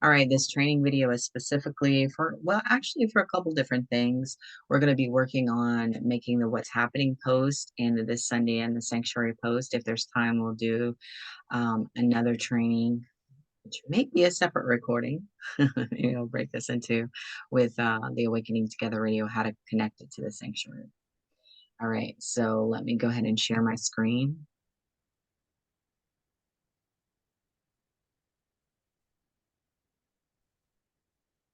All right, this training video is specifically for, well, actually for a couple different things. We're going to be working on making the What's Happening post and this Sunday and the Sanctuary post. If there's time, we'll do another training, which may be a separate recording. Break this into with the Awakening Together radio, how to connect it to the Sanctuary. All right, so let me go ahead and share my screen.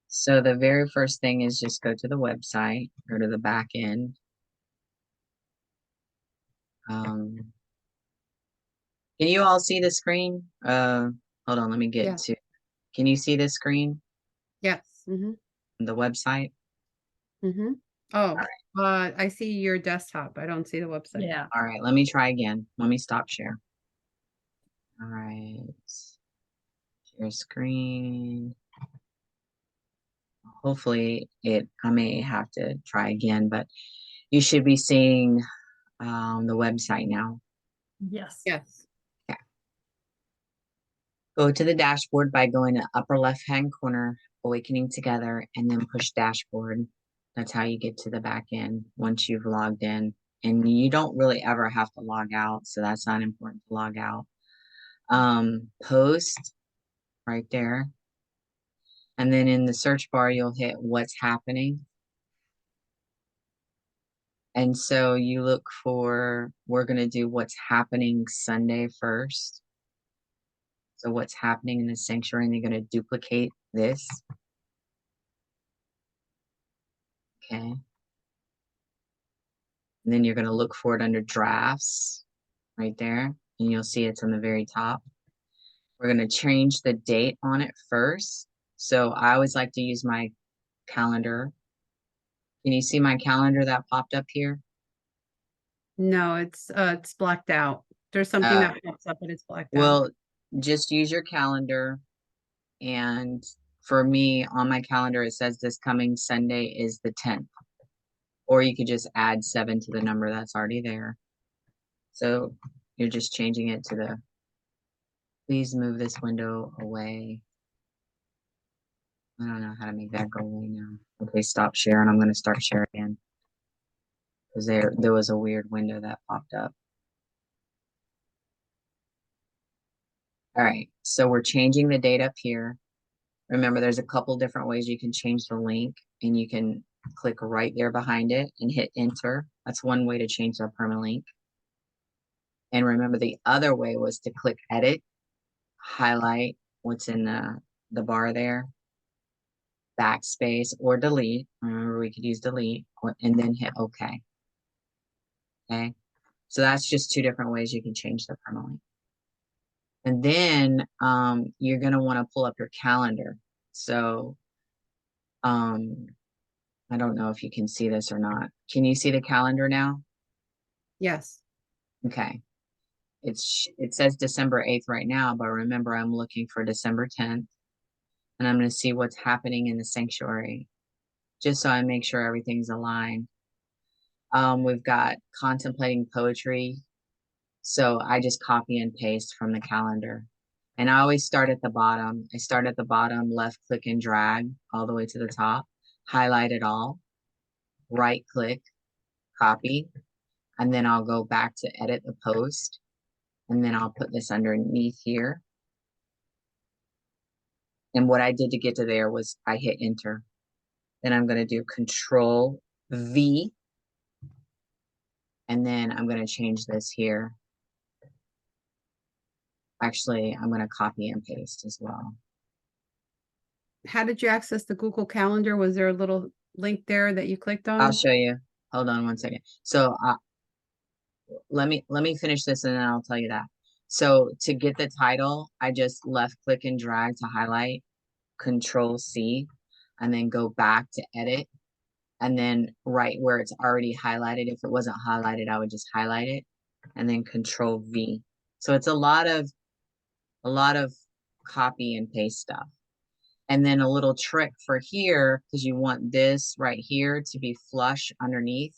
So the very first thing is just go to the website, go to the back end. Can you all see the screen? Hold on, let me get to, can you see the screen? Yes. The website? Oh, I see your desktop. I don't see the website. Yeah. All right, let me try again. Let me stop share. All right. Share screen. Hopefully I may have to try again, but you should be seeing the website now. Yes. Yes. Okay. Go to the dashboard by going to upper left-hand corner, Awakening Together, and then push dashboard. That's how you get to the back end once you've logged in. And you don't really ever have to log out, so that's not important to log out. Post right there. And then in the search bar, you'll hit What's Happening. And so you look for, we're going to do What's Happening Sunday first. So what's happening in the sanctuary, and you're going to duplicate this. Okay. And then you're going to look for it under drafts right there, and you'll see it's on the very top. We're going to change the date on it first. So I always like to use my calendar. Can you see my calendar that popped up here? No, it's blacked out. There's something that pops up, but it's blacked out. Well, just use your calendar. And for me, on my calendar, it says this coming Sunday is the 10th. Or you could just add 7 to the number that's already there. So you're just changing it to the, please move this window away. I don't know how to make that go away now. Okay, stop sharing. I'm going to start sharing again. Because there was a weird window that popped up. All right, so we're changing the date up here. Remember, there's a couple different ways you can change the link, and you can click right there behind it and hit enter. That's one way to change the permalink. And remember, the other way was to click edit, highlight what's in the bar there, backspace, or delete. Remember, we could use delete, and then hit OK. Okay, so that's just 2 different ways you can change the permalink. And then you're going to want to pull up your calendar. So I don't know if you can see this or not. Can you see the calendar now? Yes. Okay. It says December 8th right now, but remember, I'm looking for December 10th. And I'm going to see what's happening in the sanctuary, just so I make sure everything's aligned. We've got contemplating poetry. So I just copy and paste from the calendar. And I always start at the bottom. I start at the bottom, left click and drag all the way to the top, highlight it all, right click, copy, and then I'll go back to edit the post. And then I'll put this underneath here. And what I did to get to there was I hit enter. Then I'm going to do Control V. And then I'm going to change this here. Actually, I'm going to copy and paste as well. How did you access the Google Calendar? Was there a little link there that you clicked on? I'll show you. Hold on one second. So let me finish this and then I'll tell you that. So to get the title, I just left click and drag to highlight, Control C, and then go back to edit. And then right where it's already highlighted, if it wasn't highlighted, I would just highlight it and then Control V. So it's a lot of copy and paste stuff. And then a little trick for here, because you want this right here to be flush underneath.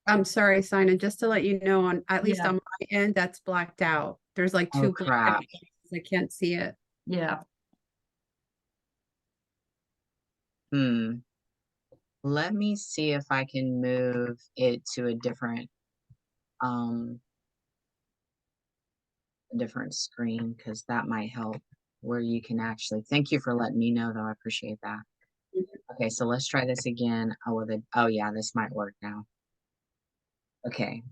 I'm sorry, Simon, just to let you know, on at least on my end, that's blacked out. There's like 2 black. I can't see it. Yeah. Let me see if I can move it to a different screen, because that might help, where you can actually, thank you for letting me know though. I appreciate that. Okay, so let's try this again. Oh yeah, this might work now. Okay,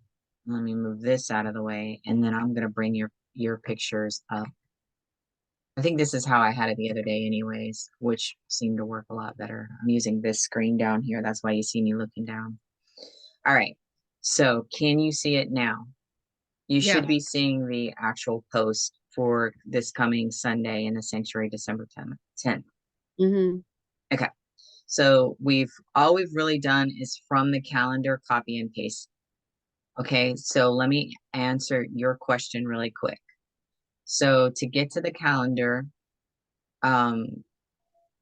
let me move this out of the way, and then I'm gonna bring your pictures up. I think this is how I had it the other day anyways, which seemed to work a lot better. I'm using this screen down here. That's why you see me looking down. All right. So can you see it now? You Yeah. should be seeing the actual post for this coming Sunday in the sanctuary, December 10th. Mm-hmm. Okay. So all we've really done is from the calendar, copy and paste. Okay. So let me answer your question really quick. So to get to the calendar,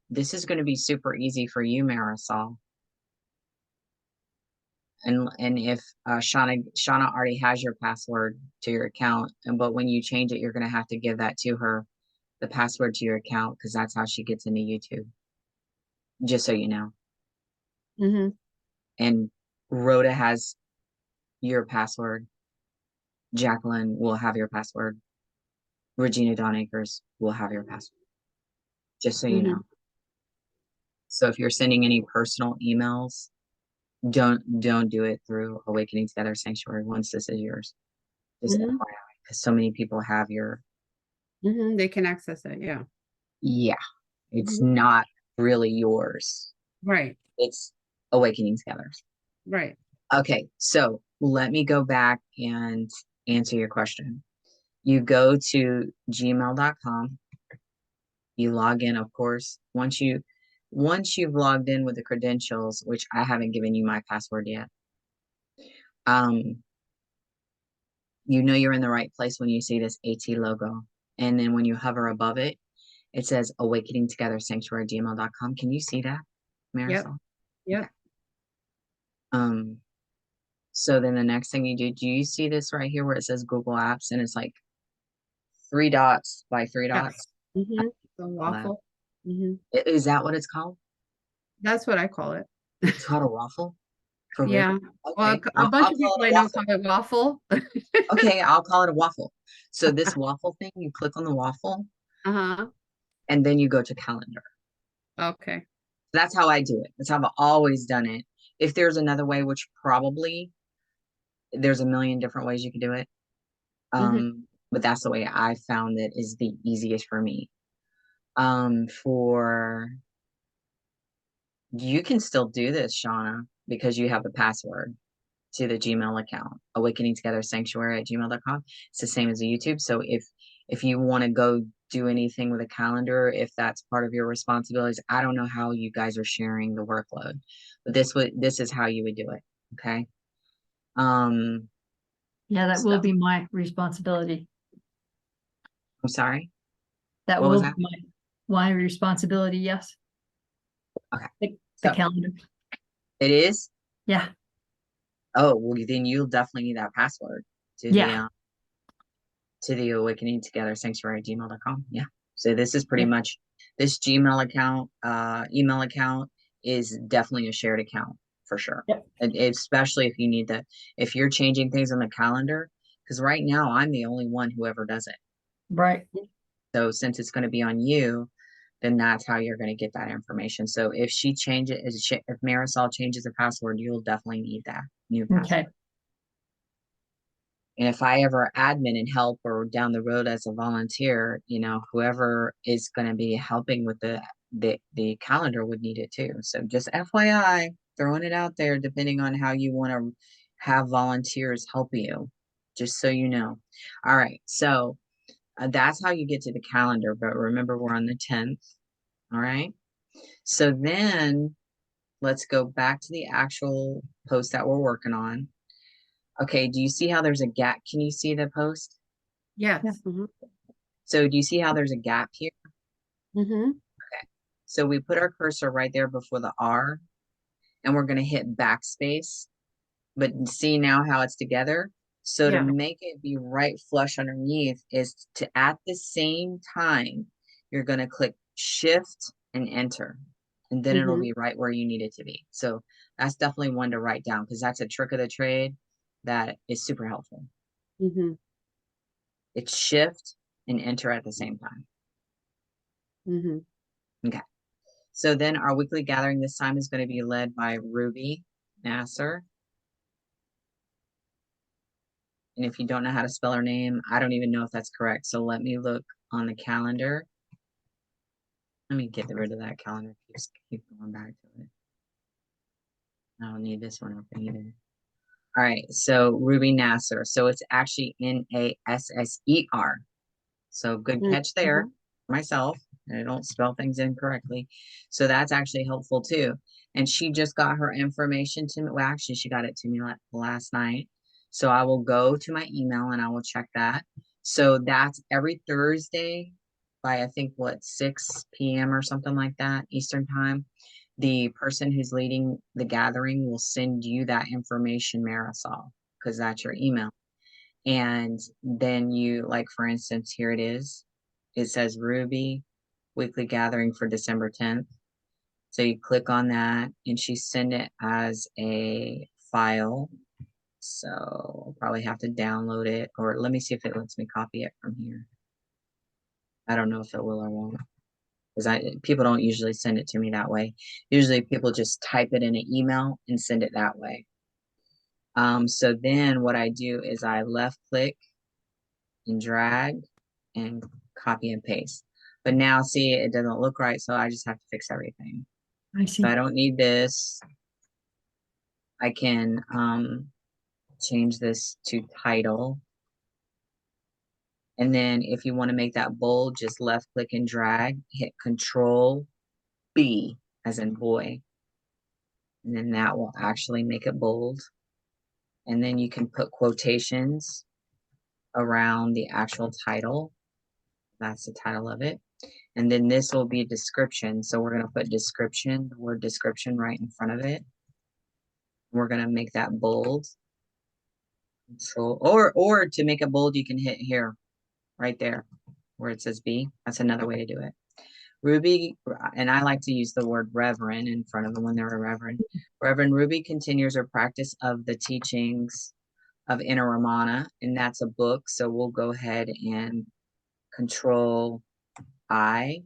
this is going to be super easy for you, Marisol. And if Shauna already has your password to your account, but when you change it, you're going to have to give that to her, the password to your account, because that's how she gets into YouTube. Just so you know. Mm-hmm. And Rhoda has your password. Jacqueline will have your password. Regina Donacres will have your password. Just so you Mm-hmm. know. So if you're sending any personal emails, don't do it through Awakening Together Sanctuary once this is yours. Just Mm-hmm. FYI, because so many people have your. Mm-hmm. They can access it. Yeah. Yeah, it's Mm-hmm. not really yours. Right. It's Awakening Together. Right. Okay, so let me go back and answer your question. You go to gmail.com. You log in, of course. Once you've logged in with the credentials, which I haven't given you my password yet, um, you know you're in the right place when you see this AT logo. And then when you hover above it, it says Awakening Together Sanctuary gmail.com. Can you see that, Yep. Marisol? Yep. Okay. So then the next thing you do you see this right here where it says Google Apps and it's like 3 dots by 3 dots? Yes. Mm-hmm. The All that. waffle. Mm-hmm. Is that what it's called? That's what I call it. It's called a waffle? For real? Yeah. Well, Okay. a bunch I'll of call people it I a know waffle. call it waffle. Okay, I'll call it a waffle. So this waffle thing, you click on the waffle Uh-huh. and then you go to calendar. Okay. That's how I do it. That's how I've always done it. If there's another way, which probably there's a million different ways you can do it. Mm-hmm. But that's the way I found it is the easiest for me. For you can still do this, Shauna, because you have the password to the Gmail account, Awakening Together Sanctuary at gmail.com. It's the same as the YouTube. So if you want to go do anything with a calendar, if that's part of your responsibilities, I don't know how you guys are sharing the workload, but this is how you would do it. Okay. Yeah, that So will be my responsibility. I'm sorry. That What was will that? be my responsibility. Yes. Okay. The So calendar. it is. Yeah. Oh, well, then you'll definitely need that password to Yeah. the Awakening Together Sanctuary at gmail.com. Yeah. So this is pretty Yeah. much this Gmail account, email account is definitely a shared account for sure. Yep. And especially if you need if you're changing things on the calendar, because right now I'm the only one who ever does it. Right. So since it's going to be on you, then that's how you're going to get that information. So if if Marisol changes the password, you'll definitely need that new password. Okay. And if I ever admin and help or down the road as a volunteer, whoever is going to be helping with the calendar would need it too. So just FYI, throwing it out there, depending on how you want to have volunteers help you, just so you know. All right. So that's how you get to the calendar. But remember, we're on the 10th. All right. So then let's go back to the actual post that we're working on. Okay, do you see how there's a gap? Can you see the post? Yes. Yeah. Mm-hmm. So do you see how there's a gap here? Mm-hmm. Okay. So we put our cursor right there before the R and we're going to hit backspace. But see now how it's together? So to Yeah. make it be right flush underneath is at the same time, you're going to click shift and enter. and then it'll Mhm. be right where you need it to be. So that's definitely one to write down, because that's a trick of the trade that is super helpful. Mhm. It's shift and enter at the same time. Mhm. Okay. So then our weekly gathering this time is going to be led by Ruby Nasser. And if you don't know how to spell her name, I don't even know if that's correct. So let me look on the calendar. Let me get rid of that calendar. Just keep going back to it. I don't need this one open either. All right. So Ruby Nasser. So it's actually Nasser. So good catch there myself. I don't spell things incorrectly. So that's actually helpful too. And she just got her information to me. Well, actually, she got it to me last night. So I will go to my email and I will check that. So that's every Thursday by, I think, what, 6 p.m. or something like that, Eastern time. The person who's leading the gathering will send you that information, Marisol, because that's your email. And then you, like, for instance, here it is. It says Ruby weekly gathering for December 10th. So you click on that and she sent it as a file. So I'll probably have to download it, or let me see if it lets me copy it from here. I don't know if it will or won't, because people don't usually send it to me that way. Usually people just type it in an email and send it that way. So then what I do is I left click and drag and copy and paste. But now see, it doesn't look right, so I just have to fix everything. I see. So I don't need this. I can change this to title. And then if you want to make that bold, just left click and drag, hit Control B as in boy. And then that will actually make it bold. And then you can put quotations around the actual title. That's the title of it. And then this will be a description. So we're going to put description, the word description right in front of it. We're going to make that bold. Control, or to make it bold, you can hit here, right there, where it says B. That's another way to do it. Ruby, and I like to use the word reverend in front of them when they're a reverend. Reverend Ruby continues her practice of the teachings of Inner Ramana, and that's a book. So we'll go ahead and Control I,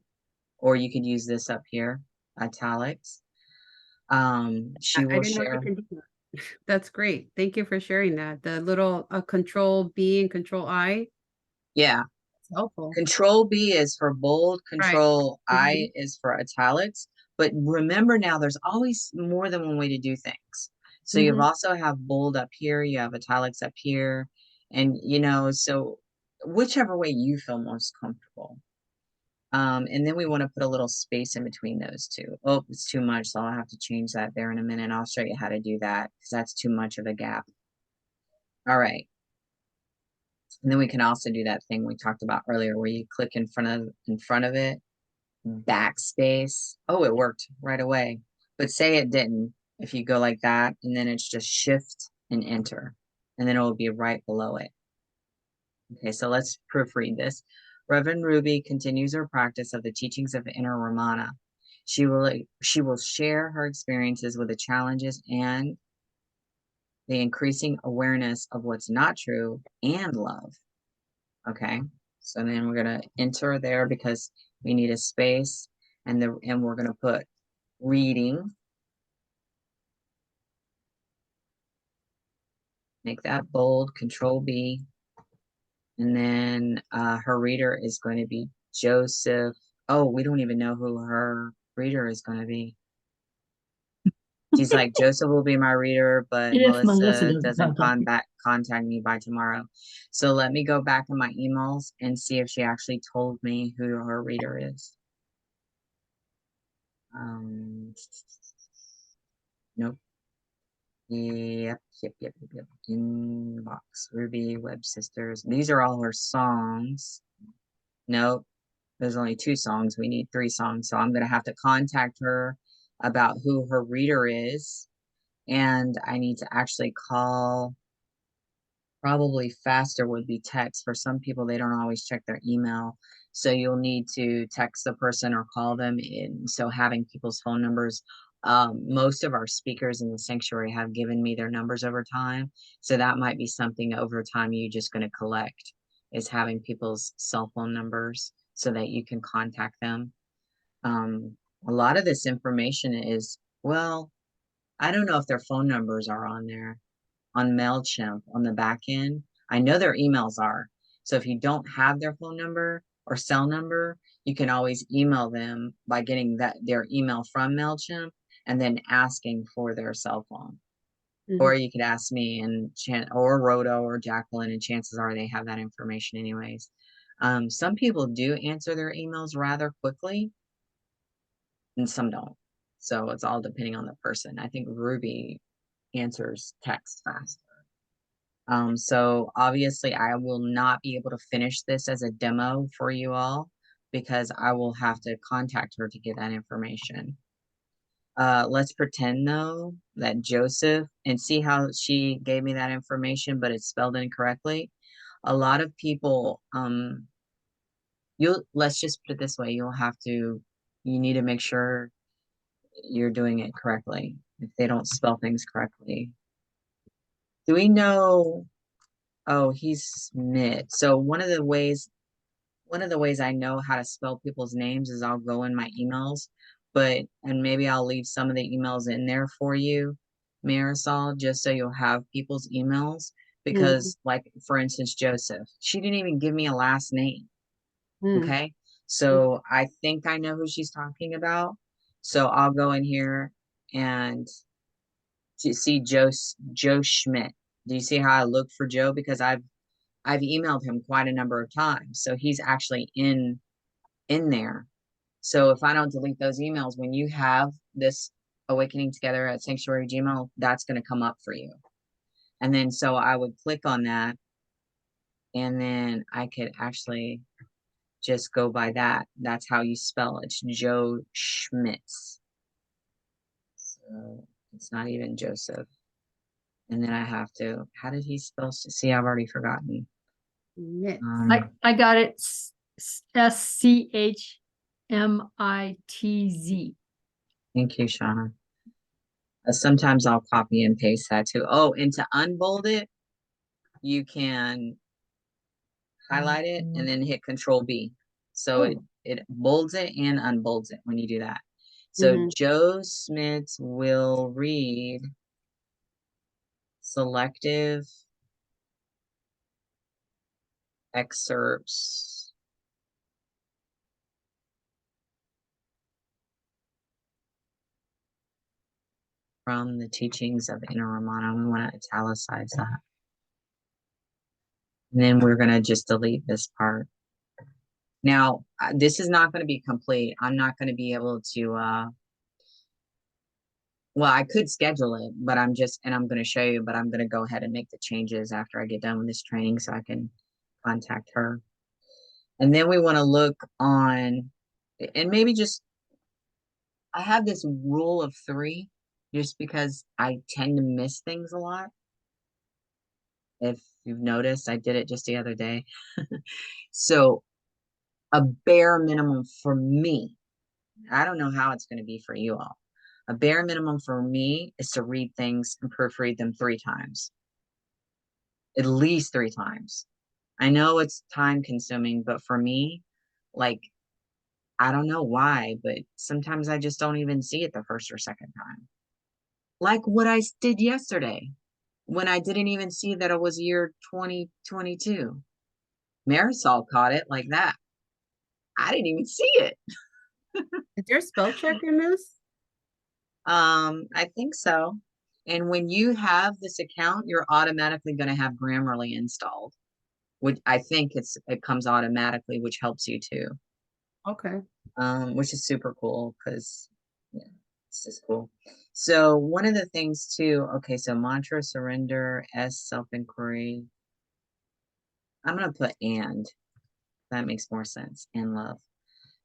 or you could use this up here, italics. She I will didn't know you share. can do that. That's great. Thank you for sharing that. The little Control B and Control I. Yeah. It's helpful. Control B is for bold, Right. Control I is for italics. But remember now, there's always more than one way to do things. So you also have bold up here, you have italics up here, and so whichever way you feel most comfortable. And then we want to put a little space in between those two. Oh, it's too much, so I'll have to change that there in a minute. I'll show you how to do that because that's too much of a gap. All right. And then we can also do that thing we talked about earlier where you click in front of it, backspace. Oh, it worked right away. But say it didn't. If you go like that, and then it's just shift and enter, and then it will be right below it. Okay, so let's proofread this. Reverend Ruby continues her practice of the teachings of Inner Ramana. She will share her experiences with the challenges and the increasing awareness of what's not true and love. Okay, so then we're gonna enter there because we need a space, and we're gonna put reading. Make that bold, Control B. And then her reader is going to be Joseph. Oh, we don't even know who her reader is going to be. She's like, Joseph will be my reader, but If Melissa doesn't contact contact me by tomorrow. So let me go back in my emails and see if she actually told me who her reader is. Nope. Yep. Inbox, Ruby, Web Sisters. These are all her songs. Nope. There's only 2 songs. We need 3 songs. So I'm going to have to contact her about who her reader is. And I need to actually call probably faster would be text. For some people, they don't always check their email. So you'll need to text the person or call them. And so having people's phone numbers, most of our speakers in the sanctuary have given me their numbers over time. So that might be something over time you're just going to collect, is having people's cell phone numbers so that you can contact them. A lot of this information is, well, I don't know if their phone numbers are on there on MailChimp on the back end. I know their emails are. So if you don't have their phone number or cell number, you can always email them by getting their email from MailChimp and then asking for their cell phone. Or you could ask me and or Rhoda or Jacqueline, and chances are they have that information anyways. Some people do answer their emails rather quickly and some don't. So it's all depending on the person. I think Ruby answers text faster. So obviously I will not be able to finish this as a demo for you all because I will have to contact her to get that information. Let's pretend though that Joseph, and see how she gave me that information, but it's spelled incorrectly. A lot of people, let's just put it this way, you need to make sure you're doing it correctly if they don't spell things correctly. Do we know? Oh, he's Smith. So one of the ways I know how to spell people's names is I'll go in my emails, and maybe I'll leave some of the emails in there for you, Marisol, just so you'll have people's emails. Because like, for instance, Joseph, she didn't even give me a last name. Okay. So I think I know who she's talking about. So I'll go in here and see Joe Schmidt. Do you see how I look for Joe? Because I've emailed him quite a number of times. So he's actually in there. So if I don't delete those emails, when you have this Awakening Together at Sanctuary Gmail, that's going to come up for you. And then so I would click on that, and then I could actually just go by that. That's how you spell it. It's Joe Schmitz. So it's not even Joseph. And then I have to, how did he spell? See, I've already forgotten. I got it. SCHMITZ. Thank you, Shauna. Sometimes I'll copy and paste that too. Oh, and to unbold it, you can highlight it and then hit Control B. So it bolds it and unbolds it when you do that. So Joe Smith will read selective excerpts from the teachings of Inner Ramana. We want to italicize that. And then we're going to just delete this part. Now, this is not going to be complete. I'm not going to be able to, well, I could schedule it, but I'm going to show you, but I'm going to go ahead and make the changes after I get done with this training so I can contact her. And then we want to look on, and maybe just, I have this rule of 3, just because I tend to miss things a lot. If you've noticed, I did it just the other day. So a bare minimum for me, I don't know how it's going to be for you all. A bare minimum for me is to read things and proofread them 3 times. At least 3 times. I know it's time consuming, but for me, like, I don't know why, but sometimes I just don't even see it the first or second time. Like what I did yesterday, when I didn't even see that it was year 2022. Marisol caught it like that. I didn't even see it. Is there spell check in this? I think so. And when you have this account, you're automatically going to have Grammarly installed, which I think it comes automatically, which helps you too. Okay. Which is super cool because yeah, it's just cool. So one of the things too, okay, so mantra, surrender, S, self-inquiry. I'm going to put and. That makes more sense. And love.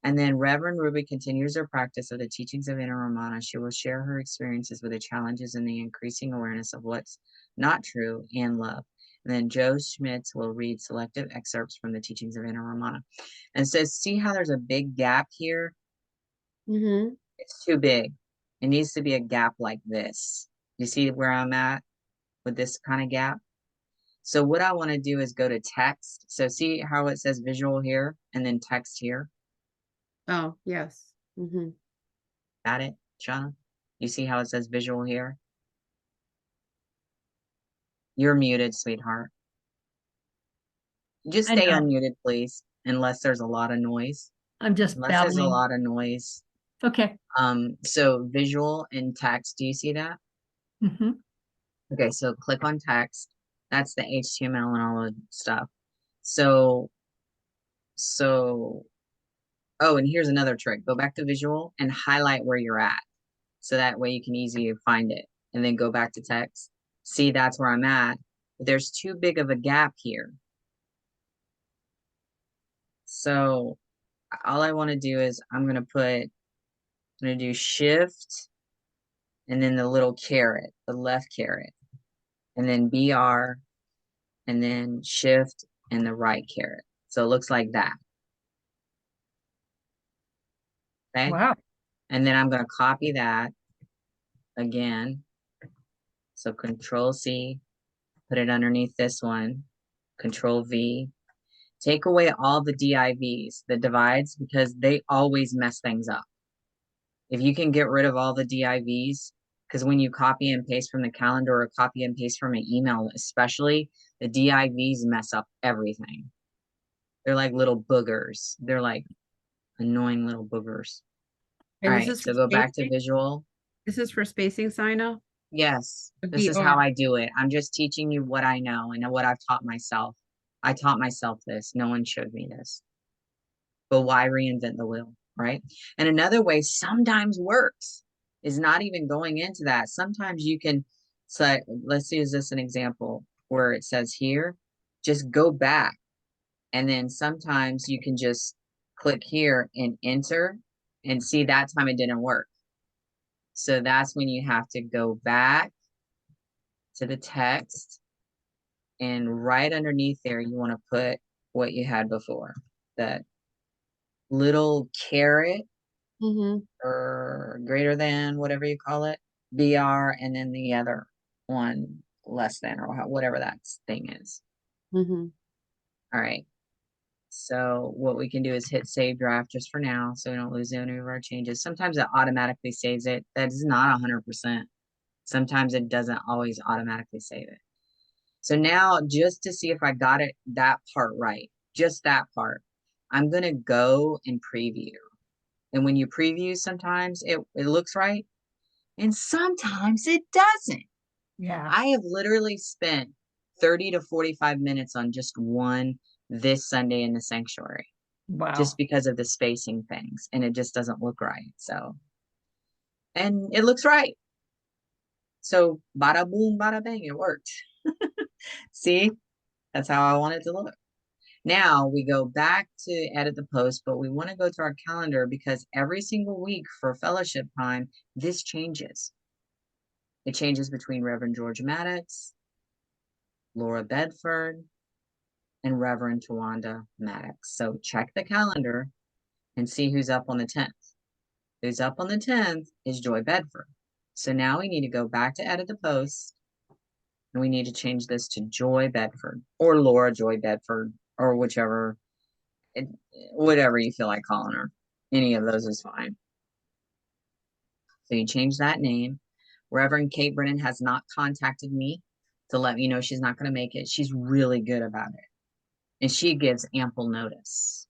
And then Reverend Ruby continues her practice of the teachings of Inner Ramana. She will share her experiences with the challenges and the increasing awareness of what's not true and love. And then Joe Schmitz will read selective excerpts from the teachings of Anna Ramana. And so see how there's a big gap here? Mm-hmm. It's too big. It needs to be a gap like this. You see where I'm at with this kind of gap? So what I want to do is go to text. So see how it says visual here and then text here? Oh, yes. Mm-hmm. Got it, Shauna? You see how it says visual here? You're muted, sweetheart. Just I stay know. unmuted, please, unless there's a lot of noise. I'm just Unless there's a babbling. lot of noise. Okay. So visual and text, do you see that? Mm-hmm. Okay, so click on text. That's the HTML and all the stuff. So, oh, and here's another trick. Go back to visual and highlight where you're at. So that way you can easily find it. And then go back to text. See, that's where I'm at. But there's too big of a gap here. So all I want to do is I'm going to do shift and then the little caret, the left caret, and then BR and then shift and the right caret. So it looks like that. Okay. Wow. And then I'm going to copy that again. So Control C, put it underneath this one, Control V. Take away all the DIVs, the divides, because they always mess things up. If you can get rid of all the DIVs, because when you copy and paste from the calendar or copy and paste from an email, especially, the DIVs mess up everything. They're like little boogers. They're like annoying little boogers. All And this right, is so for go back to spacing? visual. This is for spacing sign off? Yes, The this is how BR. I do it. I'm just teaching you what I know and what I've taught myself. I taught myself this. No one showed me this. But why reinvent the wheel, right? And another way sometimes works is not even going into that. Sometimes you can say, let's use this an example where it says here, just go back. And then sometimes you can just click here and enter and see that time it didn't work. So that's when you have to go back to the text and right underneath there, you want to put what you had before, that little caret Mm-hmm. or greater than, whatever you call it, BR, and then the other one less than or whatever that thing is. Mm-hmm. All right. So what we can do is hit save draft just for now so we don't lose any of our changes. Sometimes it automatically saves it. That is not 100%. Sometimes it doesn't always automatically save it. So now just to see if I got it, that part right, just that part, I'm going to go and preview. And when you preview, sometimes it looks right. And sometimes it doesn't. Yeah. I have literally spent 30 to 45 minutes on just one this Sunday in the sanctuary, Wow. just because of the spacing things. And it just doesn't look right. So, and it looks right. So bada boom, bada bang, it worked. See, that's how I want it to look. Now we go back to edit the post, but we want to go to our calendar because every single week for fellowship time, this changes. It changes between Reverend George Maddox, Laura Bedford, and Reverend Tawanda Maddox. So check the calendar and see who's up on the 10th. Who's up on the 10th is Joy Bedford. So now we need to go back to edit the post and we need to change this to Joy Bedford or Laura Joy Bedford or whichever, whatever you feel like calling her. Any of those is fine. So you change that name. Reverend Kate Brennan has not contacted me to let me know she's not going to make it. She's really good about it. And she gives ample notice.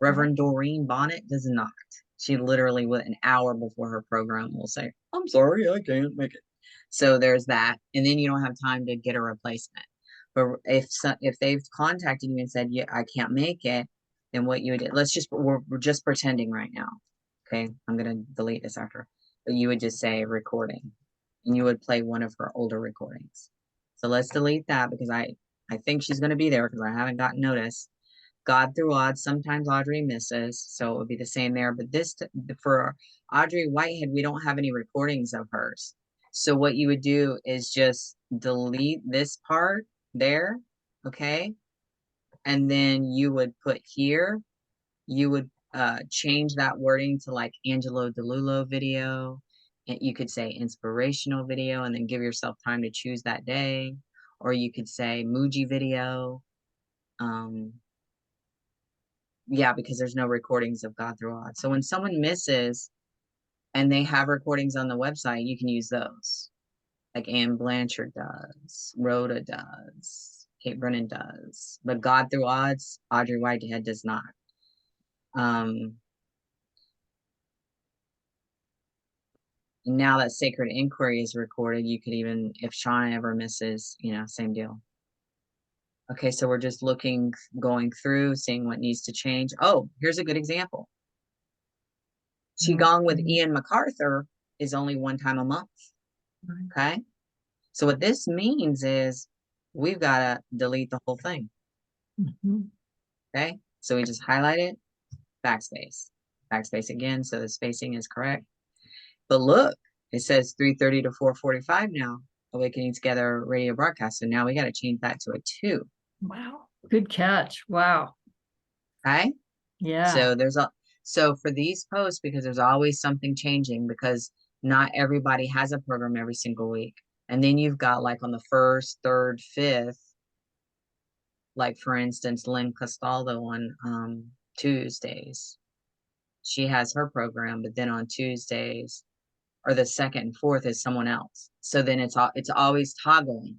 Reverend Doreen Bonnet does not. She literally, with an hour before her program, will say, I'm sorry, I can't make it. So there's that. And then you don't have time to get a replacement. But if they've contacted you and said, yeah, I can't make it, then what you would, we're just pretending right now. Okay, I'm going to delete this after. But you would just say recording. And you would play one of her older recordings. So let's delete that because I think she's going to be there because I haven't gotten notice. God through odds, sometimes Audrey misses, so it would be the same there. But this, for Audrey Whitehead, we don't have any recordings of hers. So what you would do is just delete this part there, okay? And then you would put here, you would change that wording to like Angelo DeLulo video. And you could say inspirational video and then give yourself time to choose that day. Or you could say Mooji video. Yeah, because there's no recordings of God through odd. So when someone misses and they have recordings on the website, you can use those. Like Anne Blanchard does, Rhoda does, Kate Brennan does. But God through odds, Audrey Whitehead does not. Now that Sacred Inquiry is recorded, you could even, if Shauna ever misses, you know, same deal. Okay, so we're just going through, seeing what needs to change. Oh, here's a good example. Qigong with Ian MacArthur is only one time a month. Okay, so what this means is we've got to delete the whole thing. Okay, so we just highlight it, backspace again, so the spacing is correct. But look, it says 3:30 to 4:45 now, Awakening Together radio broadcast. So now we got to change that to a 2. Wow. Good catch. Wow. Okay. Yeah. So for these posts, because there's always something changing, because not everybody has a program every single week. And then you've got like on the 1st, 3rd, 5th, like for instance, Lynn Castaldo on Tuesdays. She has her program, but then on Tuesdays or the 2nd and 4th is someone else. So then it's always toggling.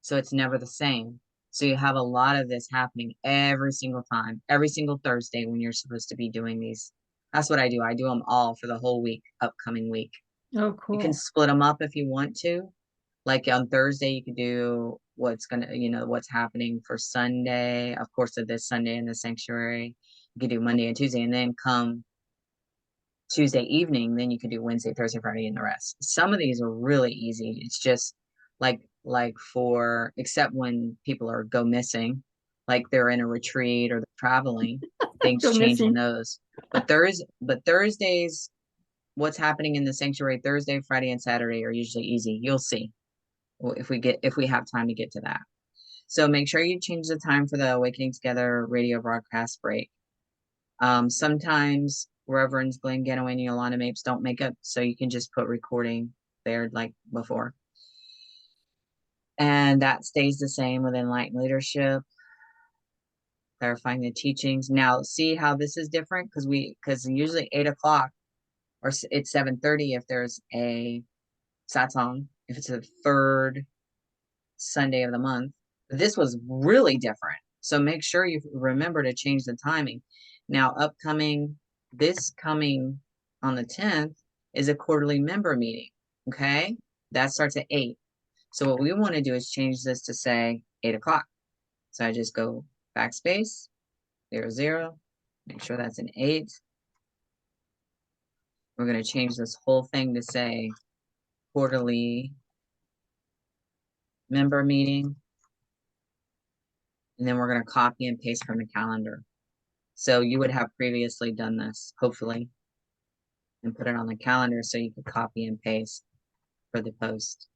So it's never the same. So you have a lot of this happening every single time, every single Thursday when you're supposed to be doing these. That's what I do. I do them all for the whole week, upcoming week. Oh, cool. You can split them up if you want to. Like on Thursday, you could do what's happening for Sunday, of course, of this Sunday in the sanctuary. You could do Monday and Tuesday, and then come Tuesday evening, then you could do Wednesday, Thursday, Friday, and the rest. Some of these are really easy. It's just like for, except when people go missing, like they're in a retreat or they're traveling, things change on those. But Thursdays, what's happening in the sanctuary Thursday, Friday, and Saturday are usually easy. You'll see if we have time to get to that. So make sure you change the time for the Awakening Together radio broadcast break. Sometimes Reverends Glenn Ganaway and Yolanda Mapes don't make it, so you can just put recording there like before. And that stays the same with Enlightened Leadership, clarifying the teachings. Now, see how this is different? Because usually 8 o'clock, or it's 7:30 if there's a satsang, if it's the 3rd Sunday of the month. This was really different. So make sure you remember to change the timing. Now, this coming on the 10th is a quarterly member meeting. Okay, that starts at 8. So what we want to do is change this to say 8 o'clock. So I just go backspace, 00, make sure that's an 8. We're going to change this whole thing to say quarterly member meeting. And then we're going to copy and paste from the calendar. So you would have previously done this, hopefully, and put it on the calendar so you could copy and paste for the post.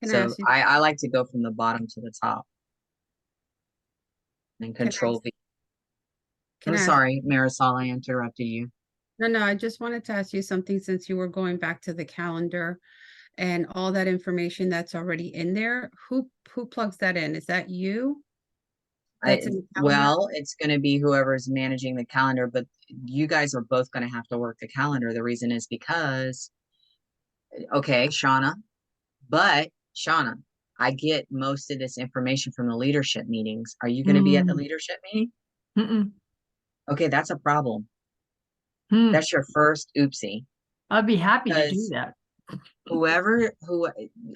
So I like to go from the bottom to the top and control V. I'm sorry, Marisol, I interrupted you. No, I just wanted to ask you something, since you were going back to the calendar and all that information that's already in there. Who plugs that in? Is that you? Well, it's going to be whoever's managing the calendar, but you guys are both going to have to work the calendar. The reason is because, okay, Shauna, I get most of this information from the leadership meetings. Are you going to be at the leadership meeting? Okay, that's a problem. That's your first oopsie. I'd be happy to do that.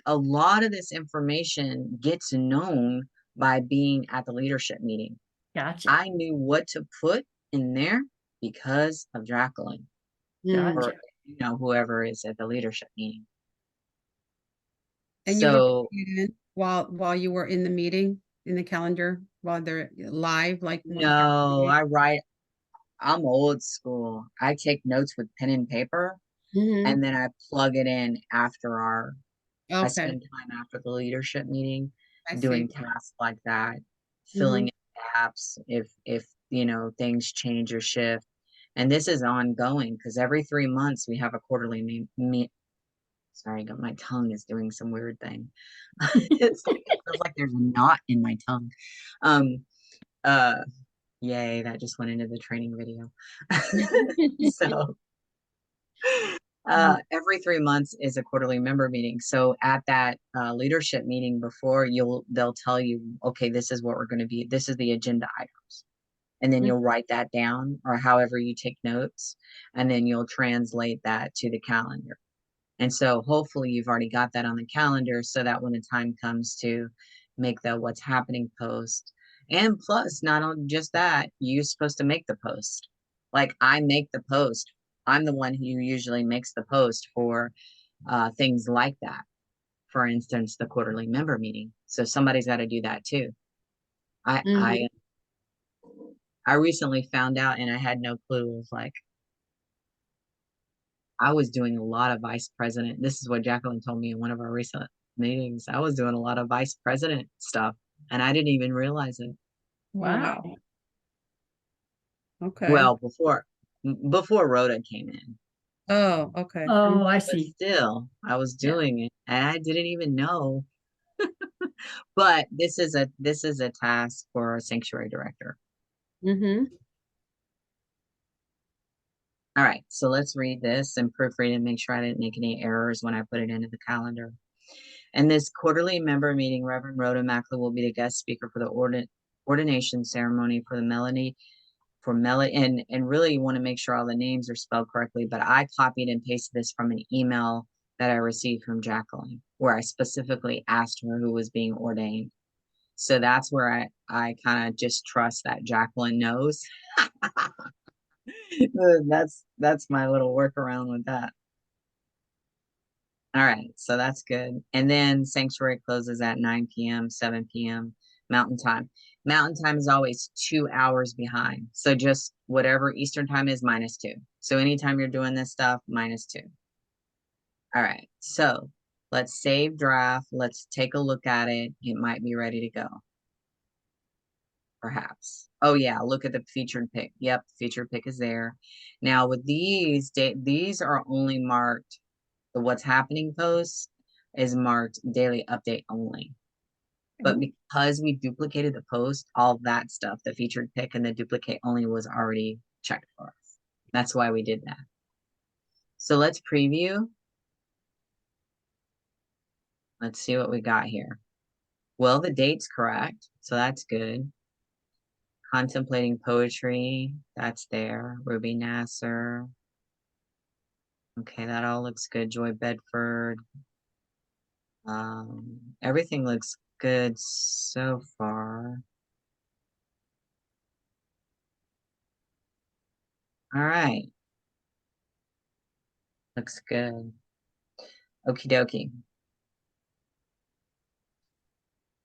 A lot of this information gets known by being at the leadership meeting. Gotcha. I knew what to put in there because of Jacqueline. Gotcha. Or, whoever is at the leadership meeting. And so while you were in the meeting, in the calendar, while they're live, like no, I'm old school. I take notes with pen and paper, and then I plug it in after our I Okay, spend time after the leadership meeting I doing see. tasks like that, filling in gaps if things change or shift. And this is ongoing because every 3 months we have a quarterly meet. Sorry, my tongue is doing some weird thing. It feels like there's a knot in my tongue. Um, yay, that just went into the training video. So every 3 months is a quarterly member meeting. So at that leadership meeting before, they'll tell you, okay, this is what we're going to be. This is the agenda items. And then you'll write that down, or however you take notes, and then you'll translate that to the calendar. And so hopefully you've already got that on the calendar so that when the time comes to make the what's happening post, and plus not on just that, you're supposed to make the post. Like I make the post. I'm the one who usually makes the post for things like that. For instance, the quarterly member meeting. So somebody's got to do that too. I Mhm. I recently found out, and I had no clue. It was like I was doing a lot of vice president. This is what Jacqueline told me in one of our recent meetings. I was doing a lot of vice president stuff, and I didn't even realize it. Wow. Okay. Well, before Rhoda came in, Oh, okay. Oh, I but see. still, I was Yeah. doing it, and I didn't even know. But this is a task for a sanctuary director. Mm-hmm. All right, so let's read this and proofread and make sure I didn't make any errors when I put it into the calendar. And this quarterly member meeting, Reverend Rhoda Mackley will be the guest speaker for the ordination ceremony for the Melanie, and really you want to make sure all the names are spelled correctly, but I copied and pasted this from an email that I received from Jacqueline, where I specifically asked her who was being ordained. So that's where I kind of just trust that Jacqueline knows. That's my little workaround with that. All right, so that's good. And then sanctuary closes at 9 p.m., 7 p.m. Mountain Time. Mountain Time is always 2 hours behind. So just whatever Eastern Time is, -2. So anytime you're doing this stuff, -2. All right, so let's save draft. Let's take a look at it. It might be ready to go. Perhaps. Oh yeah, look at the featured pick. Yep, featured pick is there. Now with these are only marked. The what's happening post is marked daily update only. But because we duplicated the post, all that stuff, the featured pick and the duplicate only was already checked for us. That's why we did that. So let's preview. Let's see what we got here. Well, the date's correct, so that's good. Contemplating poetry, that's there. Ruby Nasser. Okay, that all looks good. Joy Bedford. Everything looks good so far. All right. Looks good. Okie dokie.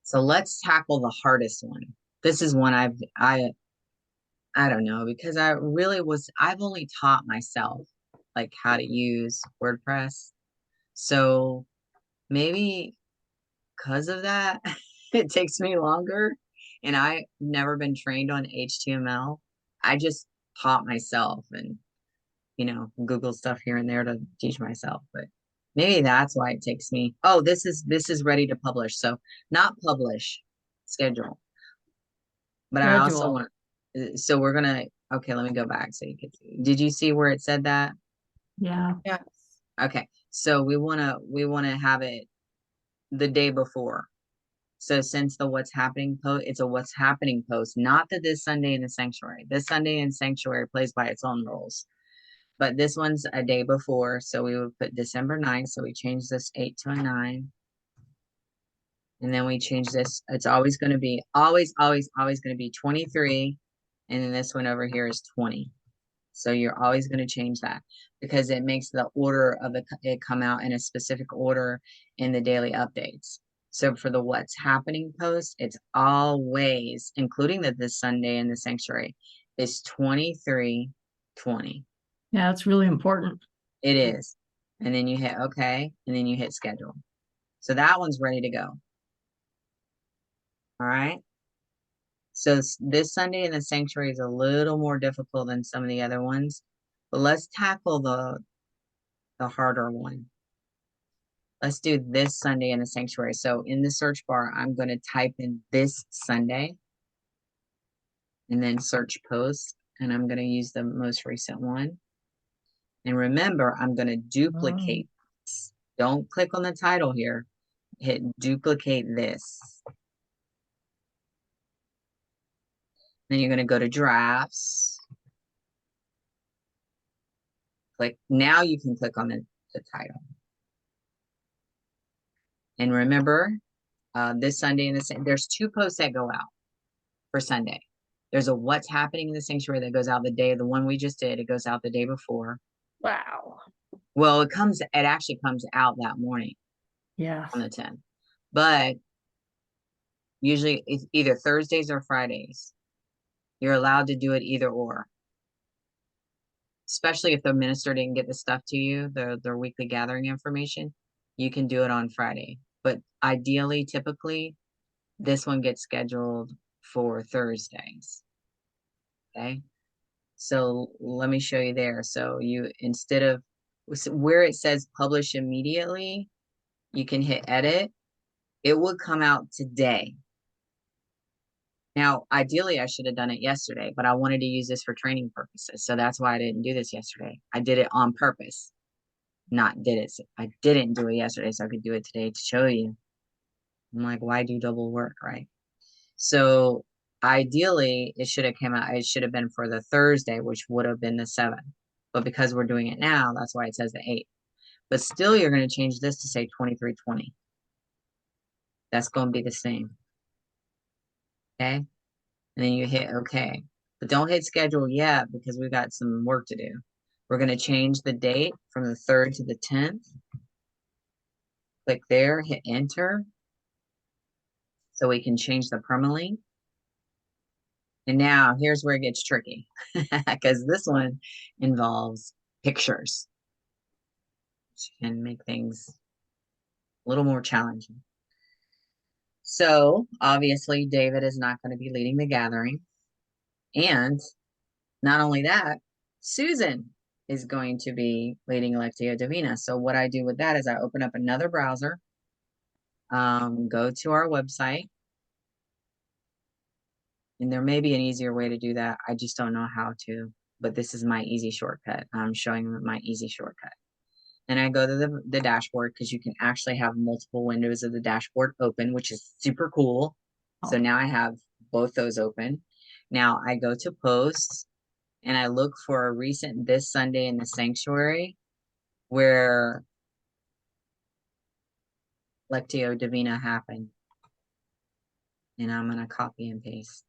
So let's tackle the hardest one. This is one I don't know, because I've only taught myself like how to use WordPress. So maybe because of that, it takes me longer. And I've never been trained on HTML. I just taught myself and Google stuff here and there to teach myself. But maybe that's why it takes me. Oh, this is ready to publish. So not publish, schedule. But I also Schedule. want. So we're gonna. Okay, let me go back so you can see. Did you see where it said that? Yeah. Yes. Okay, so we wanna have it the day before. So since the what's happening post, it's a what's happening post, not that this Sunday in the sanctuary. This Sunday in sanctuary plays by its own rules. But this one's a day before, so we would put December 9th. So we change this 8 to a 9. And then we change this. It's always going to be, always going to be 23. And then this one over here is 20. So you're always going to change that because it makes the order of it come out in a specific order in the daily updates. So for the what's happening post, it's always, including this Sunday in the sanctuary, is 23:20. Yeah, it's really important. It is. And then you hit okay, and then you hit schedule. So that one's ready to go. All right. So this Sunday in the sanctuary is a little more difficult than some of the other ones, but let's tackle the harder one. Let's do this Sunday in the sanctuary. So in the search bar, I'm going to type in this Sunday and then search post, and I'm going to use the most recent one. And remember, I'm going to duplicate. Don't click on the title here. Hit duplicate this. Then you're going to go to drafts. Click. Now you can click on the title. And remember, this Sunday in the there's 2 posts that go out for Sunday. There's a what's happening in the sanctuary that goes out the day of the one we just did. It goes out the day before. Wow. Well, it actually comes out that morning. Yeah. On the 10th. But usually it's either Thursdays or Fridays. You're allowed to do it either or. Especially if the minister didn't get the stuff to you, their weekly gathering information, you can do it on Friday. But ideally, typically, this one gets scheduled for Thursdays. Okay. So let me show you there. So you, instead of where it says publish immediately, you can hit edit. It would come out today. Now, ideally, I should have done it yesterday, but I wanted to use this for training purposes. So that's why I didn't do this yesterday. I did it on purpose. I didn't do it yesterday, so I could do it today to show you. I'm like, why do double work, right? So ideally, it should have come out. It should have been for the Thursday, which would have been the 7th. But because we're doing it now, that's why it says the 8th. But still, you're going to change this to say 2320. That's going to be the same. Okay. And then you hit OK. But don't hit schedule yet because we've got some work to do. We're going to change the date from the 3rd to the 10th. Click there, hit enter. So we can change the permalink. And now here's where it gets tricky because this one involves pictures, which can make things a little more challenging. So obviously David is not going to be leading the gathering. And not only that, Susan is going to be leading Lectio Divina. So what I do with that is I open up another browser, go to our website. And there may be an easier way to do that. I just don't know how to, but this is my easy shortcut. I'm showing my easy shortcut. And I go to the dashboard because you can actually have multiple windows of the dashboard open, which is super cool. So now I have both those open. Now I go to posts and I look for a recent this Sunday in the sanctuary where Lectio Divina happened. And I'm going to copy and paste.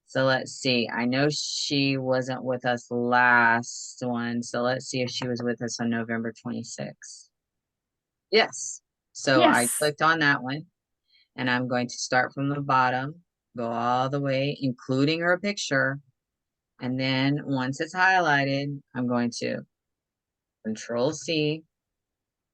So let's see. I know she wasn't with us last one. So let's see if she was with us on November 26th. Yes. So I clicked on that one. And I'm going to start from the bottom, go all the way, including her picture. And then once it's highlighted, I'm going to Control C.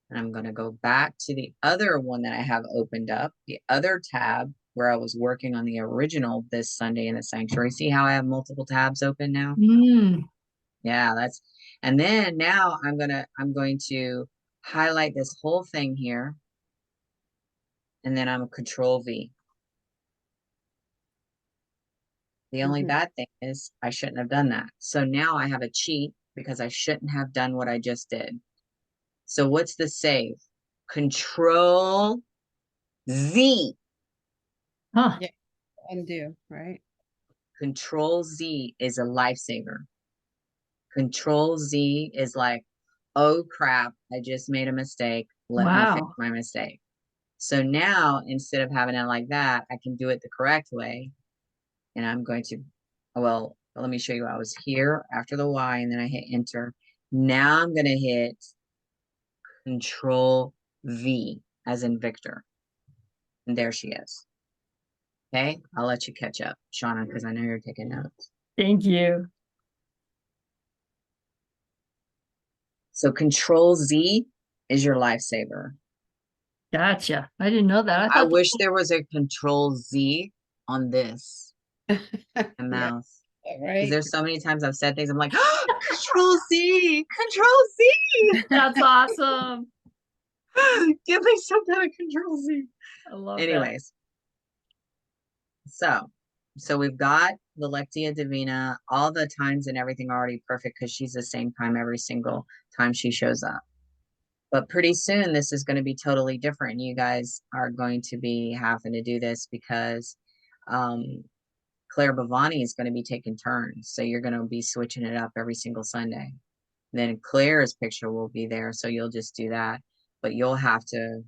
And I'm going to go back to the other one that I have opened up, the other tab where I was working on the original this Sunday in the sanctuary. See how I have multiple tabs open now? Yeah, and then now I'm going to highlight this whole thing here. And then I'm Control V. The only bad thing is I shouldn't have done that. So now I have a cheat because I shouldn't have done what I just did. So what's the save? Control Z. Huh. Yeah. Undo, right? Control Z is a lifesaver. Control Z is like, oh crap, I just made a mistake. Let me fix my mistake. So now instead of having it like that, I can do it the correct way. And I'm going to, well, let me show you. I was here after the Y and then I hit enter. Now I'm going to hit Control V as in Victor. And there she is. Okay, I'll let you catch up, Shauna, because I know you're taking notes. Thank you. So Control Z is your lifesaver. Gotcha. I didn't know that. I I thought wish there was a control Z on this and Yeah, mouse. Because right. there's so many times I've said things, I'm like, control Z, control Z. that's awesome. Give me some kind of control Z. I love that. Anyways, so we've got the Lectia Divina, all the times and everything already perfect because she's the same time every single time she shows up. But pretty soon this is going to be totally different. You guys are going to be having to do this because Claire Bhavani is going to be taking turns. So you're going to be switching it up every single Sunday. Then Claire's picture will be there. So you'll just do that. But you'll have to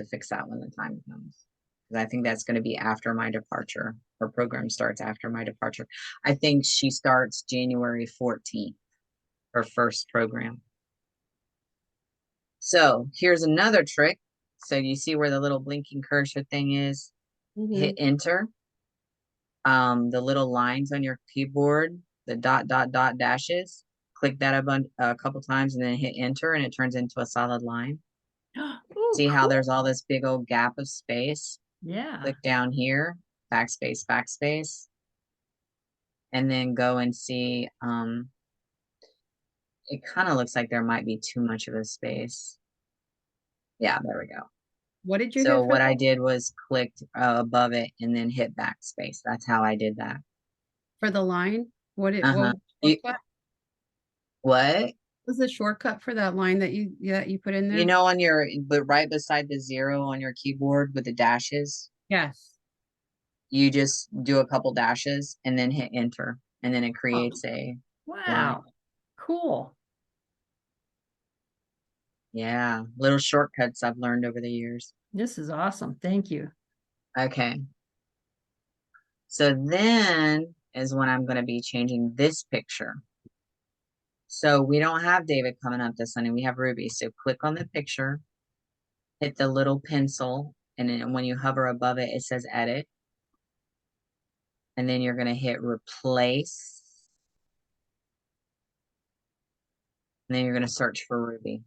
fix that when the time comes. Because I think that's going to be after my departure. Her program starts after my departure. I think she starts January 14th, her first program. So here's another trick. So you see where the little blinking cursor thing is? Hit enter. The little lines on your keyboard, the dot, dashes, click that a couple times and then hit enter and it turns into a solid line. Ooh, See how cool. there's all this big old gap of space? Yeah. Click down here, backspace, backspace. And then go and see, it kind of looks like there might be too much of a space. Yeah, there we go. What did you So hit for what I that? did was clicked above it and then hit backspace. That's how I did that. For the line? What it Uh-huh. What? was the shortcut for that line that you put in there? You know, but right beside the 0 on your keyboard with the dashes, Yes. you just do a couple dashes and then hit enter. And then it creates a line. Wow. Cool. Yeah, little shortcuts I've learned over the years. This is awesome. Thank you. Okay. So then is when I'm going to be changing this picture. So we don't have David coming up this Sunday. We have Ruby. So click on the picture, hit the little pencil, and then when you hover above it, it says edit. And then you're going to hit replace. And then you're going to search for Ruby.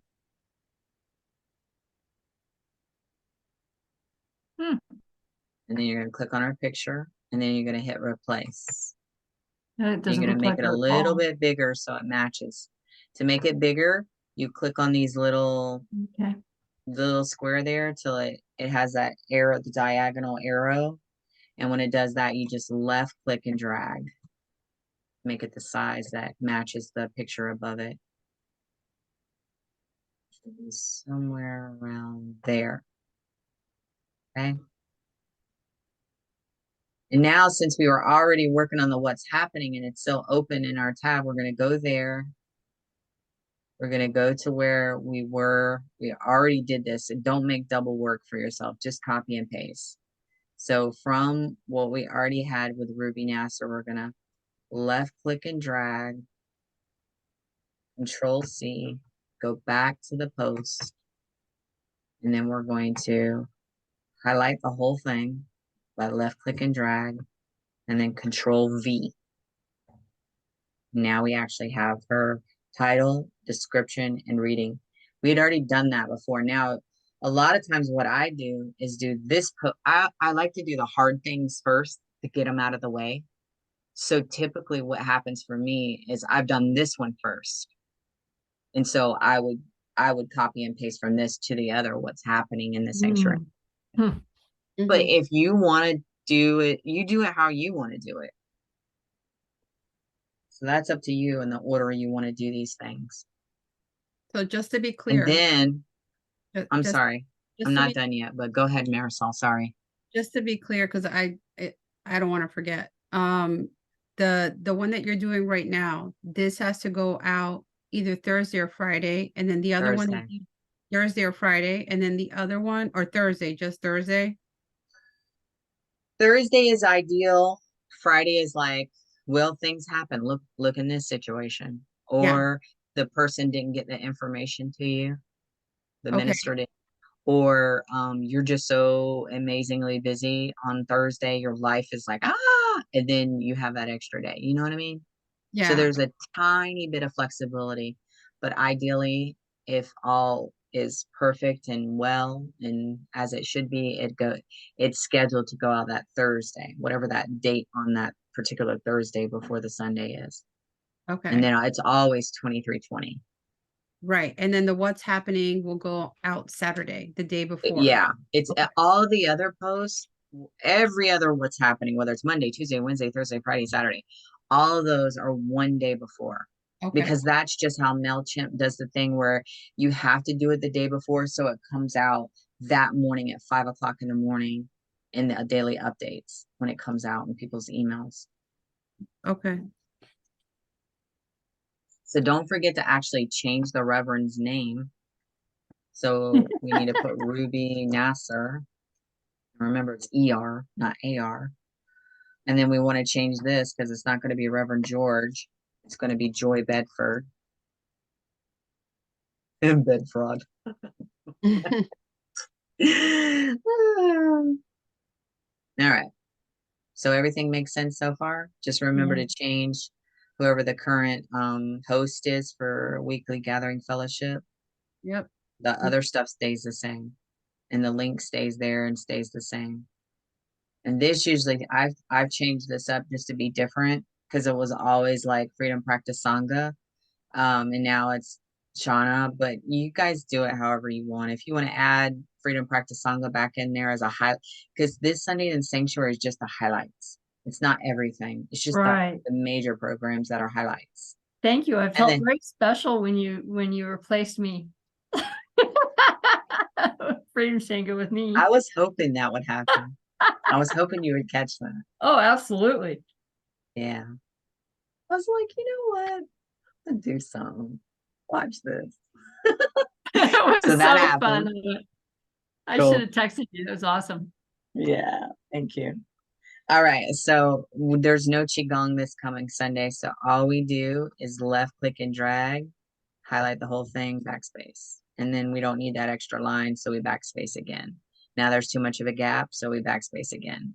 And then you're going to click on her picture, and then you're going to hit replace. It You're doesn't going to look make like it a her little palm. bit bigger so it matches. To make it bigger, you click on these little square there till it has that arrow, the diagonal arrow. And when it does that, you just left click and drag. Make it the size that matches the picture above it. Should be somewhere around there. Okay. And now, since we were already working on the what's happening and it's still open in our tab, we're going to go there. We're going to go to where we were. We already did this. And don't make double work for yourself. Just copy and paste. So from what we already had with Ruby Nasser, we're going to left click and drag, Control C, go back to the post. And then we're going to highlight the whole thing by left click and drag, and then Control V. Now we actually have her title, description, and reading. We had already done that before. Now, a lot of times what I do is do this. I like to do the hard things first to get them out of the way. So typically what happens for me is I've done this one first. And so I would copy and paste from this to the other, what's happening in the sanctuary. But if you want to do it, you do it how you want to do it. So that's up to you in the order you want to do these things. So just to be clear. And then, I'm sorry, I'm not be, done yet, but go ahead, Marisol, sorry. Just to be clear, because I don't want to forget. The one that you're doing right now, this has to go out either Thursday or Friday, and then the other one Thursday or Friday, and then the other one, or Thursday, just Thursday. Thursday is ideal. Friday is like, will things happen? Look in this situation. Or the person didn't get the information to you. The minister did. Or you're just so amazingly busy on Thursday. Your life is like, and then you have that extra day. You know what I mean? Yeah. So there's a tiny bit of flexibility, but ideally, if is perfect and well and as it should be, it's scheduled to go out that Thursday, whatever that date on that particular Thursday before the Sunday is. Okay. And then it's always 2320. Right. And then the what's happening will go out Saturday, the day before. Yeah, it's Okay. all the other posts, every other what's happening, whether it's Monday, Tuesday, Wednesday, Thursday, Friday, Saturday, all of those are one day before. Okay. Because that's just how MailChimp does the thing where you have to do it the day before, so it comes out that morning at 5 o'clock in the morning in the daily updates when it comes out in people's emails. Okay. So don't forget to actually change the Reverend's name. So we need to put Ruby Nasser. Remember, it's ER, not AR. And then we want to change this because it's not going to be Reverend George. It's going to be Joy Bedford. And Bedford. All right. So everything makes sense so far. Just remember to change whoever the current host is for weekly gathering fellowship. Yep. The other stuff stays the same. And the link stays there and stays the same. And this usually I've changed this up just to be different because it was always like Freedom Practice Sangha. And now it's Shauna, but you guys do it however you want. If you want to add Freedom Practice Sangha back in there as a highlight, because this Sunday in Sanctuary is just the highlights. It's not everything. It's just the major programs that are highlights. Thank you. I felt very special when you replaced me. Freedom Sangha with me. I was hoping that would happen. I was hoping you would catch that. Oh, absolutely. Yeah. I was like, you know what? I'll do something. Watch this. It was so that happened. Fun. I should have texted you. It was awesome. Yeah. Thank you. All right. So there's no Qigong this coming Sunday. So all we do is left click and drag, highlight the whole thing, backspace. And then we don't need that extra line. So we backspace again. Now there's too much of a gap. So we backspace again.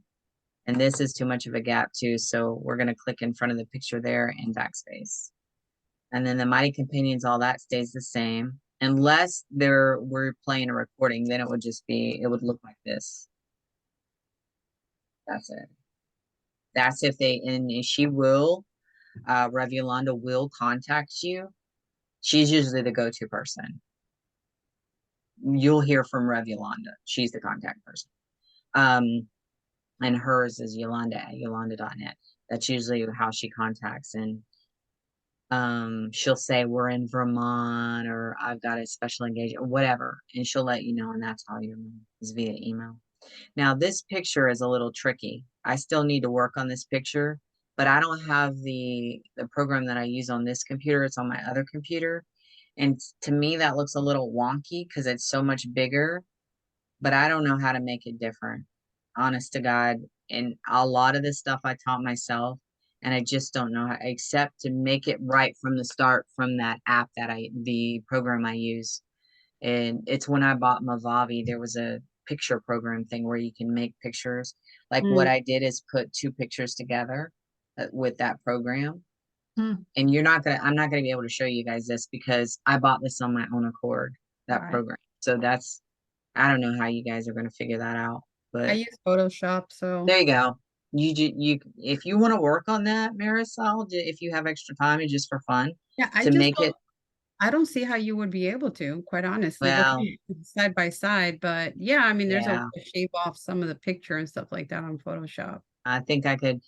And this is too much of a gap too. So we're going to click in front of the picture there and backspace. And then the Mighty Companions, all that stays the same. Unless we're playing a recording, then it would look like this. That's it. That's if and she will, Rev Yolanda will contact you. She's usually the go-to person. You'll hear from Rev Yolanda. She's the contact person. And hers is Yolanda at yolanda.net. That's usually how she contacts. And she'll say we're in Vermont or I've got a special engagement, whatever. And she'll let you know. And that's how you know is via email. Now this picture is a little tricky. I still need to work on this picture, but I don't have the program that I use on this computer. It's on my other computer. And to me, that looks a little wonky because it's so much bigger, but I don't know how to make it different. Honest to God. And a lot of this stuff I taught myself. And I just don't know how, except to make it right from the start from that app the program I use. And it's when I bought Mavavi, there was a picture program thing where you can make pictures. Like what I did is put 2 pictures together with that program. And I'm not going to be able to show you guys this because I bought this on my own accord, that program. So I don't know how you guys are going to figure that out, but I use Photoshop. So there you go. If you want to work on that, Marisol, if you have extra time and just for fun, I don't see how you would be able to, quite honestly, well, side by side. But yeah, I mean, there's a way yeah. to shave off some of the picture and stuff like that on Photoshop. I think I could,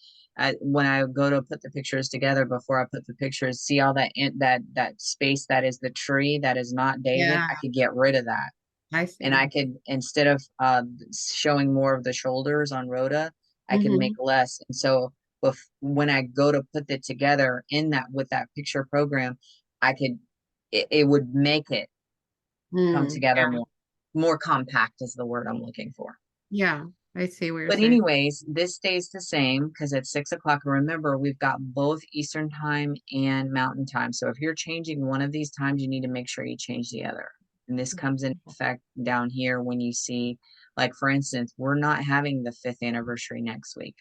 when I go to put the pictures together, before I put the pictures, see all that space that is the tree that is not David. Yeah. I could get rid of that. I see. And I could, instead of showing more of the shoulders on Rhoda, I can make less. And so when I go to put it together with that picture program, it would make it come together more compact is the word I'm looking for. Yeah, I see where you're But saying. anyways, this stays the same because it's 6 o'clock. Remember, we've got both Eastern time and Mountain time. So if you're changing one of these times, you need to make sure you change the other. And this comes in effect down here when you see, like, for instance, we're not having the 5th anniversary next week.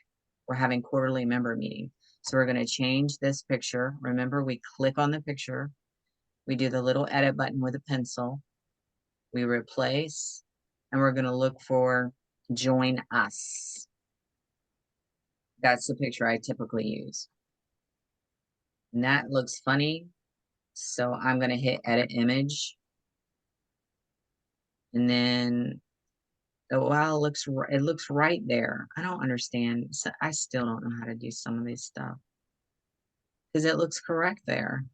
We're having quarterly member meeting. So we're going to change this picture. Remember, we click on the picture. We do the little edit button with a pencil. we replace, and we're going to look for join us. That's the picture I typically use. And that looks funny. So I'm going to hit edit image. And then, oh, wow, it looks right there. I don't understand. So I still don't know how to do some of this stuff because it looks correct there.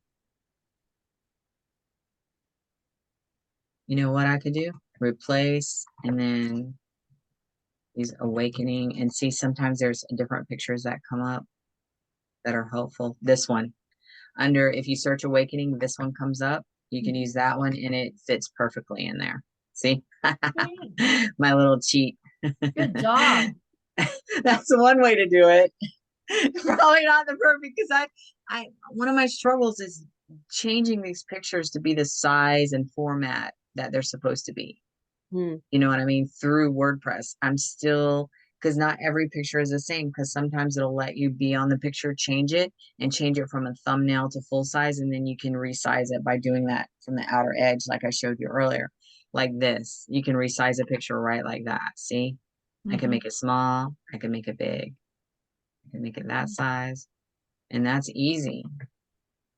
You know what I could do? Replace, and then these awakening, and see, sometimes there's different pictures that come up that are helpful. This one, under, if you search awakening, this one comes up. You can use that one and it fits perfectly in there. See? My little cheat. Good job. That's one way to do it. Probably not the perfect, because one of my struggles is changing these pictures to be the size and format that they're supposed to be. You know what I mean? Through WordPress. I'm still, because not every picture is the same, because sometimes it'll let you be on the picture, change it from a thumbnail to full size, and then you can resize it by doing that from the outer edge, like I showed you earlier. Like this, you can resize a picture right like that. See? I can make it small, I can make it big, I can make it that size, and that's easy.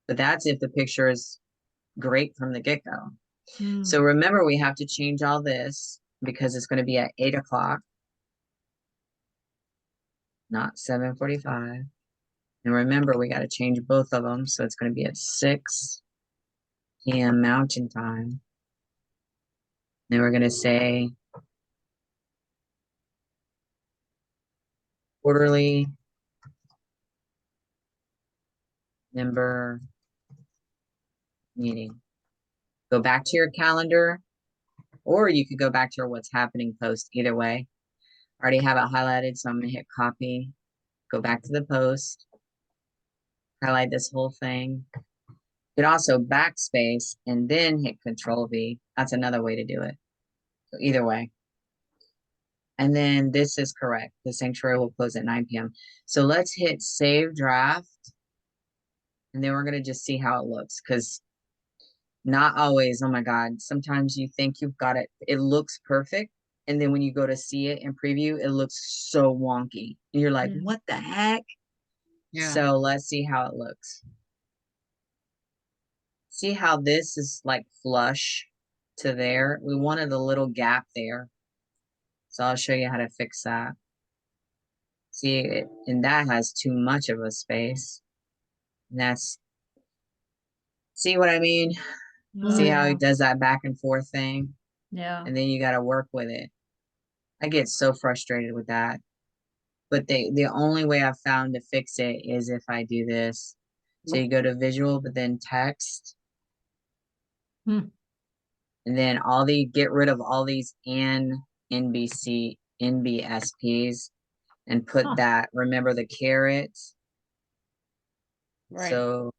But that's if the picture is great from the get-go. So remember, we have to change all this because it's going to be at 8 o'clock, not 7:45. And remember, we got to change both of them. So it's going to be at 6 p.m. Mountain Time. Then we're going to say quarterly member meeting. Go back to your calendar, or you could go back to your what's happening post. Either way, I already have it highlighted, so I'm going to hit copy, go back to the post, highlight this whole thing. You could also backspace and then hit Control V. That's another way to do it. So either way. And then this is correct. The sanctuary will close at 9 p.m. So let's hit save draft. And then we're going to just see how it looks, because not always, oh my God, sometimes you think you've got it. It looks perfect. And then when you go to see it in preview, it looks so wonky. And you're like, what the heck? Yeah. So let's see how it looks. See how this is like flush to there? We wanted a little gap there. So I'll show you how to fix that. See it, and that has too much of a space. And that's, see what I mean? See how he does that back and forth thing? Yeah. And then you got to work with it. I get so frustrated with that. But the only way I've found to fix it is if I do this. So you go to visual, but then text. And then get rid of all these NBSPs and put that, remember the carrots. Right. So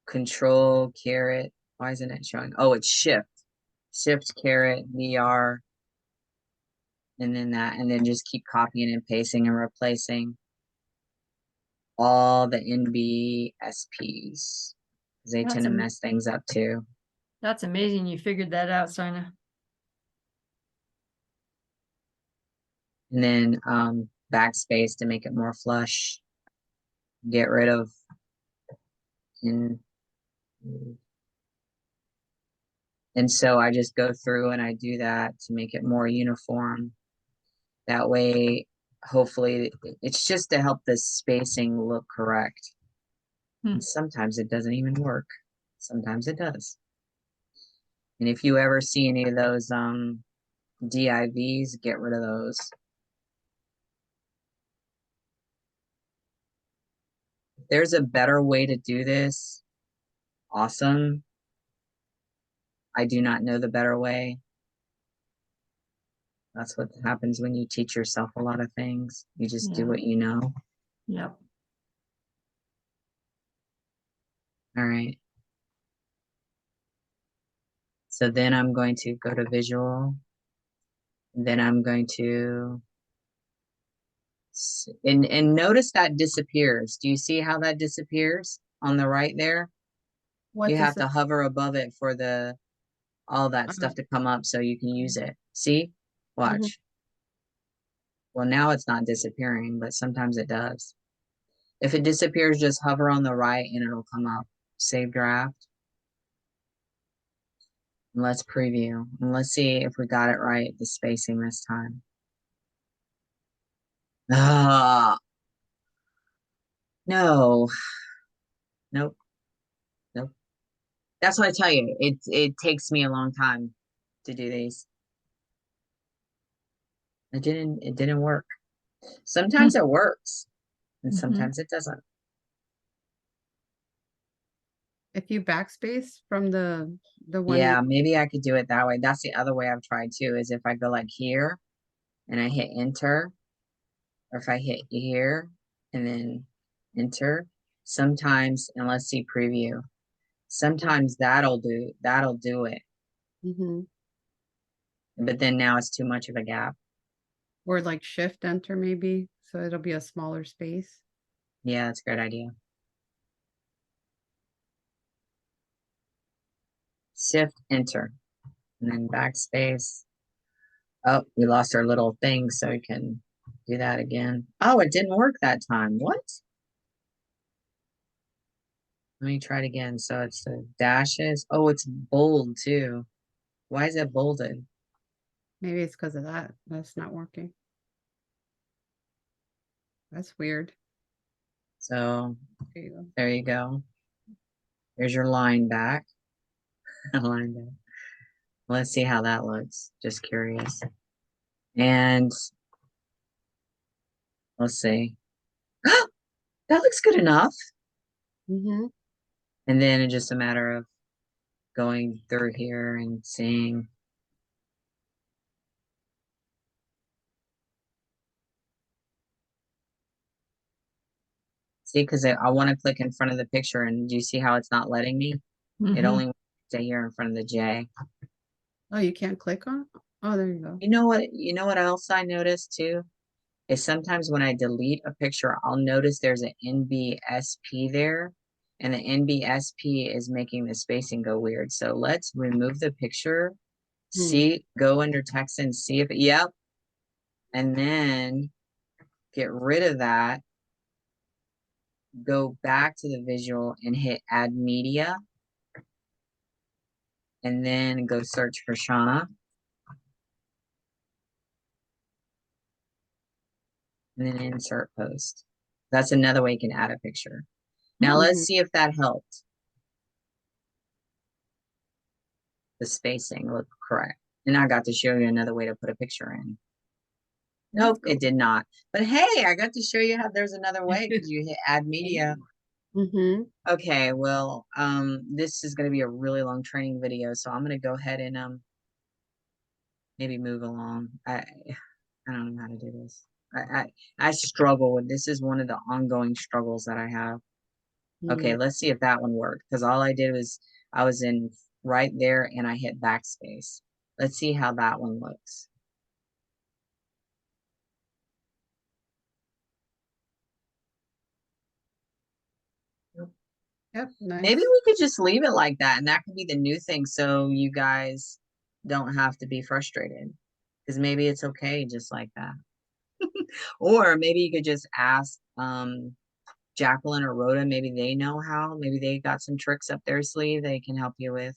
control caret. Why isn't it showing? Oh, it's shift caret VR. And then that, and then just keep copying and pasting and replacing all the NBSPs. They tend to mess things up too. That's amazing. You figured that out, Sina. And then backspace to make it more flush. Get rid of and so I just go through and I do that to make it more uniform. That way, hopefully, it's just to help the spacing look correct. And sometimes it doesn't even work. Sometimes it does. And if you ever see any of those DIVs, get rid of those. If there's a better way to do this, awesome. I do not know the better way. That's what happens when you teach yourself a lot of things. You just do what you know. Yep. All right. So then I'm going to go to visual. Then I'm going to, and notice that disappears. Do you see how that disappears on the right there? You have to hover above it for the all that stuff to come up so you can use it. See? Watch. Well, now it's not disappearing, but sometimes it does. If it disappears, just hover on the right and it'll come up. Save draft. And let's preview. And let's see if we got it right, the spacing this time. Ah, no. Nope. Nope. That's what I tell you. It takes me a long time to do these. It didn't work. Sometimes it works and sometimes it doesn't. If you backspace from the one Yeah, maybe I could do it that way. That's the other way I've tried too, is if I go like here and I hit enter, or if I hit here and then enter, sometimes, and let's see preview, sometimes that'll do it. But then now it's too much of a gap. Or like shift enter maybe, so it'll be a smaller space. Yeah, that's a great idea. Shift enter and then backspace. Oh, we lost our little thing, so we can do that again. Oh, it didn't work that time. What? Let me try it again. So it's the dashes. Oh, it's bold too. Why is it bolded? Maybe it's because of that. That's not working. That's weird. So There you go. there you go. There's your line back. Line back. Let's see how that looks. Just curious. And let's see. That looks good enough. And then it's just a matter of going through here and seeing. See, because I want to click in front of the picture, and do you see how it's not letting me? It only wants to here in front of the J. Oh, you can't click on? Oh, there you go. You know what else I noticed too? Is sometimes when I delete a picture, I'll notice there's an NBSP there, and the NBSP is making the spacing go weird. So let's remove the picture, see, go under text and see if, yep. And then get rid of that, go back to the visual and hit add media. And then go search for Shauna. And then insert post. That's another way you can add a picture. Now let's see if that helped. The spacing looked correct. And I got to show you another way to put a picture in. Nope, it did not. But hey, I got to show you how there's another way because you hit add media. Okay, well, this is going to be a really long training video, so I'm going to go ahead and maybe move along. I don't know how to do this. I struggle with this. Is one of the ongoing struggles that I have. Okay, let's see if that one worked, because all I did was I was in right there and I hit backspace. Let's see how that one looks. Yep, nice. Maybe we could just leave it like that, and that could be the new thing, so you guys don't have to be frustrated, because maybe it's okay just like that. Or maybe you could just ask Jacqueline or Rhoda, maybe they know how, maybe they got some tricks up their sleeve they can help you with.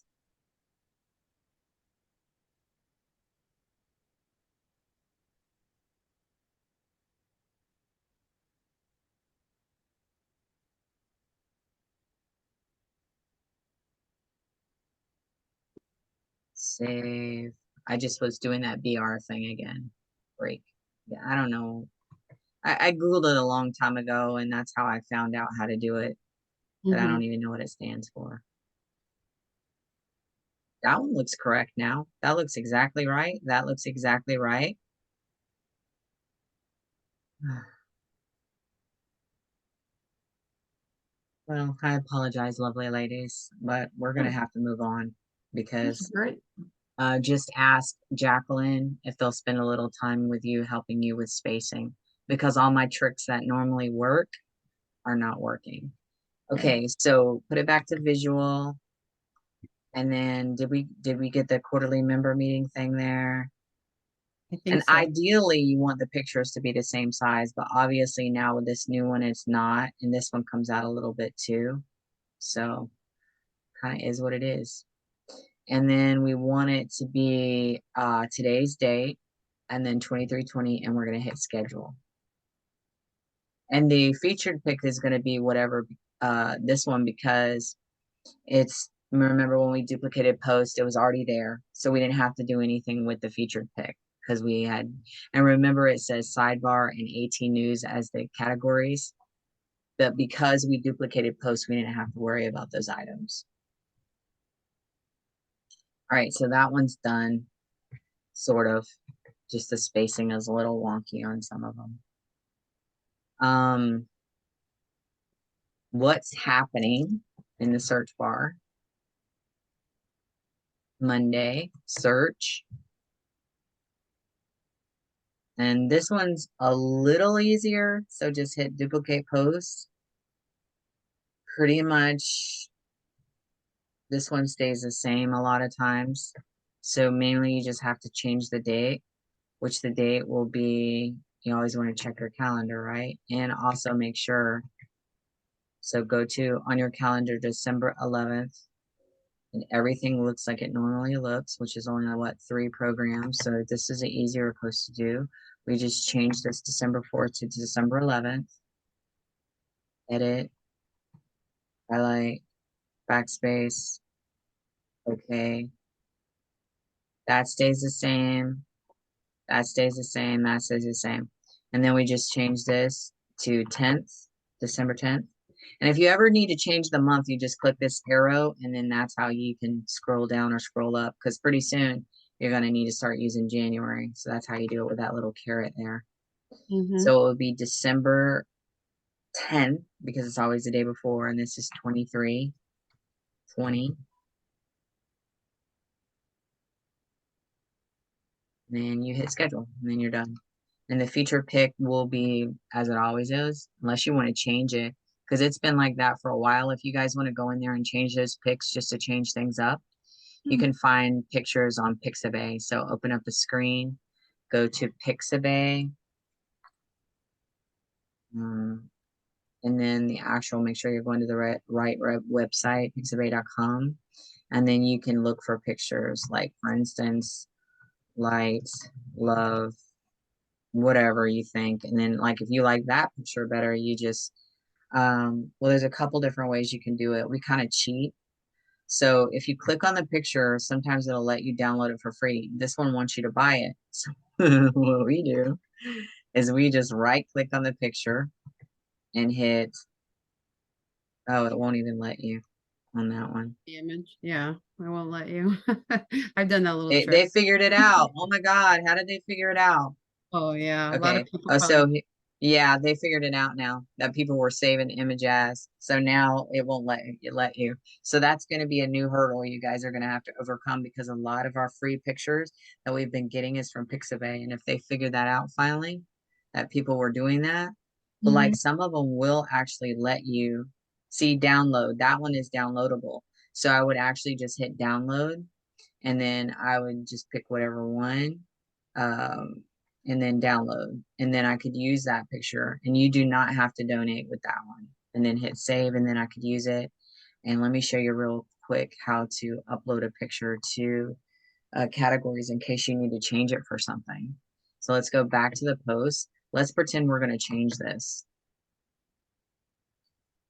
Save. I just was doing that BR thing again. Break. Yeah, I don't know. I Googled it a long time ago, and that's how I found out how to do it. But I don't even know what it stands for. That one looks correct now. That looks exactly right. That looks exactly right. Well, I apologize, lovely ladies, but we're going to have to move on because just ask Jacqueline if they'll spend a little time with you, helping you with spacing, because all my tricks that normally work are not working. Okay, so put it back to visual. And then did we get the quarterly member meeting thing there? I think And so. ideally you want the pictures to be the same size, but obviously now with this new one, it's not. And this one comes out a little bit too. So kind of is what it is. And then we want it to be today's date and then 2320, and we're going to hit schedule. And the featured pick is going to be whatever this one, because it's, remember when we duplicated post, it was already there. So we didn't have to do anything with the featured pick because we had, and remember it says sidebar and AT news as the categories. But because we duplicated post, we didn't have to worry about those items. All right, so that one's done, sort of. Just the spacing is a little wonky on some of them. What's happening in the search bar? Monday, search. And this one's a little easier, so just hit duplicate post. Pretty much this one stays the same a lot of times. So mainly you just have to change the date, which the date will be, you always want to check your calendar, right? And also make sure, so go to on your calendar December 11th, and everything looks like it normally looks, which is only what, 3 programs. So this is an easier post to do. We just changed this December 4th to December 11th. Edit, highlight, backspace. Okay. That stays the same. That stays the same. That stays the same. And then we just change this to 10th, December 10th. And if you ever need to change the month, you just click this arrow, and then that's how you can scroll down or scroll up, because pretty soon you're going to need to start using January. So that's how you do it with that little caret there. So it would be December 10th, because it's always the day before, and this is 23/20. And then you hit schedule, and then you're done. And the feature pick will be as it always is, unless you want to change it, because it's been like that for a while. If you guys want to go in there and change those picks just to change things up, you can find pictures on Pixabay. So open up a screen, go to Pixabay, and then the actual, make sure you're going to the right website, pixabay.com, and then you can look for pictures, like for instance, light, love, whatever you think. And then like if you like that picture better, you just well, there's a couple different ways you can do it. We kind of cheat. So if you click on the picture, sometimes it'll let you download it for free. This one wants you to buy it. So what we do is we just right click on the picture and hit, oh, it won't even let you on that one. The image, yeah, I won't let you. I've done that little They trick. figured it out. Oh my God, how did they figure it out? Oh yeah, a lot of Okay. people Oh, so probably. yeah, they figured it out now that people were saving image as. So now it won't let you. So that's going to be a new hurdle you guys are going to have to overcome, because a lot of our free pictures that we've been getting is from Pixabay. And if they figure that out finally, that people were doing that, but like some of them will actually let you see download. That one is downloadable. So I would actually just hit download, and then I would just pick whatever one. And then download, and then I could use that picture, and you do not have to donate with that one, and then hit save, and then I could use it. And let me show you real quick how to upload a picture to categories in case you need to change it for something. So let's go back to the post. Let's pretend we're going to change this.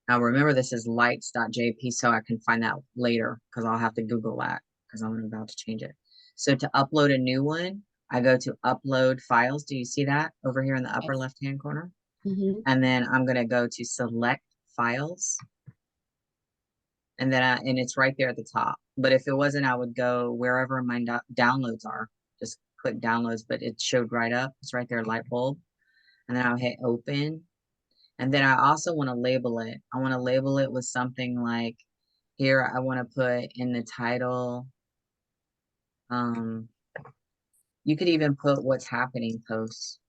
Now remember, this is lights.jp, so I can find that later, because I'll have to Google that because I'm about to change it. So to upload a new one, I go to upload files. Do you see that over here in the upper left-hand corner? And then I'm going to go to select files. And then and it's right there at the top. But if it wasn't, I would go wherever my downloads are. Just click downloads, but it showed right up. It's right there, light bulb. And then I'll hit open. And then I also want to label it. I want to label it with something like, here I want to put in the title, you could even put what's happening posts,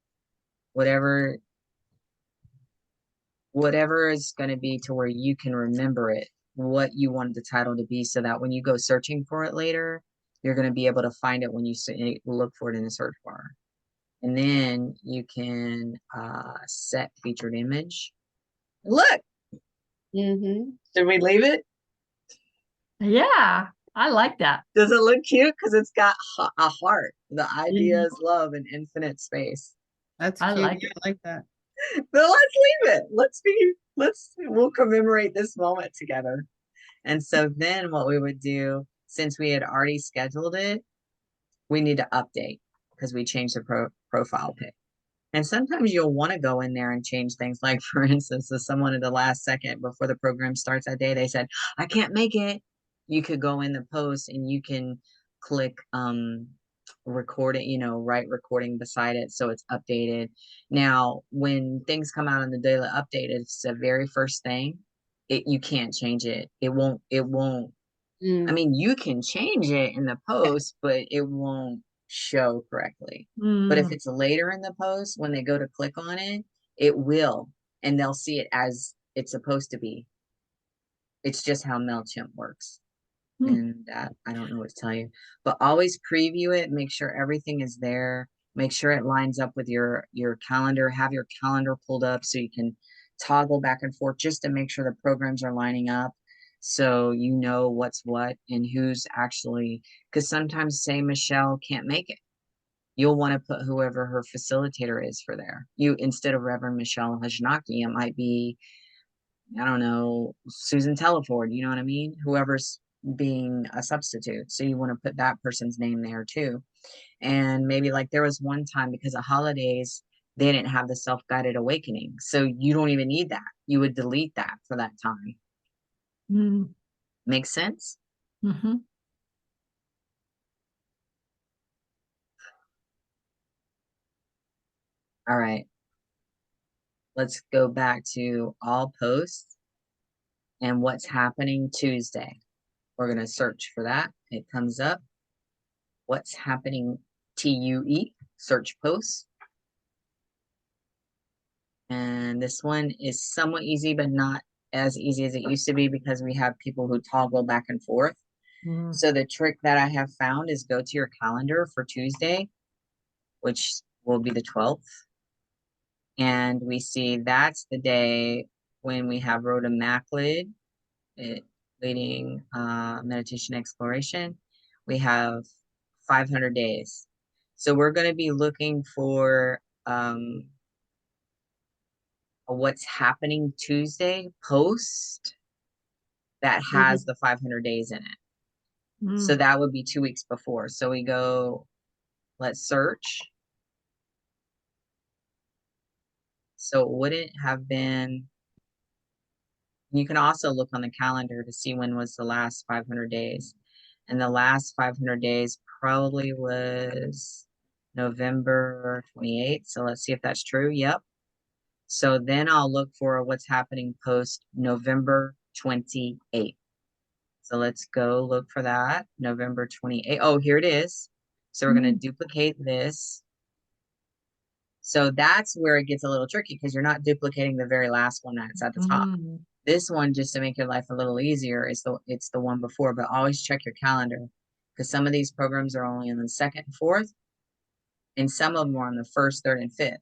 whatever is going to be to where you can remember it what you wanted the title to be, so that when you go searching for it later, you're going to be able to find it when you look for it in the search bar. And then you can set featured image. Look, Did we leave it? Yeah, I like that. Does it look cute? Because it's got a heart. The idea is love and infinite space. That's I cute. like I like that. But let's leave it. We'll commemorate this moment together. And so then what we would do, since we had already scheduled it, we need to update because we changed the profile pic. And sometimes you'll want to go in there and change things. Like, for instance, if someone at the last second before the program starts that day, they said, I can't make it. You could go in the post and you can click record it, write recording beside it so it's updated. Now, when things come out in the daily update, it's the very first thing. You can't change it. It won't. I mean, you can change it in the post, but it won't show correctly. But if it's later in the post, when they go to click on it, it will, and they'll see it as it's supposed to be. It's just how MailChimp works. And that, I don't know what to tell you, but always preview it, make sure everything is there, make sure it lines up with your calendar, have your calendar pulled up so you can toggle back and forth just to make sure the programs are lining up. So you know what's what and who's actually, because sometimes say Michelle can't make it. You'll want to put whoever her facilitator is for there. Instead of Reverend Michelle Hajnaki, it might be, I don't know, Susan Teleford, you know what I mean? Whoever's being a substitute. So you want to put that person's name there too. And maybe like there was one time because of holidays, they didn't have the self-guided awakening. So you don't even need that. You would delete that for that time. Make sense? All right. Let's go back to all posts and what's happening Tuesday. We're going to search for that. It comes up. What's happening TUE, search posts. And this one is somewhat easy, but not as easy as it used to be because we have people who toggle back and forth. So the trick that I have found is go to your calendar for Tuesday, which will be the 12th. And we see that's the day when we have Rhoda Macklid leading meditation exploration. We have 500 days. So we're going to be looking for what's happening Tuesday post that has the 500 days in it. So that would be 2 weeks before. So we go, let's search. So it wouldn't have been, you can also look on the calendar to see when was the last 500 days. And the last 500 days probably was November 28th. So let's see if that's true. Yep. So then I'll look for what's happening post November 28th. So let's go look for that. November 28th. Oh, here it is. So we're going to duplicate this. So that's where it gets a little tricky because you're not duplicating the very last one that's at the top. This one, just to make your life a little easier, it's the one before, but always check your calendar because some of these programs are only on the 2nd and 4th, and some of them are on the 1st, 3rd, and 5th.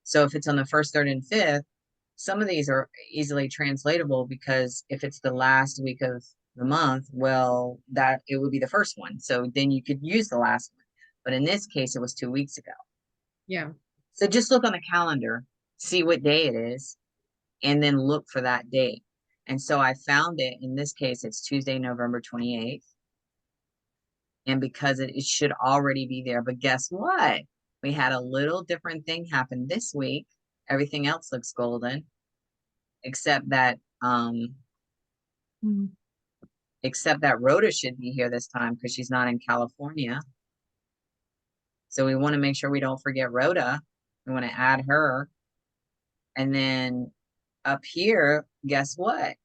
So if it's on the 1st, 3rd, and 5th, some of these are easily translatable because if it's the last week of the month, well, that it would be the first one. So then you could use the last one. But in this case, it was 2 weeks ago. Yeah. So just look on the calendar, see what day it is, and then look for that date. And so I found it. In this case, it's Tuesday, November 28th. And because it should already be there. But guess what? We had a little different thing happen this week. Everything else looks golden, except that Rhoda should be here this time because she's not in California. So we want to make sure we don't forget Rhoda. We want to add her. And then up here, guess what?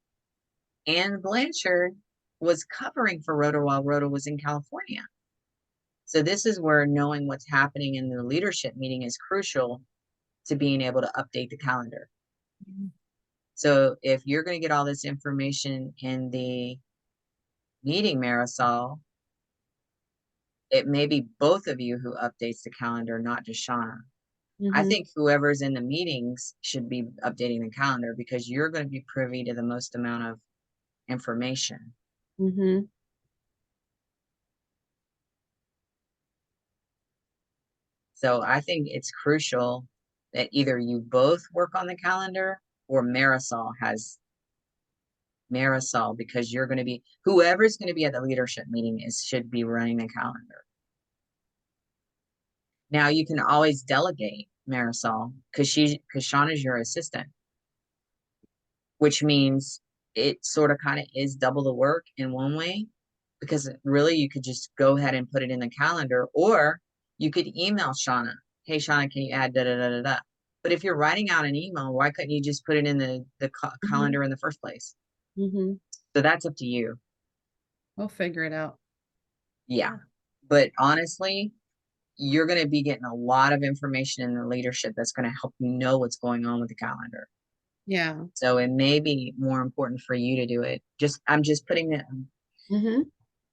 Anne Blanchard was covering for Rhoda while Rhoda was in California. So this is where knowing what's happening in the leadership meeting is crucial to being able to update the calendar. So if you're going to get all this information in the meeting, Marisol, it may be both of you who updates the calendar, not just Shauna. I think whoever's in the meetings should be updating the calendar, because you're going to be privy to the most amount of information. So I think it's crucial that either you both work on the calendar, or Marisol, because you're going to be, whoever's going to be at the leadership meeting should be running the calendar. Now you can always delegate, Marisol, because Shauna's your assistant, which means it sort of kind of is double the work in one way, because really you could just go ahead and put it in the calendar, or you could email Shauna, hey Shauna, can you add da da da da da? But if you're writing out an email, why couldn't you just put it in the calendar in the first place? So that's up to you. We'll figure it out. Yeah. But honestly, you're going to be getting a lot of information in the leadership that's going to help you know what's going on with the calendar. Yeah. So it may be more important for you to do it. I'm just putting it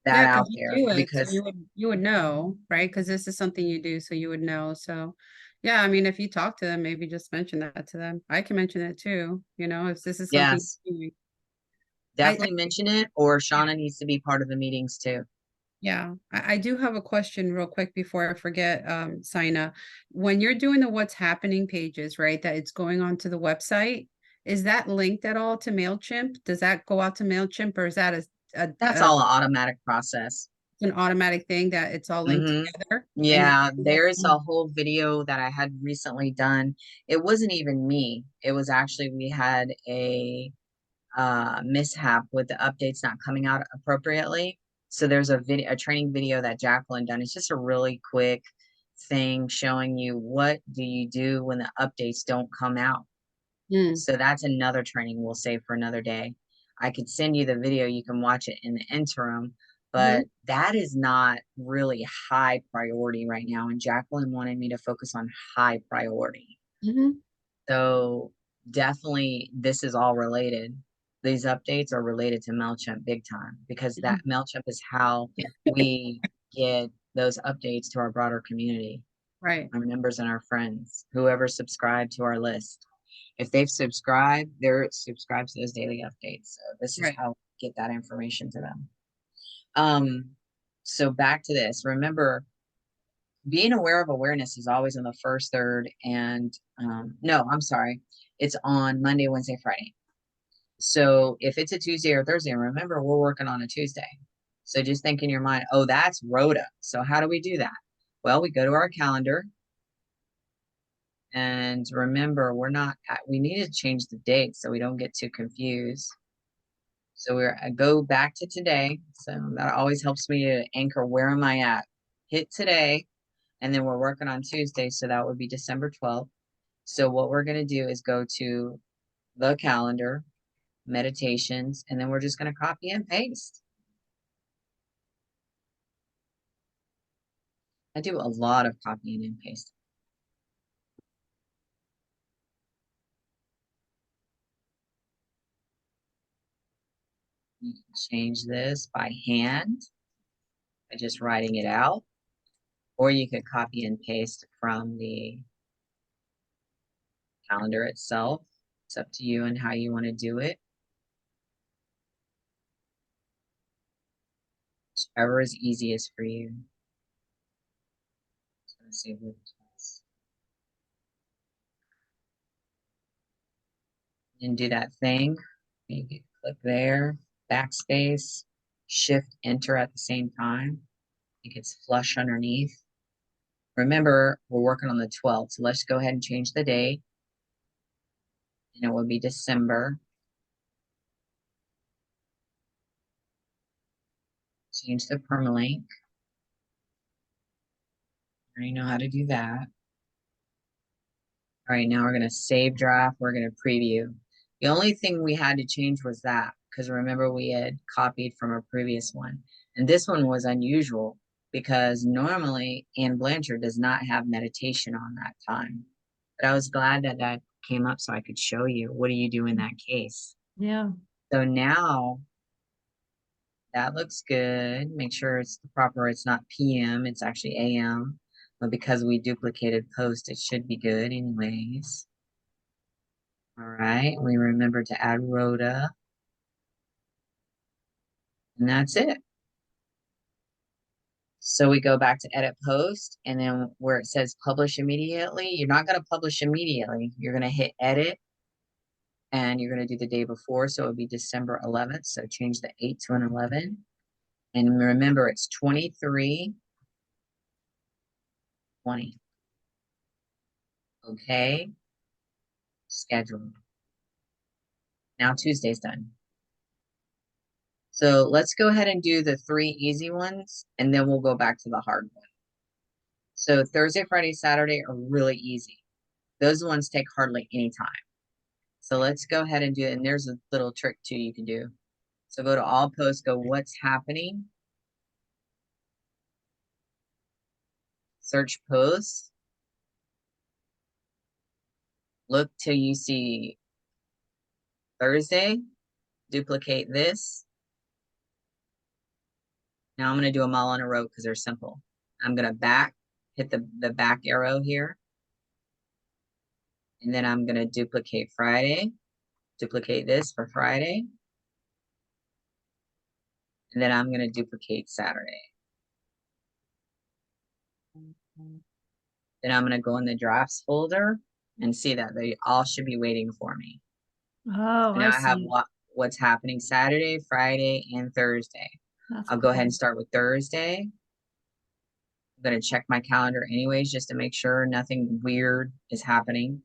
that out there, because so you would know, right? Because this is something you do, so you would know. So yeah, I mean, if you talk to them, maybe just mention that to them. I can mention it too, if this is something you're doing. Definitely mention it, or Shauna needs to be part of the meetings too. Yeah, I do have a question real quick before I forget, Sina. When you're doing the what's happening pages, right, that it's going on to the website, is that linked at all to MailChimp? Does that go out to MailChimp, or is that that's all an automatic process? An automatic thing that it's all linked together? Yeah, there's a whole video that I had recently done. It wasn't even me. It was actually, we had a mishap with the updates not coming out appropriately. So there's a training video that Jacqueline done. It's just a really quick thing showing you what do you do when the updates don't come out. So that's another training we'll save for another day. I could send you the video. You can watch it in the interim, but that is not really high priority right now. And Jacqueline wanted me to focus on high priority. So definitely this is all related. These updates are related to MailChimp big time, because that MailChimp is how we get those updates to our broader community, right? Our members and our friends, whoever subscribed to our list. If they've subscribed, they're subscribed to those daily updates. So this is how we get that information to them. So back to this. Remember, being aware of awareness is always on the first, third, and no, I'm sorry. It's on Monday, Wednesday, Friday. So if it's a Tuesday or Thursday, remember, we're working on a Tuesday. So just think in your mind, oh, that's Rhoda. So how do we do that? Well, we go to our calendar. And remember, we need to change the date so we don't get too confused. So I go back to today. So that always helps me to anchor, where am I at? Hit today, and then we're working on Tuesday. So that would be December 12th. So what we're going to do is go to the calendar, meditations, and then we're just going to copy and paste. I do a lot of copying and pasting. You can change this by hand, by just writing it out, or you could copy and paste from the calendar itself. It's up to you and how you want to do it. Whichever is easiest for you. Just gonna save it twice. And do that thing. You can click there, backspace, shift, enter at the same time. It gets flush underneath. Remember, we're working on the 12th, so let's go ahead and change the date. And it will be December. Change the permalink. I already know how to do that. All right, now we're going to save draft. We're going to preview. The only thing we had to change was that, because remember, we had copied from a previous one. And this one was unusual because normally Anne Blanchard does not have meditation on that time. But I was glad that came up so I could show you. What do you do in that case? Yeah. So now that looks good. Make sure it's the proper, it's not PM, it's actually AM. But because we duplicated post, it should be good anyways. All right, we remember to add rota. And that's it. So we go back to edit post, and then where it says publish immediately, you're not going to publish immediately. You're going to hit edit, and you're going to do the day before. So it would be December 11th. So change the 8 to an 11. And remember, it's 23:20. Okay. Schedule. Now Tuesday's done. So let's go ahead and do the 3 easy ones, and then we'll go back to the hard one. So Thursday, Friday, Saturday are really easy. Those ones take hardly any time. So let's go ahead and do it. And there's a little trick too you can do. So go to all posts, go what's happening. Search posts. Look till you see Thursday. Duplicate this. Now I'm going to do them all in a row because they're simple. I'm going to hit the back arrow here. And then I'm going to duplicate Friday. Duplicate this for Friday. And then I'm going to duplicate Saturday. Then I'm going to go in the drafts folder and see that they all should be waiting for me. Oh, So now I have see. what's happening Saturday, Friday, and Thursday. I'll go ahead and start with Thursday. I'm going to check my calendar anyways, just to make sure nothing weird is happening.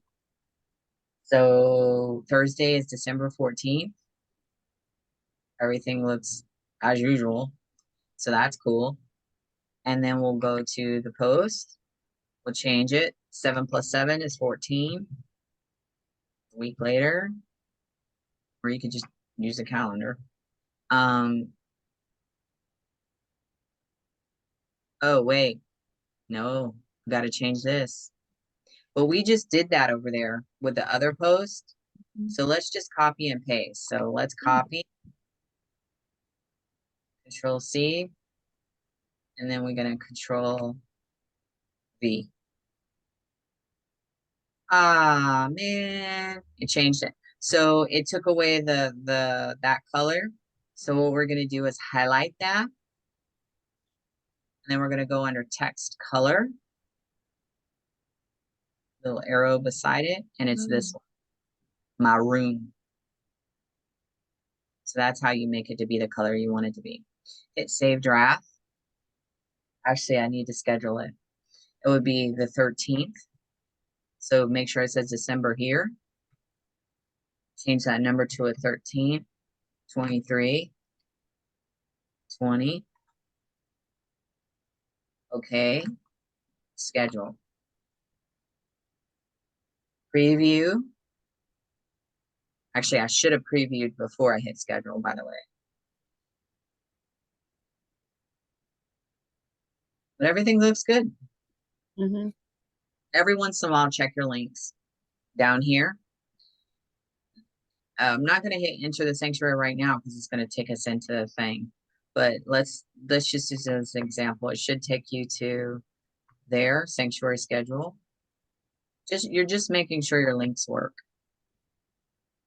So Thursday is December 14th. Everything looks as usual. So that's cool. And then we'll go to the post. We'll change it. 7 plus 7 is 14. A week later. Or you could just use a calendar. Oh, wait. No, got to change this. But we just did that over there with the other post. So let's just copy and paste. So let's copy. Control C. And then we're going to Control V. Ah, man. It changed it. So it took away that color. So what we're going to do is highlight that. And then we're going to go under text color. Little arrow beside it. And it's this one. Maroon. So that's how you make it to be the color you want it to be. Hit save draft. Actually, I need to schedule it. It would be the 13th. So make sure it says December here. Change that number to a 13, 23, 20. Okay. Schedule. Preview. Actually, I should have previewed before I hit schedule, by the way. But everything looks good. Mm-hmm. Every once in a while, check your links down here. I'm not going to hit enter the sanctuary right now because it's going to take us into the thing. But let's just use as an example. It should take you to their sanctuary schedule. You're just making sure your links work.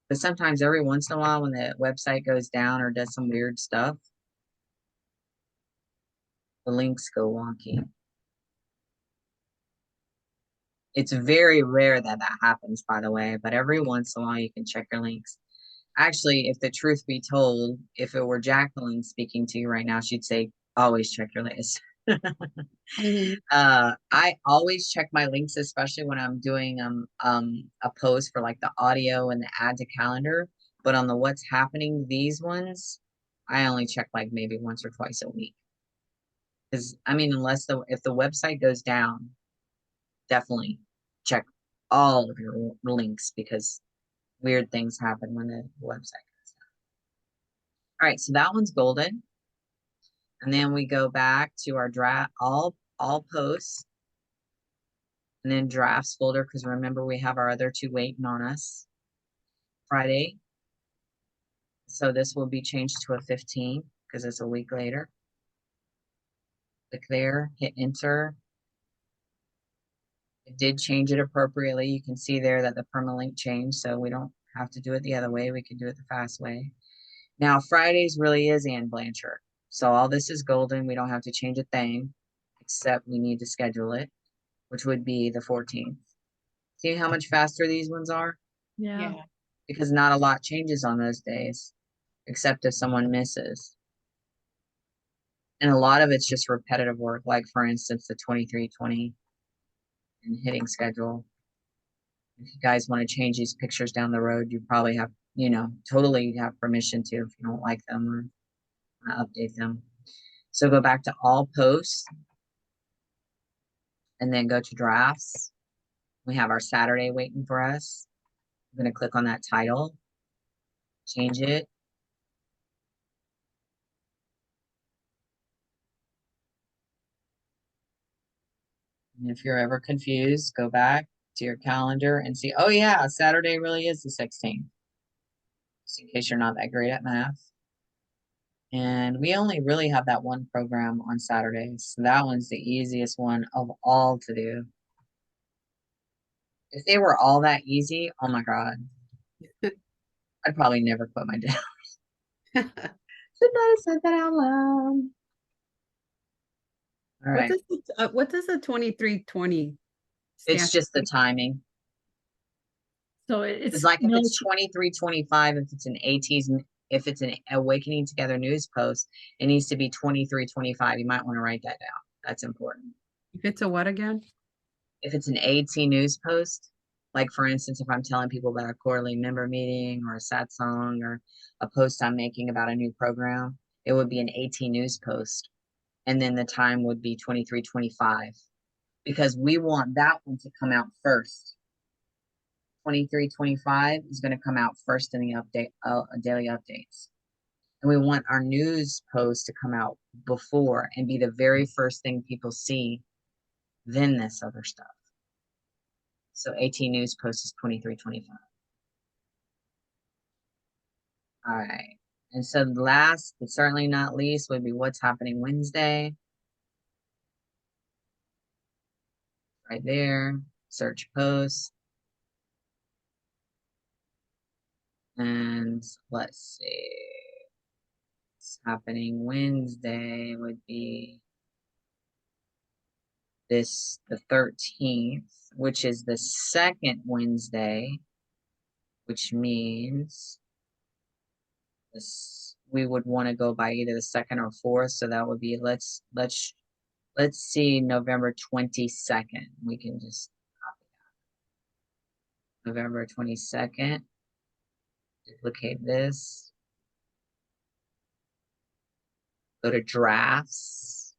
But sometimes every once in a while when the website goes down or does some weird stuff, the links go wonky. It's very rare that happens, by the way, but every once in a while you can check your links. Actually, if the truth be told, if it were Jacqueline speaking to you right now, she'd say, always check your links. Mm-hmm. I always check my links, especially when I'm doing a post for like the audio and the add to calendar. But on the what's happening, these ones, I only check like maybe once or twice a week. Because I mean, if the website goes down, definitely check all of your links because weird things happen when the website goes down. All right, so that one's golden. And then we go back to our draft, all posts. And then drafts folder, because remember we have our other two waiting on us. Friday. So this will be changed to a 15 because it's a week later. Click there, hit enter. It did change it appropriately. You can see there that the permalink changed, so we don't have to do it the other way. We can do it the fast way. Now Fridays really is Ann Blanchard. So all this is golden. We don't have to change a thing, except we need to schedule it, which would be the 14th. See how much faster these ones are? Yeah. Because not a lot changes on those days, except if someone misses. And a lot of it's just repetitive work, like for instance, the 2320 and hitting schedule. If you guys want to change these pictures down the road, you probably have, totally have permission to if you don't like them or update them. So go back to all posts and then go to drafts. We have our Saturday waiting for us. I'm going to click on that title, change it. And if you're ever confused, go back to your calendar and see, oh yeah, Saturday really is the 16th. Just in case you're not that great at math. And we only really have that one program on Saturdays. So that one's the easiest one of all to do. If they were all that easy, oh my God. I'd probably never quit my job. Should not have said that out loud. All right. What does the 2320 It's just the timing. So it's It's like if it's 2325, if it's an AT's, if it's an Awakening Together news post, it needs to be 2325. You might want to write that down. That's important. If it's a what again? If it's an AT news post, like for instance, if I'm telling people about a quarterly member meeting or a sad song or a post I'm making about a new program, it would be an AT news post. And then the time would be 2325 because we want that one to come out first. 2325 is going to come out first in the update, daily updates. And we want our news post to come out before and be the very first thing people see, then this other stuff. So AT news post is 2325. All right. And so last, but certainly not least, would be what's happening Wednesday. Right there, search post. And let's see, what's happening Wednesday would be the 13th, which is the second Wednesday, which means we would want to go by either the 2nd or 4th. So that would be, let's see, November 22nd. We can just copy that. November 22nd. Duplicate this. Go to drafts.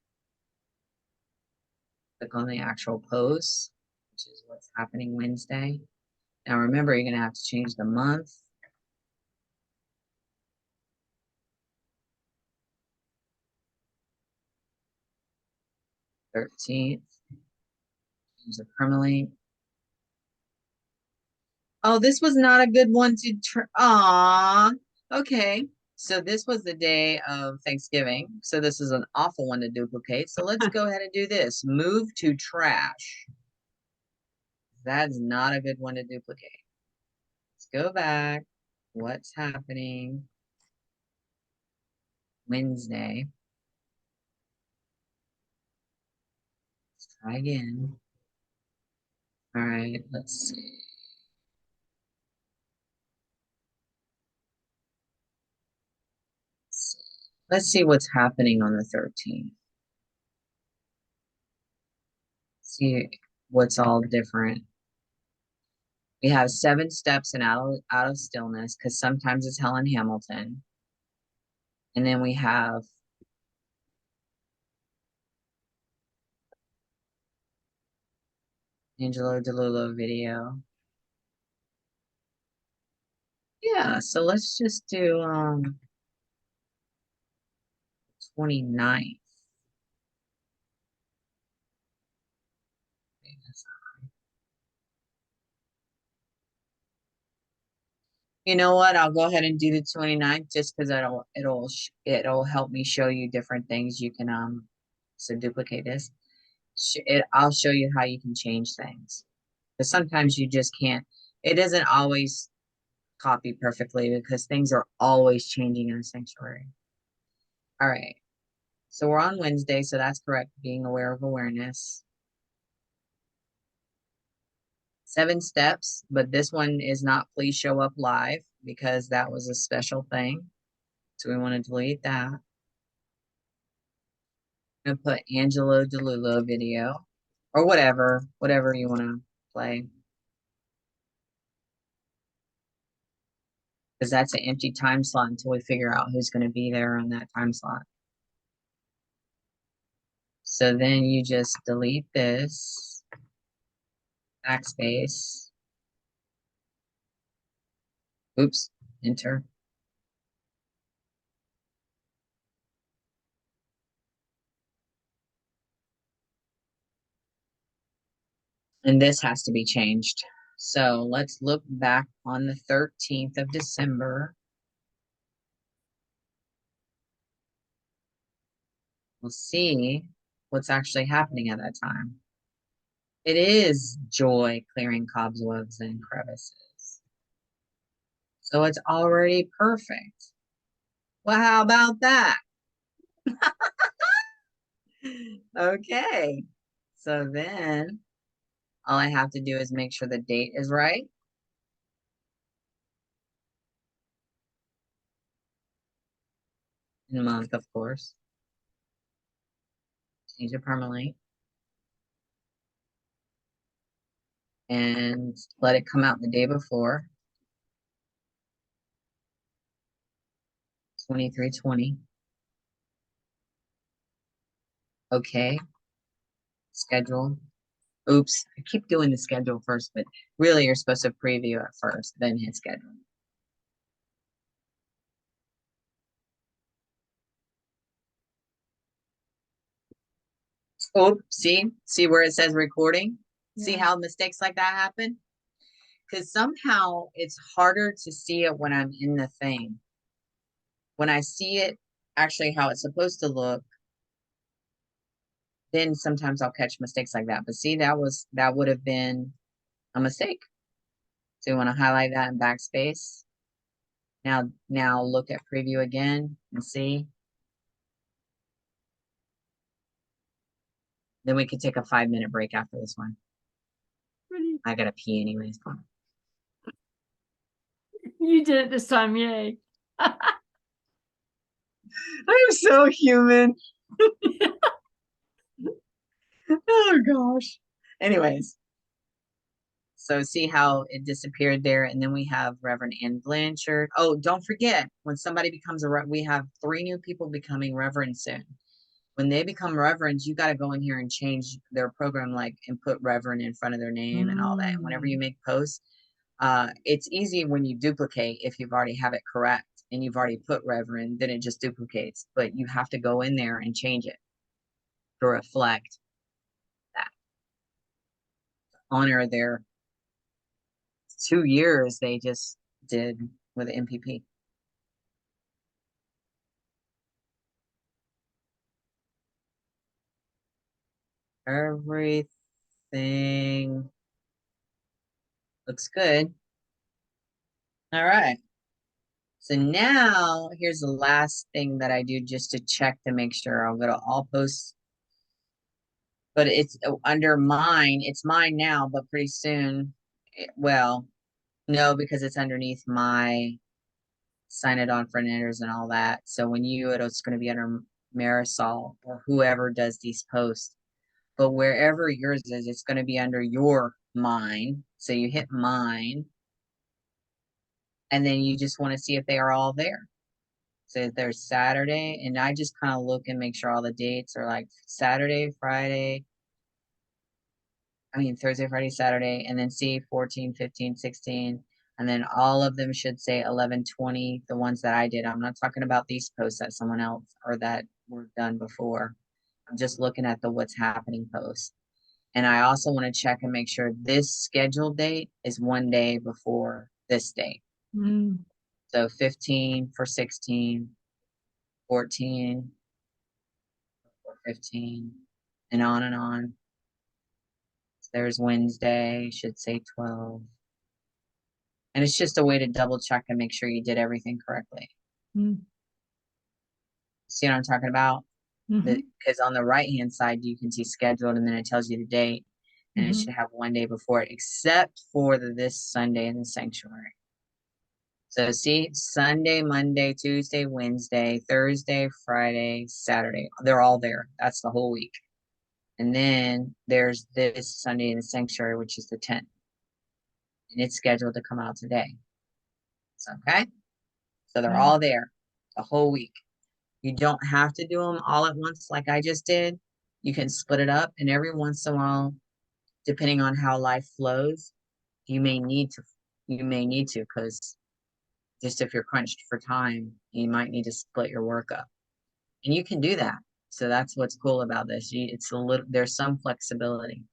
Click on the actual post, which is what's happening Wednesday. Now remember, you're going to have to change the month. .13th. Change the permalink. Oh, this was not a good one to okay. So this was the day of Thanksgiving. So this is an awful one to duplicate. So let's go ahead and do this. Move to trash. That's not a good one to duplicate. Let's go back. What's happening Wednesday? Let's try again. All right, let's see. Let's see what's happening on the 13th. See what's all different. We have 7 steps in out of stillness, because sometimes it's Helen Hamilton. And then we have Angelo DeLulo video. Yeah, so let's just do 29th. You know what? I'll go ahead and do the 29th just because it'll help me show you different things you can so duplicate this. I'll show you how you can change things. Because sometimes you just can't. It doesn't always copy perfectly because things are always changing in a sanctuary. All right. So we're on Wednesday, so that's correct. Being aware of awareness. 7 steps, but this one is not please show up live because that was a special thing. So we want to delete that. I'm gonna put Angelo DeLulo video or whatever you want to play. Because that's an empty time slot until we figure out who's going to be there on that time slot. So then you just delete this, backspace, oops, enter. And this has to be changed. So let's look back on the 13th of December. We'll see what's actually happening at that time. It is joy clearing cobwebs and crevices. So it's already perfect. Well, how about that? Okay. So then all I have to do is make sure the date is right. And month, of course. Change it permanently. And let it come out the day before. 2320. Okay. Schedule. Oops, I keep doing the schedule first, but really you're supposed to preview it first, then hit schedule. Oh, see where it says recording? Yeah. See how mistakes like that happen? Because somehow it's harder to see it when I'm in the thing. When I see it actually how it's supposed to look, then sometimes I'll catch mistakes like that. But see, that would have been a mistake. So you want to highlight that in backspace. Now look at preview again and see. Then we could take a 5-minute break after this one. I gotta pee anyways. You did it this time, yay. I'm so human. Oh gosh. Anyways. So see how it disappeared there. And then we have Reverend Ann Blanchard. Oh, don't forget, when somebody becomes we have 3 new people becoming Reverend soon. When they become reverends, you got to go in here and change their program, like, and put Reverend in front of their name and all that. And whenever you make posts, it's easy when you duplicate. If you've already have it correct and you've already put Reverend, then it just duplicates. But you have to go in there and change it to reflect that. Honor their 2 years they just did with the MPP. Everything looks good. All right. So now here's the last thing that I do just to check to make sure. I'll go to all posts, but it's under mine. It's mine now, but pretty soon, well, no, because it's underneath my sign it on front enders and all that. So when it's going to be under Marisol or whoever does these posts. But wherever yours is, it's going to be under your mine. So you hit mine. And then you just want to see if they are all there. So there's Saturday. And I just kind of look and make sure all the dates are like Saturday, Friday. Thursday, Friday, Saturday. And then see 14, 15, 16. And then all of them should say 11, 20. The ones that I did. I'm not talking about these posts that someone else or that were done before. I'm just looking at the what's happening post. And I also want to check and make sure this scheduled date is 1 day before this date. Mm. So 15 for 16, 14 for 15, and on and on. So there's Wednesday, should say 12. And it's just a way to double check and make sure you did everything correctly. Mm. See what I'm talking about? Mhm. Because on the right-hand side, you can see scheduled, and then it tells you the date, and it Mhm. should have one day before it, except for this Sunday in the sanctuary. So see, Sunday, Monday, Tuesday, Wednesday, Thursday, Friday, Saturday. They're all there. That's the whole week. And then there's this Sunday in the sanctuary, which is the 10th. And it's scheduled to come out today. So, okay. So they're all there the whole week. You don't have to do them all at once like I just did. You can split it up, and every once in a while, depending on how life flows, you may need to, because just if you're crunched for time, you might need to split your work up. And you can do that. So that's what's cool about this. It's a little, there's some flexibility.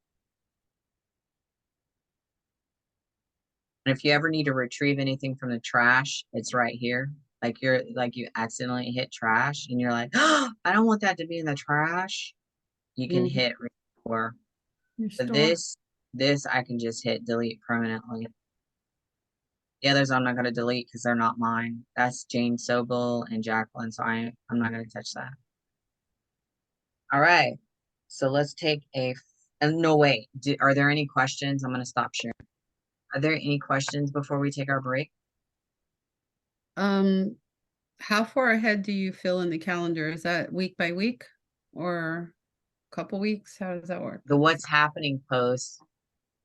And if you ever need to retrieve anything from the trash, it's right here. Like you accidentally hit trash and you're like, oh, I don't want that to be in the trash. You can hit restore. But Restore. this I can just hit delete permanently. The others I'm not going to delete because they're not mine. That's Jane Sobel and Jacqueline, so I'm not going to touch that. All right. So let's take no, wait. Are there any questions? I'm going to stop sharing. Are there any questions before we take our break? How far ahead do you fill in the calendar? Is that week by week or a couple weeks? How does that work? The what's happening post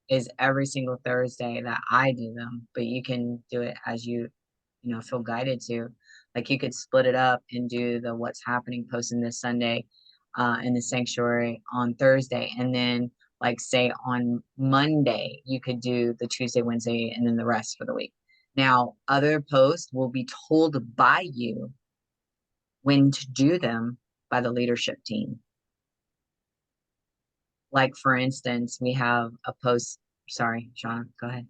is every single Thursday that I do them, but you can do it as you feel guided to. Like you could split it up and do the what's happening post in this Sunday in the sanctuary on Thursday, and then like say on Monday you could do the Tuesday, Wednesday, and then the rest for the week. Now other posts will be told by you when to do them by the leadership team. Like for instance, we have a post. Sorry, Sean, go ahead.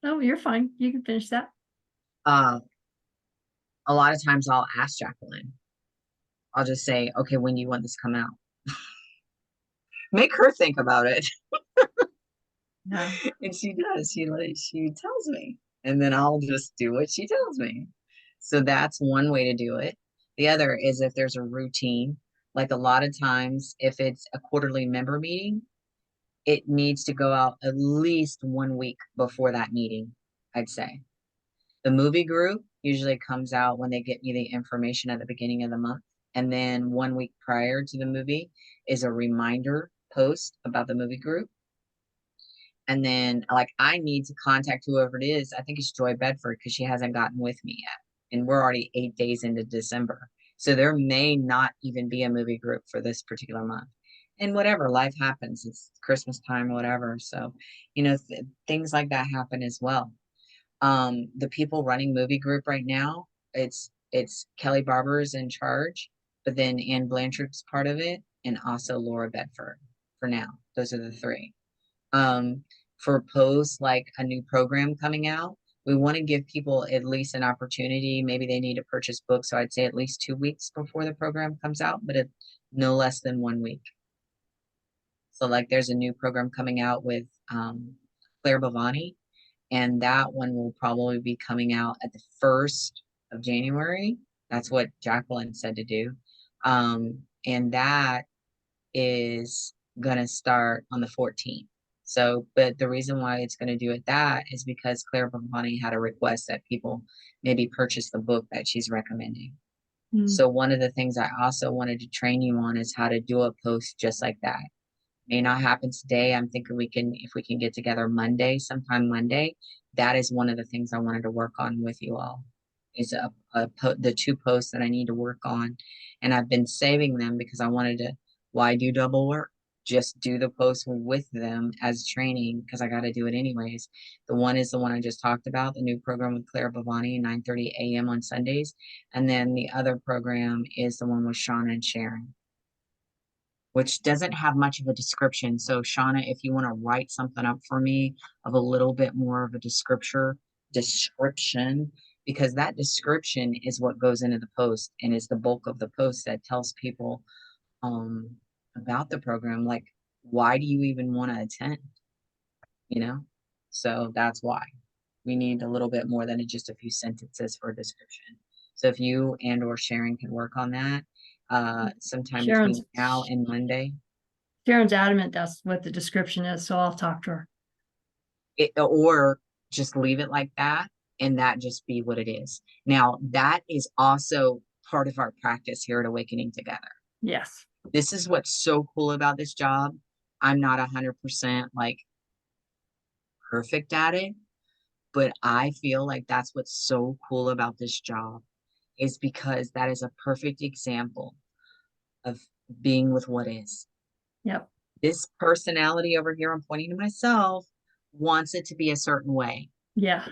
Oh, you're fine. You can finish that. A lot of times I'll ask Jacqueline. I'll just say, okay, when do you want this to come out? Make her think about it. Yeah. And she does. She tells me. And then I'll just do what she tells me. So that's one way to do it. The other is if there's a routine, like a lot of times, if it's a quarterly member meeting, it needs to go out at least 1 week before that meeting, I'd say. The movie group usually comes out when they get me the information at the beginning of the month. And then 1 week prior to the movie is a reminder post about the movie group. And then like I need to contact whoever it is. I think it's Joy Bedford because she hasn't gotten with me yet. And we're already 8 days into December. So there may not even be a movie group for this particular month. And whatever, life happens. It's Christmas time or whatever. So, things like that happen as well. The people running movie group right now, it's Kelly Barber's in charge, but then Ann Blanchard's part of it, and also Laura Bedford for now. Those are the three. For posts like a new program coming out, we want to give people at least an opportunity. Maybe they need to purchase books, so I'd say at least 2 weeks before the program comes out, but no less than 1 week. So like there's a new program coming out with Claire Bhavani, and that one will probably be coming out at the 1st of January. That's what Jacqueline said to do. And that is going to start on the 14th. So, but the reason why it's going to do it that is because Claire Bhavani had a request that people maybe purchase the book that she's recommending. So one of the things I also wanted to train you on is how to do a post just like that. May not happen today. I'm thinking if we can get together sometime Monday, that is one of the things I wanted to work on with you all, is the 2 posts that I need to work on. And I've been saving them because I wanted to, why do double work? Just do the post with them as training because I got to do it anyways. The one is the one I just talked about, the new program with Claire Bhavani, 9:30 a.m. on Sundays. And then the other program is the one with Shauna and Sharon, which doesn't have much of a description. So Shauna, if you want to write something up for me of a little bit more of a description, because that description is what goes into the post and is the bulk of the post that tells people about the program. Like, why do you even want to attend? You know? So that's why we need a little bit more than just a few sentences for a description. So if you and or Sharon can work on that, sometime between now and Monday. Sharon's adamant that's what the description is, so I'll talk to her. Or just leave it like that, and that just be what it is. Now, that is also part of our practice here at Awakening Together. Yes. This is what's so cool about this job. I'm not 100% like perfect at it, but I feel like that's what's so cool about this job, is because that is a perfect example of being with what is. Yep. This personality over here, I'm pointing to myself, wants it to be a certain way. Yeah.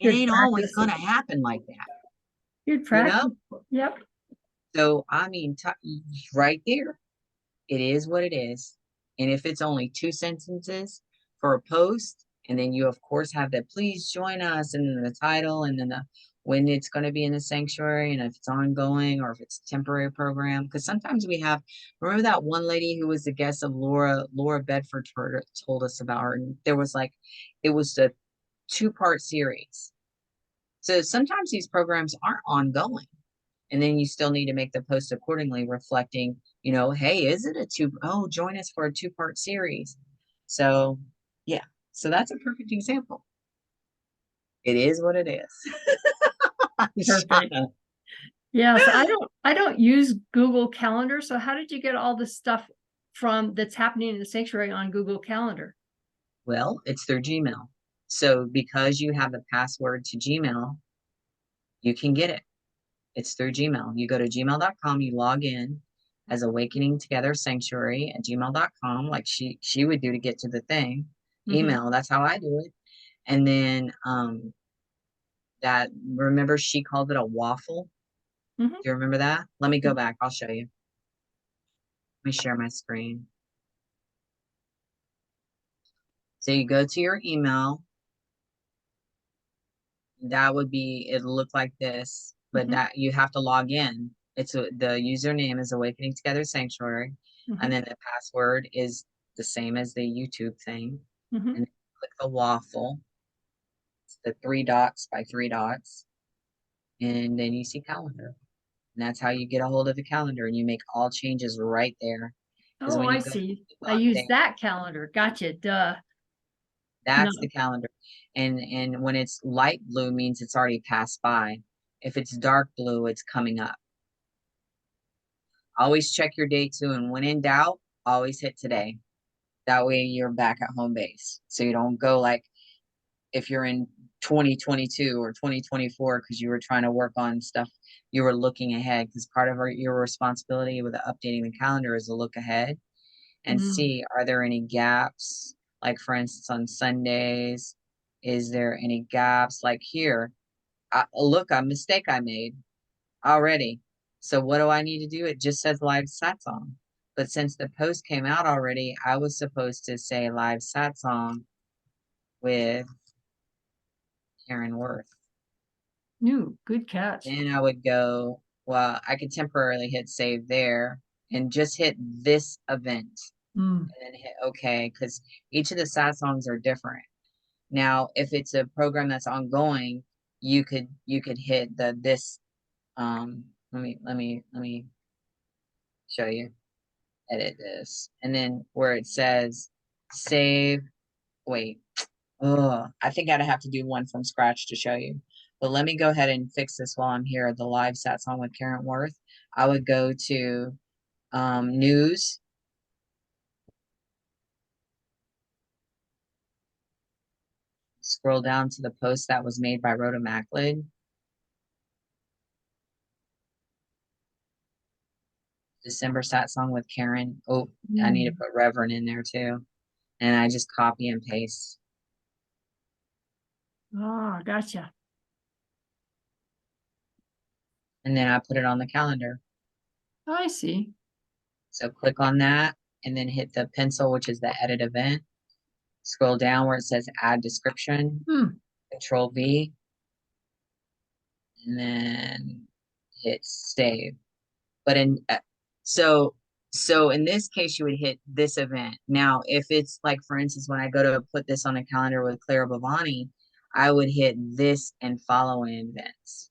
It ain't always going to happen like that. Good practice. You know? Yep. So, I mean, right there, it is what it is. And if it's only 2 sentences for a post, and then you, of course, have that, please join us, and then the title, and then when it's going to be in the sanctuary, and if it's ongoing or if it's a temporary program. Because sometimes we have, remember that one lady who was the guest of Laura Bedford told us about her, and there was like, it was a 2-part series. So sometimes these programs aren't ongoing. And then you still need to make the post accordingly, reflecting, you know, hey, is it join us for a 2-part series. So yeah, so that's a perfect example. It is what it is. Perfect. Yeah, so I don't use Google Calendar. So how did you get all this stuff that's happening in the sanctuary on Google Calendar? Well, it's through Gmail. So because you have the password to Gmail, you can get it. It's through Gmail. You go to gmail.com, you log in as Awakening Together Sanctuary at gmail.com, like she would do to get to the thing. Email, that's how I do it. And then remember she called it a waffle? Do you remember that? Let me go back. I'll show you. Let me share my screen. So you go to your email. That would be, it'll look like this, but that you have to log in. The username is Awakening Together Sanctuary, and then the password is the same as the YouTube thing. And then click the waffle. It's the 3 dots by 3 dots, and then you see calendar. And that's how you get a hold of the calendar, and you make all changes right there. Oh, I see. I use that calendar. Gotcha. Duh. That's the calendar. And when it's light blue means it's already passed by. If it's dark blue, it's coming up. Always check your date too. And when in doubt, always hit today. That way you're back at home base. So you don't go like if you're in 2022 or 2024 because you were trying to work on stuff, you were looking ahead, because part of your responsibility with updating the calendar is to look ahead and see, are there any gaps? Like, for instance, on Sundays, is there any gaps? Like here, look, a mistake I made already. So what do I need to do? It just says live sat song. But since the post came out already, I was supposed to say live sat song with Karen Worth. Good catch. Then I would go, well, I could temporarily hit save there and just hit this event. And then hit OK, because each of the sat songs are different. Now, if it's a program that's ongoing, you could hit this. Let me show you. Edit this, and then where it says save. Wait, I think I'd have to do one from scratch to show you. But let me go ahead and fix this while I'm here. The live sat song with Karen Worth. I would go to news. Scroll down to the post that was made by Rhoda Macklin. December sat song with Karen. Oh, I need to put Reverend in there too. And I just copy and paste. Oh, gotcha. And then I put it on the calendar. I see. So click on that and then hit the pencil, which is the edit event. Scroll down where it says add description. Control V. and then hit save. But so in this case, you would hit this event. Now, if it's like, for instance, when I go to put this on the calendar with Clara Bhavani, I would hit this and following events,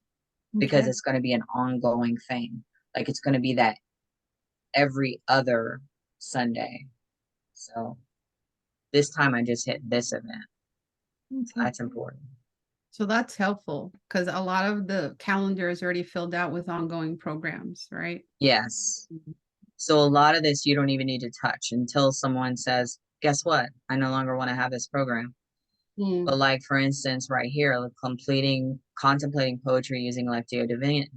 because Okay. it's going to be an ongoing thing. Like it's going to be that every other Sunday. So this time I just hit this event. So that's important. So that's helpful because a lot of the calendar is already filled out with ongoing programs, right? Yes. So a lot of this you don't even need to touch until someone says, guess what? I no longer want to have this program. But like, for instance, right here, like contemplating poetry using Lectio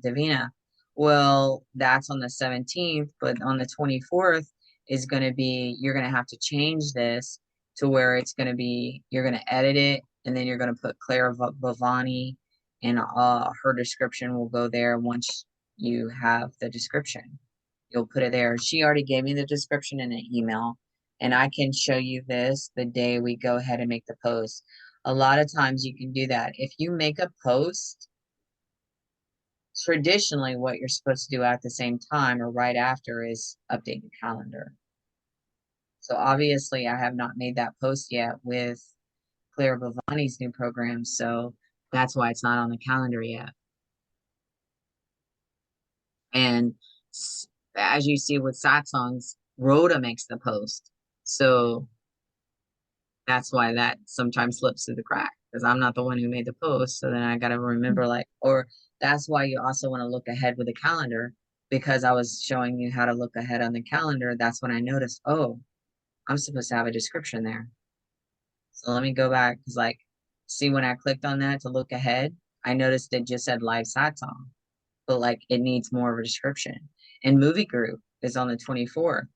Divina. Well, that's on the 17th, but on the 24th is going to be, you're going to have to change this to where it's going to be, you're going to edit it, and then you're going to put Clara Bhavani, and her description will go there once you have the description. You'll put it there. She already gave me the description in an email, and I can show you this the day we go ahead and make the post. A lot of times you can do that. If you make a post, traditionally what you're supposed to do at the same time or right after is update the calendar. So obviously I have not made that post yet with Clara Bhavani's new program, so that's why it's not on the calendar yet. And as you see with satsangs, Rhoda makes the post. So that's why that sometimes slips through the crack, because I'm not the one who made the post. So then I got to remember, like, or that's why you also want to look ahead with the calendar, because I was showing you how to look ahead on the calendar. That's when I noticed, oh, I'm supposed to have a description there. So let me go back, because like, see, when I clicked on that to look ahead, I noticed it just said live satsang, but like it needs more of a description. And movie group is on the 24th.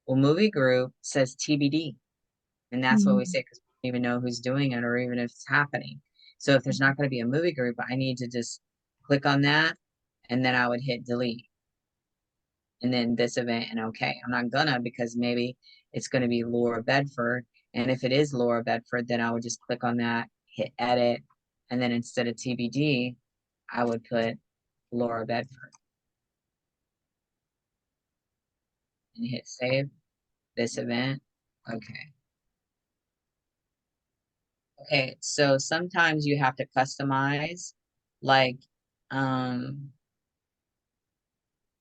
Well, movie group says TBD. And that's what we say, because we don't even know who's doing it or even if it's happening. So if there's not going to be a movie group, I need to just click on that, and then I would hit delete. And then this event, and okay, I'm not gonna, because maybe it's going to be Laura Bedford. And if it is Laura Bedford, then I would just click on that, hit edit. And then instead of TBD, I would put Laura Bedford. And hit save this event. Okay. Okay, so sometimes you have to customize, like, let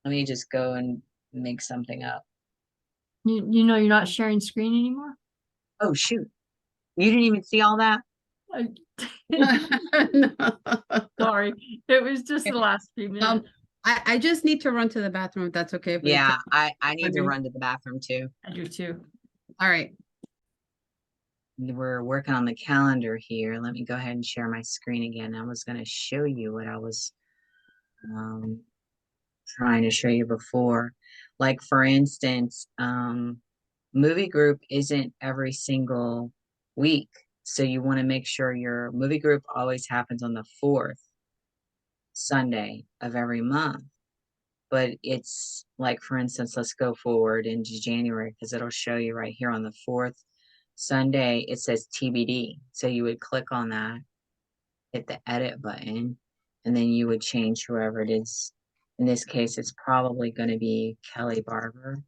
me just go and make something up. You know, you're not sharing screen anymore? Oh, shoot. You didn't even see all that? Sorry, it was just the last few minutes. I just need to run to the bathroom if that's okay. Yeah, I need to run to the bathroom too. I do too. All right. We're working on the calendar here. Let me go ahead and share my screen again. I was going to show you what I was trying to show you before. Like, for instance, movie group isn't every single week. So you want to make sure your movie group always happens on the 4th Sunday of every month. But it's like, for instance, let's go forward into January, because it'll show you right here on the 4th Sunday, it says TBD. So you would click on that, hit the edit button, and then you would change whoever it is. In this case, it's probably going to be Kelly Barber.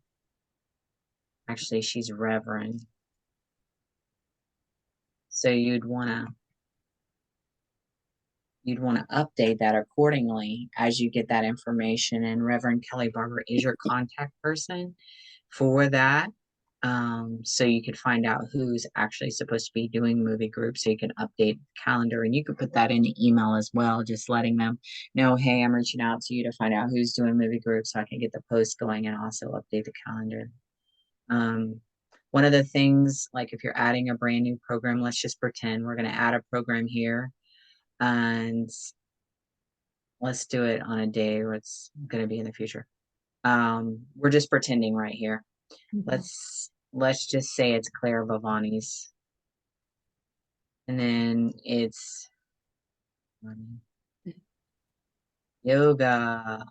Actually, she's Reverend. So you'd want to update that accordingly as you get that information. And Reverend Kelly Barber is your contact person for that. So you could find out who's actually supposed to be doing movie groups, so you can update the calendar, and you could put that in the email as well, just letting them know, hey, I'm reaching out to you to find out who's doing movie groups so I can get the post going and also update the calendar. One of the things, like if you're adding a brand new program, let's just pretend we're going to add a program here, and let's do it on a day where it's going to be in the future. We're just pretending right here. Let's just say it's Clara Bhavani's, and then it's yoga,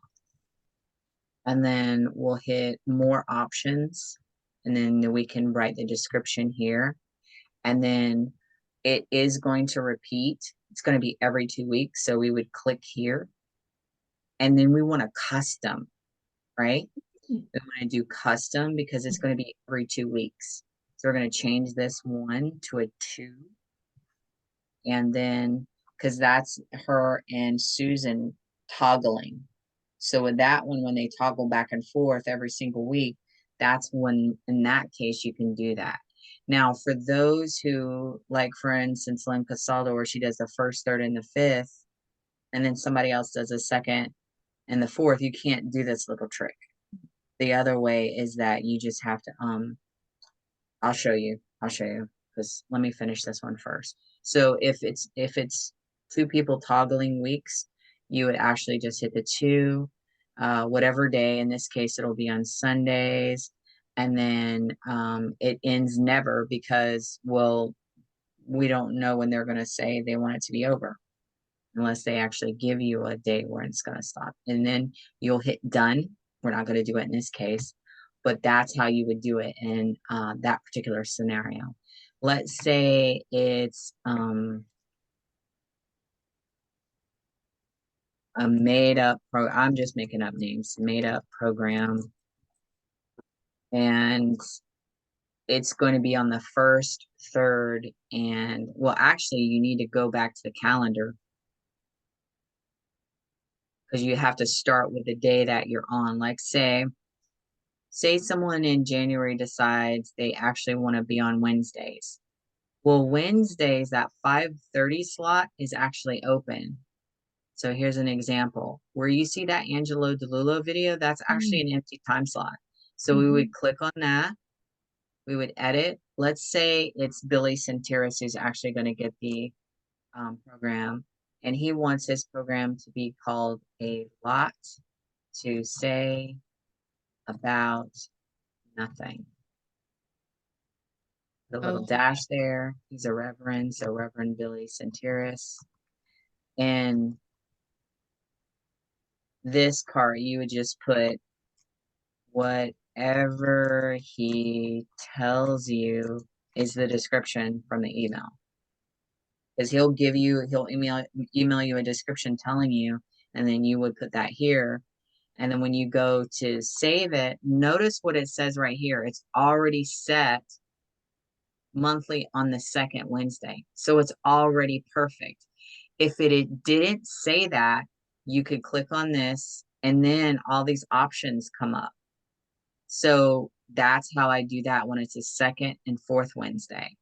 and then we'll hit more options, and then we can write the description here, and then it is going to repeat. It's going to be every 2 weeks, so we would click here, And then we want a custom, right? We want to do custom because it's going to be every 2 weeks. So we're going to change this 1 to a 2. And then, because that's her and Susan toggling. So with that one, when they toggle back and forth every single week, that's when, in that case, you can do that. Now, for those who, like, for instance, Lynn Casaldo, where she does the first, third, and the fifth, and then somebody else does the second and the fourth, you can't do this little trick. The other way is that you just have to, I'll show you, because let me finish this one first. So if it's 2 people toggling weeks, you would actually just hit the 2, whatever day. In this case, it'll be on Sundays, and then it ends never, because, well, we don't know when they're going to say they want it to be over, unless they actually give you a day where it's going to stop. And then you'll hit done. We're not going to do it in this case, but that's how you would do it in that particular scenario. Let's say it's a made up I'm just making up names, made up program. And it's going to be on the 1st, 3rd, and, well, actually you need to go back to the calendar, because you have to start with the day that you're on. Like, say someone in January decides they actually want to be on Wednesdays. Well, Wednesdays, that 5:30 slot is actually open. So here's an example. Where you see that Angelo DeLulo video, that's actually an empty time slot. So we would click on that. We would edit. Let's say it's Billy Santeris who's actually going to get the program. And he wants his program to be called A Lot to Say About Nothing. The little dash there. He's a reverend, so Reverend Billy Santeris. And this part, you would just put whatever he tells you is the description from the email. Because he'll email you a description telling you, and then you would put that here. And then when you go to save it, notice what it says right here. It's already set monthly on the 2nd Wednesday. So it's already perfect. If it didn't say that, you could click on this, and then all these options come up. So that's how I do that when it's a 2nd and 4th Wednesday.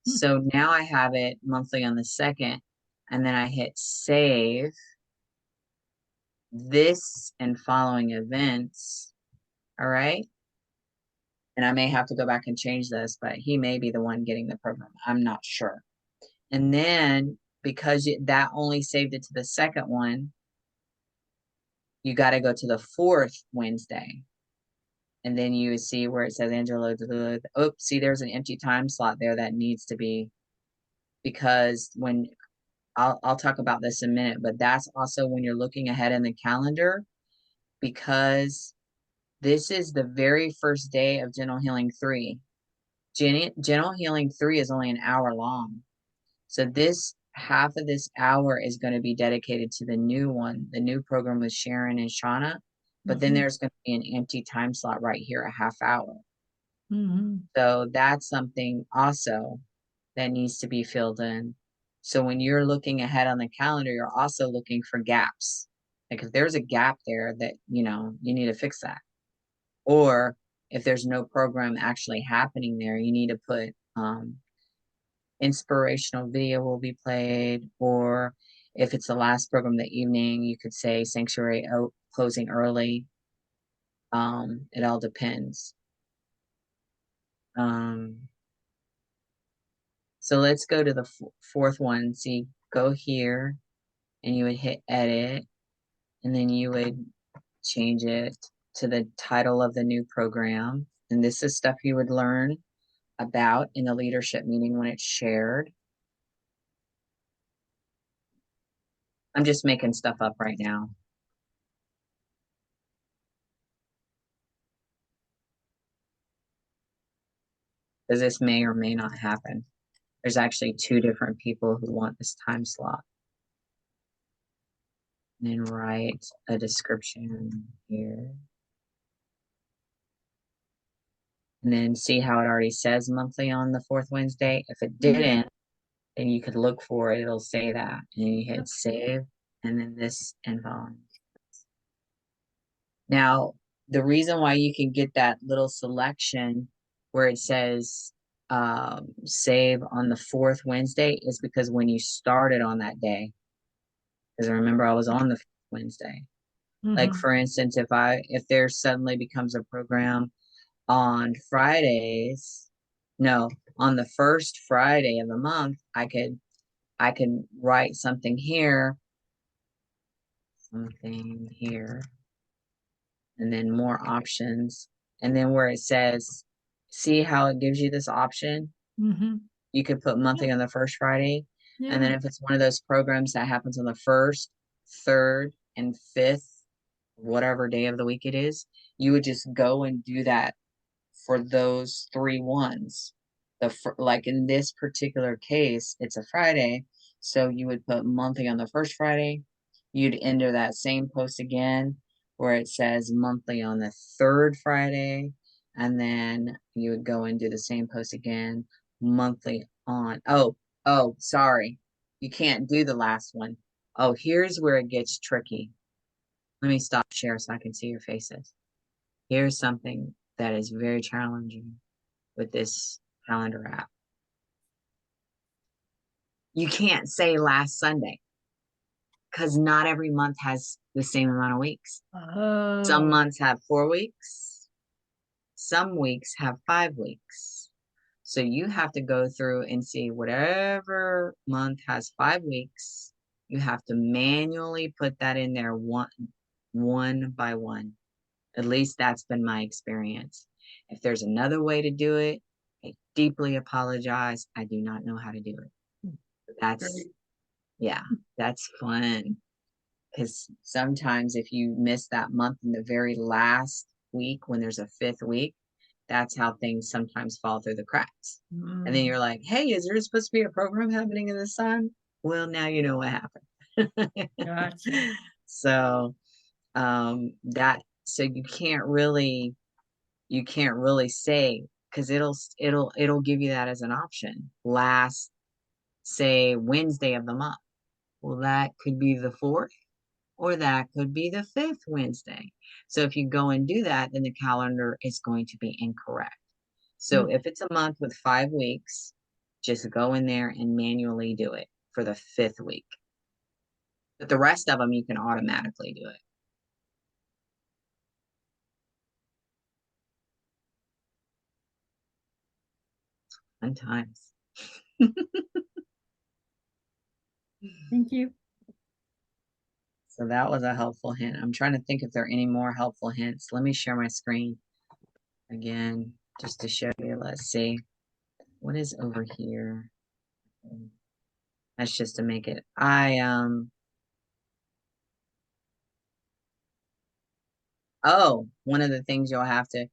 So now I have it monthly on the 2nd, and then I hit save. This and following events. All right. And I may have to go back and change this, but he may be the one getting the program. I'm not sure. And then, because that only saved it to the 2nd one, you got to go to the 4th Wednesday. And then you see where it says Angelo. Oh, see, there's an empty time slot there that needs to be, because when I'll talk about this in a minute, but that's also when you're looking ahead in the calendar, because this is the very first day of Gentle Healing 3. Gentle Healing 3 is only an hour long. So this half of this hour is going to be dedicated to the new one, the new program with Sharon and Shauna. But then there's going to be an empty time slot right here, a half hour. So that's something also that needs to be filled in. So when you're looking ahead on the calendar, you're also looking for gaps. Like if there's a gap there that, you need to fix that. Or if there's no program actually happening there, you need to put inspirational video will be played. Or if it's the last program of the evening, you could say sanctuary closing early. It all depends. So let's go to the 4th one. See, go here and you would hit edit, and then you would change it to the title of the new program. And this is stuff you would learn about in the leadership meeting when it's shared. I'm just making stuff up right now. Because this may or may not happen. There's actually 2 different people who want this time slot. And then write a description here. And then see how it already says monthly on the fourth Wednesday. If it didn't, then you could look for it. It'll say that. And you hit save. And then this info. Now, the reason why you can get that little selection where it says save on the fourth Wednesday is because when you started on that day, because remember I was on the Wednesday. Like for instance, if there suddenly becomes a program on Fridays, no, on the first Friday of the month, I could write something here, and then more options. And then where it says, see how it gives you this option? You could put monthly on the first Friday. And then if it's one of those programs that happens on the first, third, and fifth, whatever day of the week it is, you would just go and do that for those 3 ones. Like in this particular case, it's a Friday. So you would put monthly on the first Friday. You'd enter that same post again where it says monthly on the third Friday. And then you would go and do the same post again, monthly on, sorry. You can't do the last one. Oh, here's where it gets tricky. Let me stop share so I can see your faces. Here's something that is very challenging with this calendar app. You can't say last Sunday because not every month has the same amount of weeks. Some months have 4 weeks. Some weeks have 5 weeks. So you have to go through and see whatever month has 5 weeks. You have to manually put that in there one by one. At least that's been my experience. If there's another way to do it, I deeply apologize. I do not know how to do it. That's fun. Because sometimes if you miss that month in the very last week, when there's a 5th week, that's how things sometimes fall through the cracks. And then you're like, hey, is there supposed to be a program happening in the sun? Well, now you know what happened. Gotcha. So so you can't really say, because it'll give you that as an option. Last, say, Wednesday of the month. Well, that could be the 4th, or that could be the 5th Wednesday. So if you go and do that, then the calendar is going to be incorrect. So if it's a month with 5 weeks, just go in there and manually do it for the 5th week. But the rest of them, you can automatically do it. Fun times. Thank you. So that was a helpful hint. I'm trying to think if there are any more helpful hints. Let me share my screen again, just to show you. Let's see. What is over here? That's just to make it. One of the things you'll have to,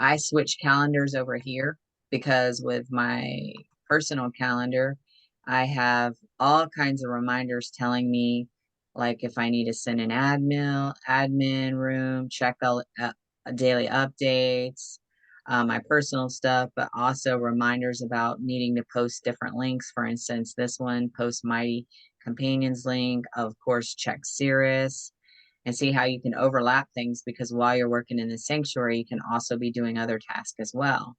I switch calendars over here because with my personal calendar, I have all kinds of reminders telling me, like if I need to send an admin room, check daily updates, my personal stuff, but also reminders about needing to post different links. For instance, this one, post Mighty Companions link, of course, check Cirrus, and see how you can overlap things, because while you're working in the sanctuary, you can also be doing other tasks as well.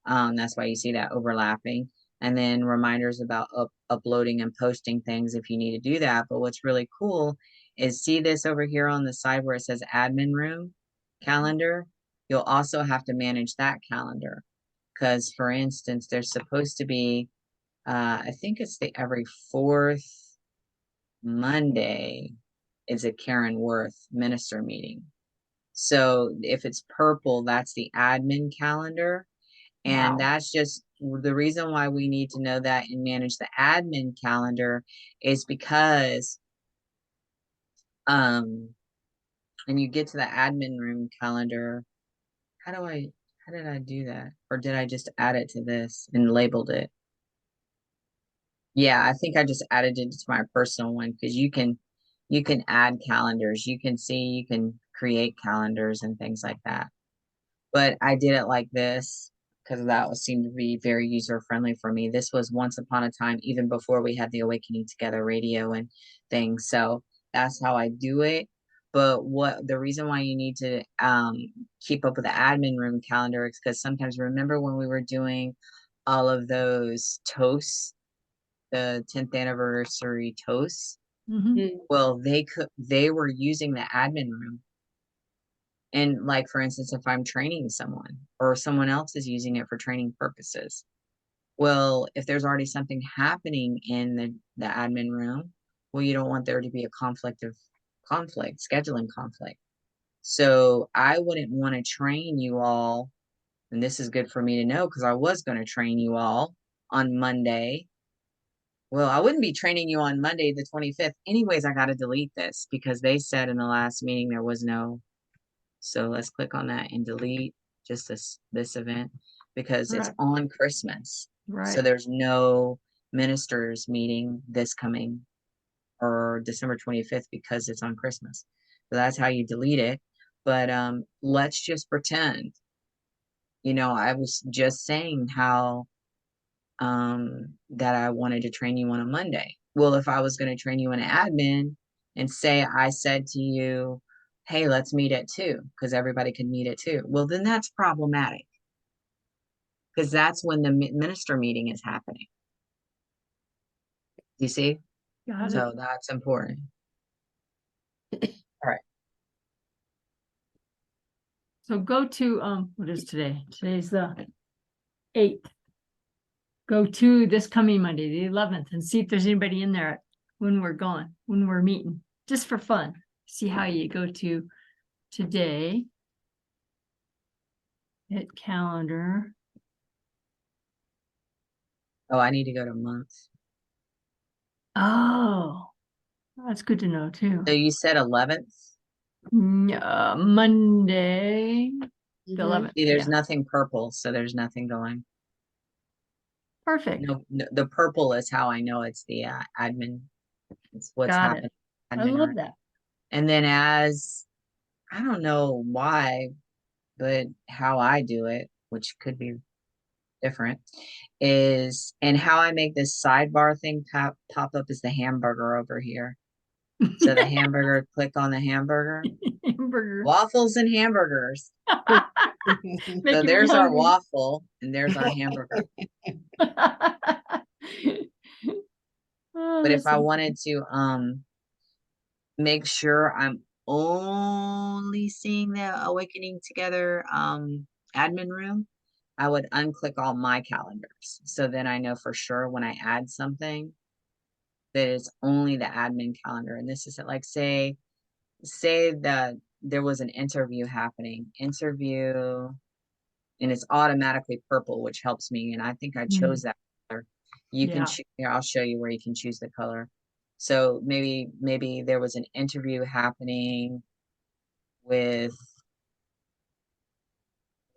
That's why you see that overlapping. And then reminders about uploading and posting things if you need to do that. But what's really cool is, see this over here on the side where it says admin room calendar. You'll also have to manage that calendar, because for instance, there's supposed to be, I think it's every 4th Monday is a Karen Worth minister meeting. So if it's purple, that's the admin calendar. And that's just the reason why we need to know that and manage the admin calendar, is because when you get to the admin room calendar, how did I do that? Or did I just add it to this and labeled it? Yeah, I think I just added it to my personal one, because you can You can add calendars. You can see, you can create calendars and things like that. But I did it like this because that was seemed to be very user friendly for me. This was once upon a time, even before we had the Awakening Together radio and things. So that's how I do it. But what the reason why you need to keep up with the admin room calendar is because sometimes, remember when we were doing all of those toasts, the 10th anniversary toasts? Mhm. Well, they were using the admin room. And like, for instance, if I'm training someone or someone else is using it for training purposes, well, if there's already something happening in the admin room, well, you don't want there to be a scheduling conflict. So I wouldn't want to train you all, and this is good for me to know because I was going to train you all on Monday. Well, I wouldn't be training you on Monday, the 25th. Anyways, I got to delete this because they said in the last meeting there was no. So let's click on that and delete just this event because it's Right. on Christmas. So Right. there's no ministers meeting this coming or December 25th because it's on Christmas. So that's how you delete it. But let's just pretend, I was just saying how that I wanted to train you on a Monday. Well, if I was going to train you in admin and say I said to you, hey, let's meet at 2 because everybody can meet at 2. Well, then that's problematic because that's when the minister meeting is happening. You see? Got it. So that's important. All right. So go to, what is today? Today's the 8th. Go to this coming Monday, the 11th, and see if there's anybody in there when we're meeting, just for fun. See how you go to today. Hit calendar. Oh, I need to go to months. Oh, that's good to know too. So you said 11th? Monday, the 11th. See, there's nothing purple, so there's nothing going. Perfect. No, the purple is how I know it's the admin. It's what's Got happening. it. I love that. And then I don't know why, but how I do it, which could be different, and how I make this sidebar thing pop up is the hamburger over here. So the hamburger, click on the hamburger. Hamburger. Waffles and hamburgers. So there's our waffle and there's our hamburger. But if I wanted to make sure I'm only seeing the Awakening Together admin room, I would unclick all my calendars. So then I know for sure when I add something that it's only the admin calendar. And this is it. Like say that there was an interview happening, and it's automatically purple, which helps me. And I think I chose that color. You can choose here. I'll show you where you can choose the color. So maybe there was an interview happening with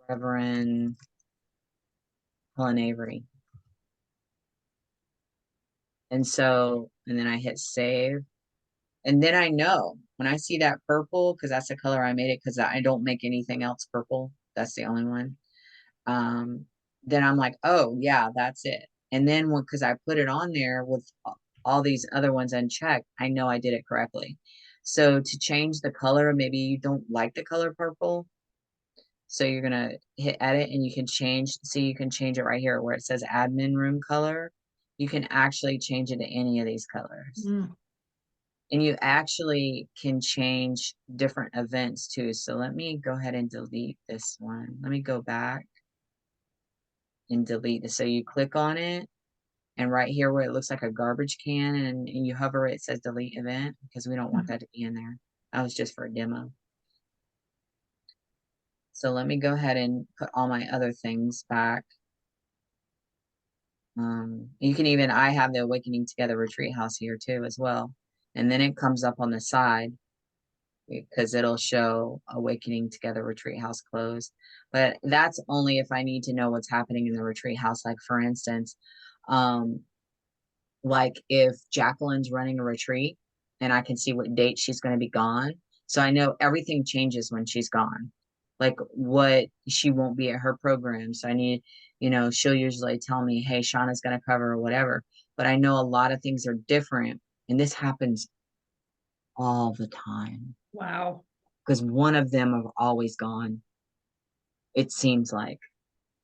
Reverend Helen Avery. And then I hit save. And then I know when I see that purple, because that's the color I made it, because I don't make anything else purple. That's the only one. Then I'm like, oh yeah, that's it. And then because I put it on there with all these other ones unchecked, I know I did it correctly. So to change the color, maybe you don't like the color purple. So you're gonna hit edit and you can change. See, you can change it right here where it says admin room color. You can actually change it to any of these colors. And you actually can change different events too. So let me go ahead and delete this one. Let me go back and delete this. So you click on it, and right here where it looks like a garbage can and you hover it says delete event, because we don't want that to be in there. That was just for a demo. So let me go ahead and put all my other things back. You can even, I have the Awakening Together Retreat House here too as well. And then it comes up on the side because it'll show Awakening Together Retreat House closed. But that's only if I need to know what's happening in the retreat house. Like for instance, like if Jacqueline's running a retreat and I can see what date she's going to be gone. So I know everything changes when she's gone, like what she won't be at her program. So I need, she'll usually tell me, hey, Shauna's going to cover or whatever. But I know a lot of things are different. And this happens all the time Wow. because one of them are always gone. It seems like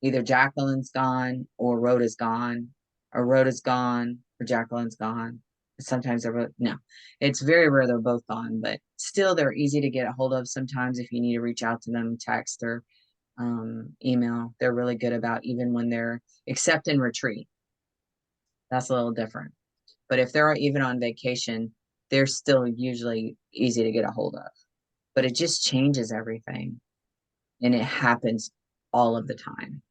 either Jacqueline's gone or Rhoda's gone, or Rhoda's gone or Jacqueline's gone. Sometimes they're both, no, it's very rare they're both gone, but still they're easy to get a hold of sometimes if you need to reach out to them, text or email. They're really good about even when they're except in retreat. That's a little different. But if they're even on vacation, they're still usually easy to get a hold of. But it just changes everything. And it happens all of the time.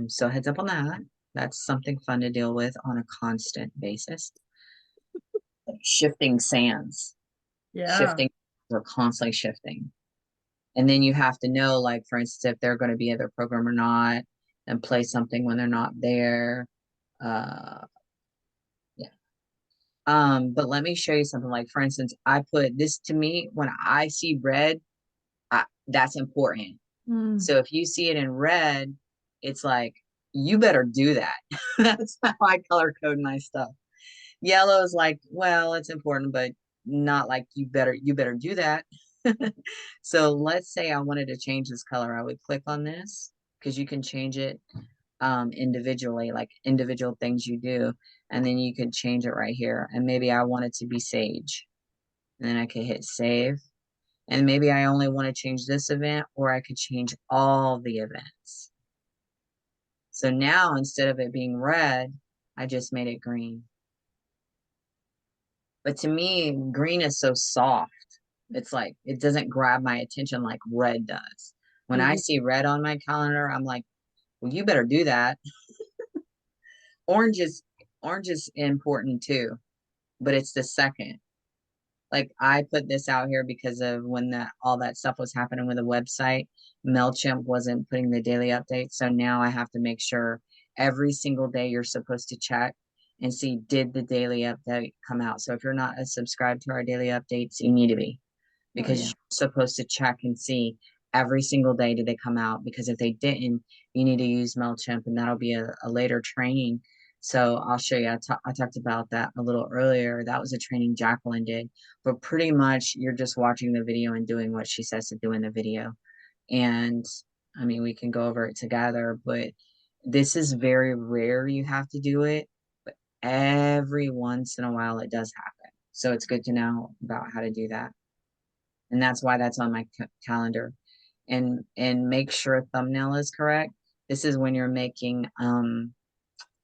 So heads up on that. That's something fun to deal with on a constant basis. Shifting sands. Yeah. Shifting, we're constantly shifting. And then you have to know, like, for instance, if they're going to be at their program or not, and play something when they're not there. But let me show you something. Like, for instance, I put this, to me, when I see red, that's important. So if you see it in red, it's like, you better do that. That's how I color code my stuff. Yellow is like, well, it's important, but not like you better do that. So let's say I wanted to change this color. I would click on this because you can change it individually, like individual things you do, and then you could change it right here. And maybe I want it to be sage, and then I could hit save. And maybe I only want to change this event, or I could change all the events. So now instead of it being red, I just made it green. But to me, green is so soft. It's like, it doesn't grab my attention like red does. When I see red on my calendar, I'm like, well, you better do that. Orange is important too, but it's the second. Like, I put this out here because of when all that stuff was happening with the website. MailChimp wasn't putting the daily updates. So now I have to make sure every single day you're supposed to check and see, did the daily update come out? So if you're not subscribed to our daily updates, you need to be, because you're supposed to check and see every single day, did they come out? Because if they didn't, you need to use MailChimp, and that'll be a later training. So I'll show you. I talked about that a little earlier. That was a training Jacqueline did, but pretty much you're just watching the video and doing what she says to do in the video. And I mean, we can go over it together, but this is very rare you have to do it, but every once in a while it does happen. So it's good to know about how to do that. And that's why that's on my calendar. And make sure thumbnail is correct. This is when you're making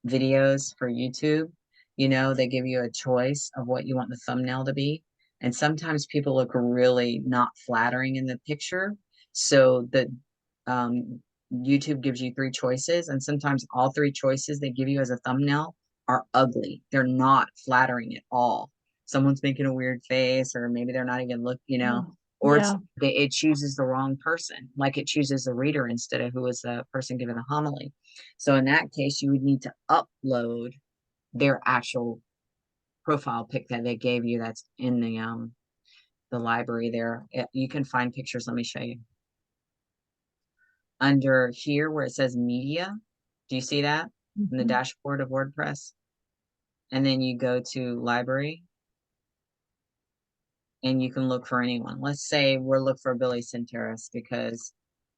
videos for YouTube. They give you a choice of what you want the thumbnail to be. And sometimes people look really not flattering in the picture. So the YouTube gives you 3 choices, and sometimes all 3 choices they give you as a thumbnail are ugly. They're not flattering at all. Someone's making a weird face, or maybe they're not even or it chooses the wrong person, like it chooses the reader instead of who is the person giving the homily. So in that case, you would need to upload their actual profile pic that they gave you. That's in the library there. You can find pictures. Let me show you. Under here where it says media, do you see that in the dashboard of WordPress? And then you go to library, and you can look for anyone. Let's say we're looking for Billy Centeris because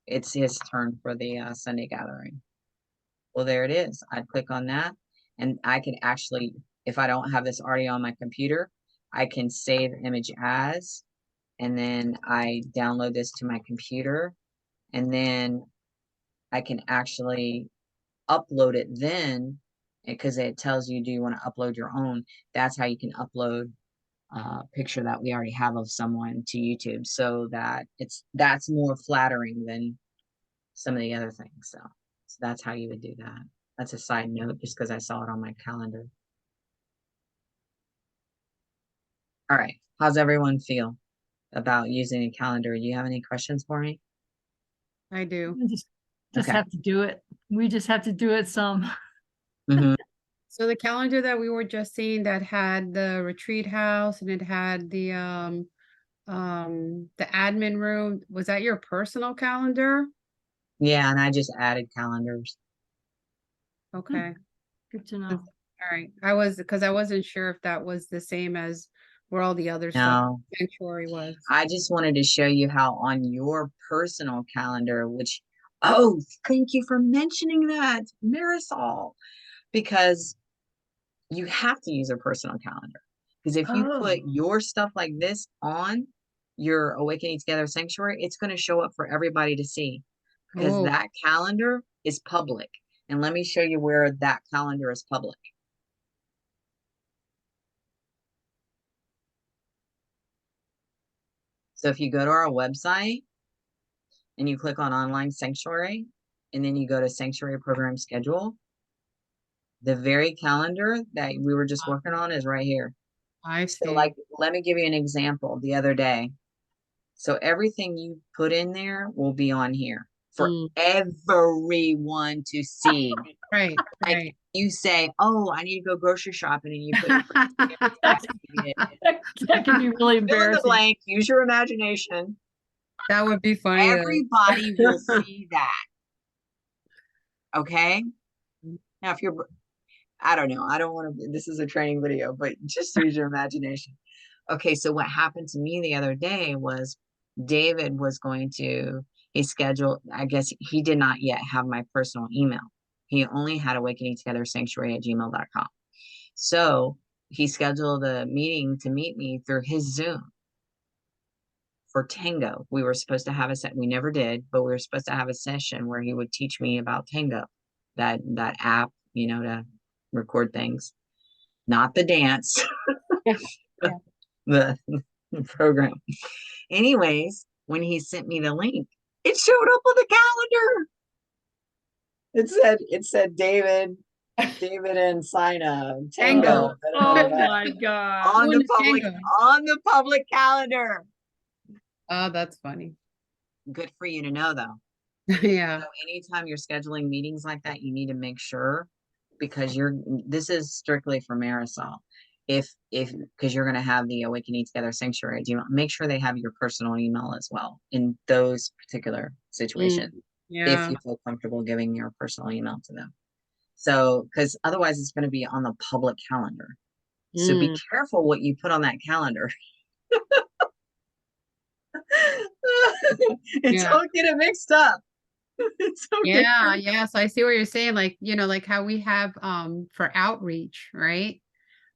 it's his turn for the Sunday gathering. Well, there it is. I'd click on that, and I can actually, if I don't have this already on my computer, I can save image as, and then I download this to my computer, and then I can actually upload it then, because it tells you, do you want to upload your own? That's how you can upload picture that we already have of someone to YouTube, so that that's more flattering than some of the other things. So that's how you would do that. That's a side note, just because I saw it on my calendar. All right, how's everyone feel about using a calendar? Do you have any questions for me? I do. Just have to do it. We just have to do it some. So the calendar that we were just seeing that had the retreat house and it had the admin room, was that your personal calendar? Yeah, and I just added calendars. Okay. Good to know. All right. Because I wasn't sure if that was the same as where all the other stuff No, sanctuary was. I just wanted to show you how on your personal calendar, which, oh, thank you for mentioning that, Marisol, because you have to use a personal calendar. Because if you put Oh. your stuff like this on your Awakening Together Sanctuary, it's going to show up for everybody to see because Oh, that calendar is public. And let me show you where that calendar is public. So if you go to our website and you click on Online Sanctuary, and then you go to Sanctuary Program Schedule, the very calendar that we were just working on is right here. I So see. like, let me give you an example the other day. So everything you put in there will be on here for everyone to see. Right, Like right. you say, oh, I need to go grocery shopping, and you put your That can be really fill in the embarrassing. blank, use your imagination. That would be funny though. Everybody will see that. Okay. Now, if you're, I don't know, I don't want to, this is a training video, but just use your imagination. Okay. So what happened to me the other day was David was going to, he scheduled, I guess he did not yet have my personal email. He only had Awakening Together Sanctuary at gmail.com. So he scheduled a meeting to meet me through his Zoom for Tango. We were supposed to have a set. We never did, but we were supposed to have a session where he would teach me about Tango, that app, you know, to record things, not the dance, Yeah, yeah. the program. Anyways, when he sent me the link, it showed up on the calendar. It said David and Sina Tango. Oh my God. On Doing the public Tango. on the public calendar. Oh, that's funny. Good for you to know though. Yeah. So anytime you're scheduling meetings like that, you need to make sure, because this is strictly for Marisol. If because you're going to have the Awakening Together Sanctuary, do you make sure they have your personal email as well in those particular situations, if Yeah. you feel comfortable giving your personal email to them. So, because otherwise it's going to be on the public calendar. So be careful what you put on that calendar. And Yeah. don't get it mixed up. Yeah, yeah. So I see what you're saying. Like, like how we have for outreach, right?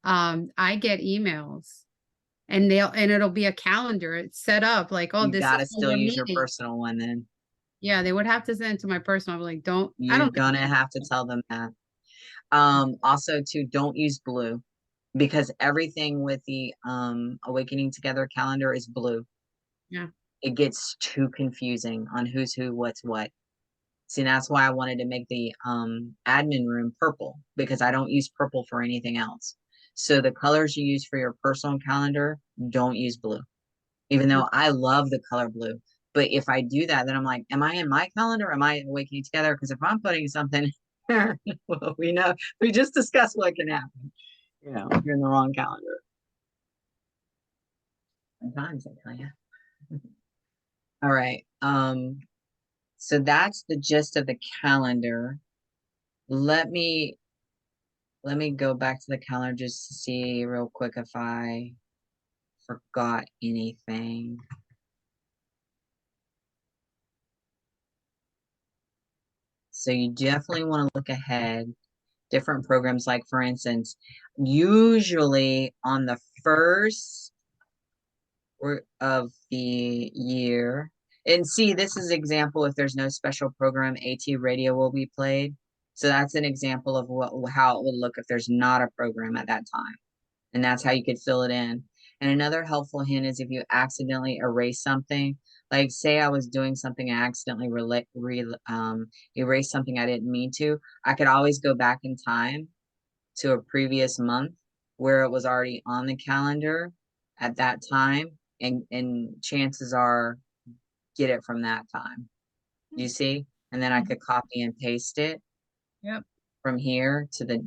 I get emails and it'll be a calendar. It's set up like, oh, You this gotta is when still we're use your meeting. personal one then. Yeah, they would have to send it to my personal. I'm like, I You're don't gonna have to tell them that. Also too, don't use blue, because everything with the Awakening Together calendar is blue. Yeah. It gets too confusing on who's who, what's what. See, that's why I wanted to make the admin room purple, because I don't use purple for anything else. So the colors you use for your personal calendar, don't use blue. Even though I love the color blue. But if I do that, then I'm like, am I in my calendar? Am I Awakening Together? Because if I'm putting something, well, we just discussed what can happen. If you're in the wrong calendar. Sometimes I tell you. All right. So that's the gist of the calendar. Let me go back to the calendar just to see real quick if I forgot anything. So you definitely want to look ahead. Different programs, like for instance, usually on the first of the year, and see, this is example, if there's no special program, AT radio will be played. So that's an example of how it would look if there's not a program at that time. And that's how you could fill it in. And another helpful hint is if you accidentally erase something, like say I was doing something and accidentally erase something I didn't mean to, I could always go back in time to a previous month where it was already on the calendar at that time, and chances are get it from that time. You see? And then I could copy and paste it. Yep. from here to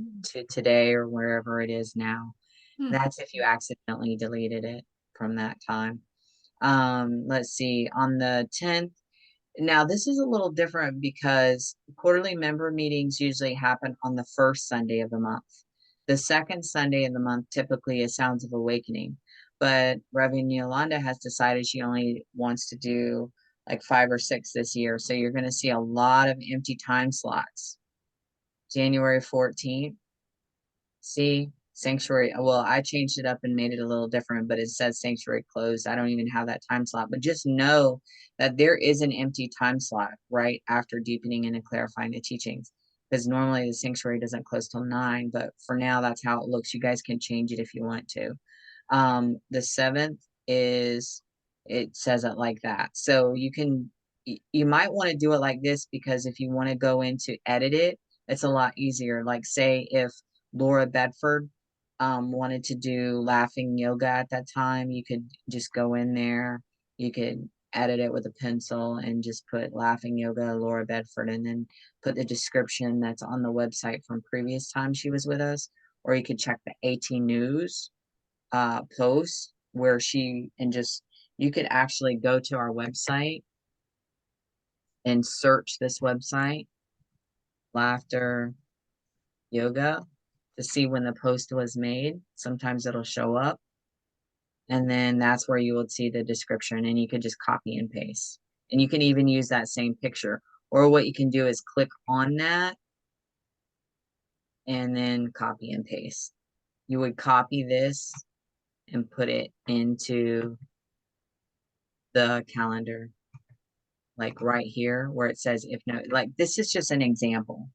today or wherever it is now. That's if you accidentally deleted it from that time. Let's see, on the 10th. Now, this is a little different because quarterly member meetings usually happen on the first Sunday of the month. The second Sunday of the month typically is Sounds of Awakening, but Reverend Yolanda has decided she only wants to do like 5 or 6 this year. So you're going to see a lot of empty time slots. January 14th. See, sanctuary. Well, I changed it up and made it a little different, but it says sanctuary closed. I don't even have that time slot, but just know that there is an empty time slot right after deepening and clarifying the teachings, because normally the sanctuary doesn't close till 9, but for now, that's how it looks. You guys can change it if you want to. The 7th is, it says it like that. So you might want to do it like this, because if you want to go in to edit it, it's a lot easier. Like say if Laura Bedford wanted to do laughing yoga at that time, you could just go in there, you could edit it with a pencil and just put laughing yoga Laura Bedford, and then put the description that's on the website from previous time she was with us. Or you could check the AT News post where you could actually go to our website and search this website, laughter yoga, to see when the post was made. Sometimes it'll show up, and then that's where you will see the description, and you could just copy and paste, and you can even use that same picture. Or what you can do is click on that and then copy and paste. You would copy this and put it into the calendar, like right here where it says if no, like this is just an example.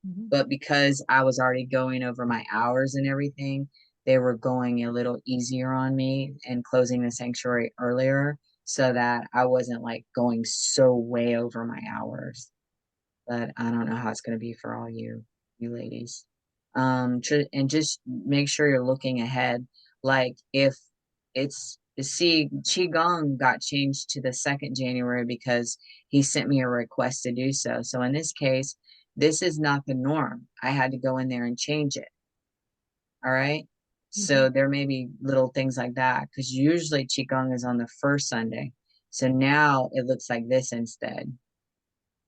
But because I was already going over my hours and everything, they were going a little easier on me and closing the sanctuary earlier, so that I wasn't like going so way over my hours. But I don't know how it's going to be for all you ladies. And just make sure you're looking ahead. Like if it's, see, Qigong got changed to the 2nd January because he sent me a request to do so. So in this case, this is not the norm. I had to go in there and change it. All right. So there may be little things like that, because usually Qigong is on the first Sunday. So now it looks like this instead.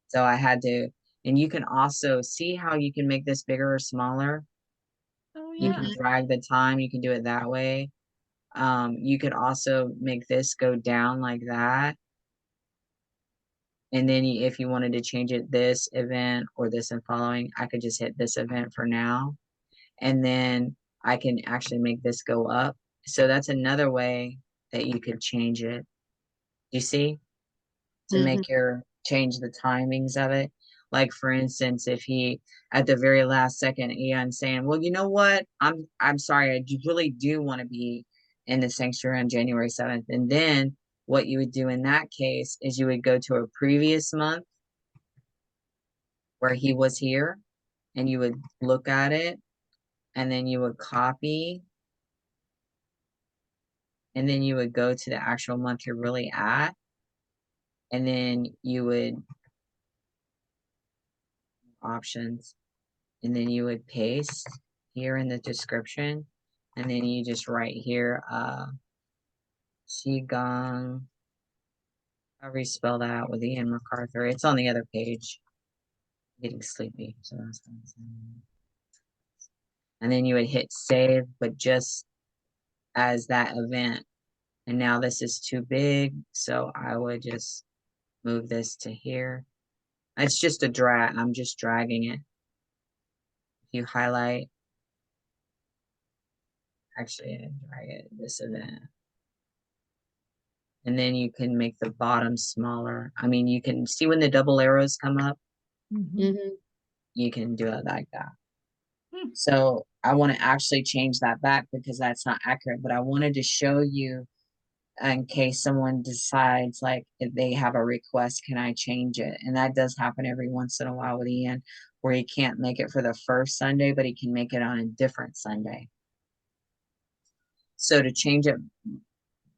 So I had to, and you can also see how you can make this bigger or smaller. Oh, You yeah. can drag the time. You can do it that way. You could also make this go down like that. And then if you wanted to change it, this event or this and following, I could just hit this event for now. And then I can actually make this go up. So that's another way that you could change it. You see? To make change the timings of it. Like for instance, if he at the very last second, Ian's saying, well, you know what? I'm sorry, I really do want to be in the sanctuary on January 7th. And then what you would do in that case is you would go to a previous month where he was here, and you would look at it, and then you would copy, and then you would go to the actual month you're really at, and then you would options, and then you would paste here in the description, and then you just write here Qigong, I'll respell that out with Ian MacArthur. It's on the other page. I'm getting sleepy, so that's what I'm saying. And then you would hit save, but just as that event. And now this is too big, so I would just move this to here. It's just a drag. I'm just dragging it. If you highlight, actually, I drag it this event. And then you can make the bottom smaller. I mean, you can see when the double arrows come up, you can do it like that. So I want to actually change that back because that's not accurate, but I wanted to show you in case someone decides, like, if they have a request, can I change it? And that does happen every once in a while with Ian, where he can't make it for the first Sunday, but he can make it on a different Sunday. So to change it,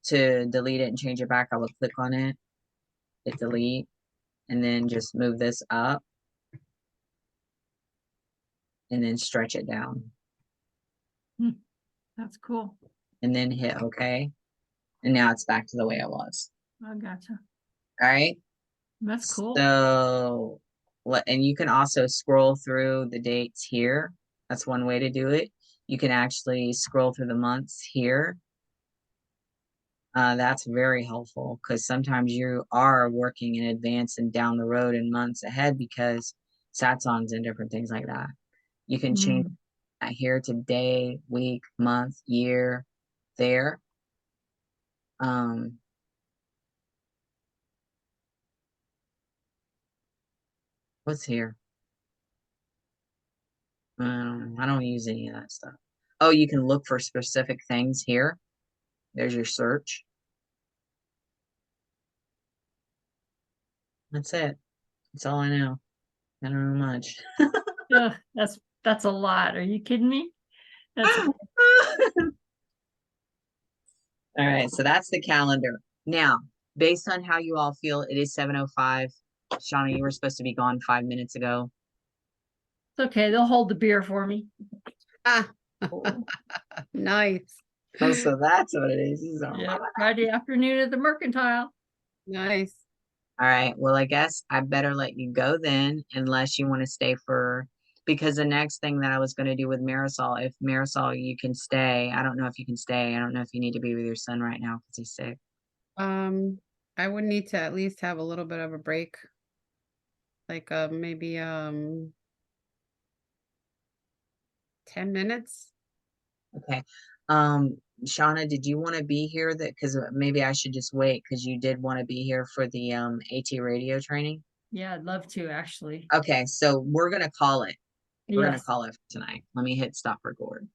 to delete it and change it back, I would click on it, hit delete, and then just move this up. and then stretch it down. That's cool. And then hit OK. And now it's back to the way it was. I gotcha. All right. That's cool. So, and you can also scroll through the dates here. That's one way to do it. You can actually scroll through the months here. That's very helpful because sometimes you are working in advance and down the road and months ahead because satsangs and different things like that. You can change that here to day, week, month, year, there. What's here? I don't use any of that stuff. Oh, you can look for specific things here. There's your search. That's it. That's all I know. I don't know much. Ugh, that's a lot. Are you kidding me? That's all right, so that's the calendar. Now, based on how you all feel, it is 7:05. Shauna, you were supposed to be gone 5 minutes ago. It's okay. They'll hold the beer for me. Nice. Oh, so that's what it is. Yeah, Friday afternoon at the Mercantile. Nice. All right. Well, I guess I better let you go then, unless you want to stay for, because the next thing that I was going to do with Marisol, if Marisol, you can stay. I don't know if you can stay. I don't know if you need to be with your son right now because he's sick. I would need to at least have a little bit of a break. Like maybe 10 minutes. Okay. Shauna, did you want to be here? That because maybe I should just wait because you did want to be here for the AT radio training. Yeah, I'd love to actually. Okay, so we're gonna call it. We're gonna Yes. call it for tonight. Let me hit stop record.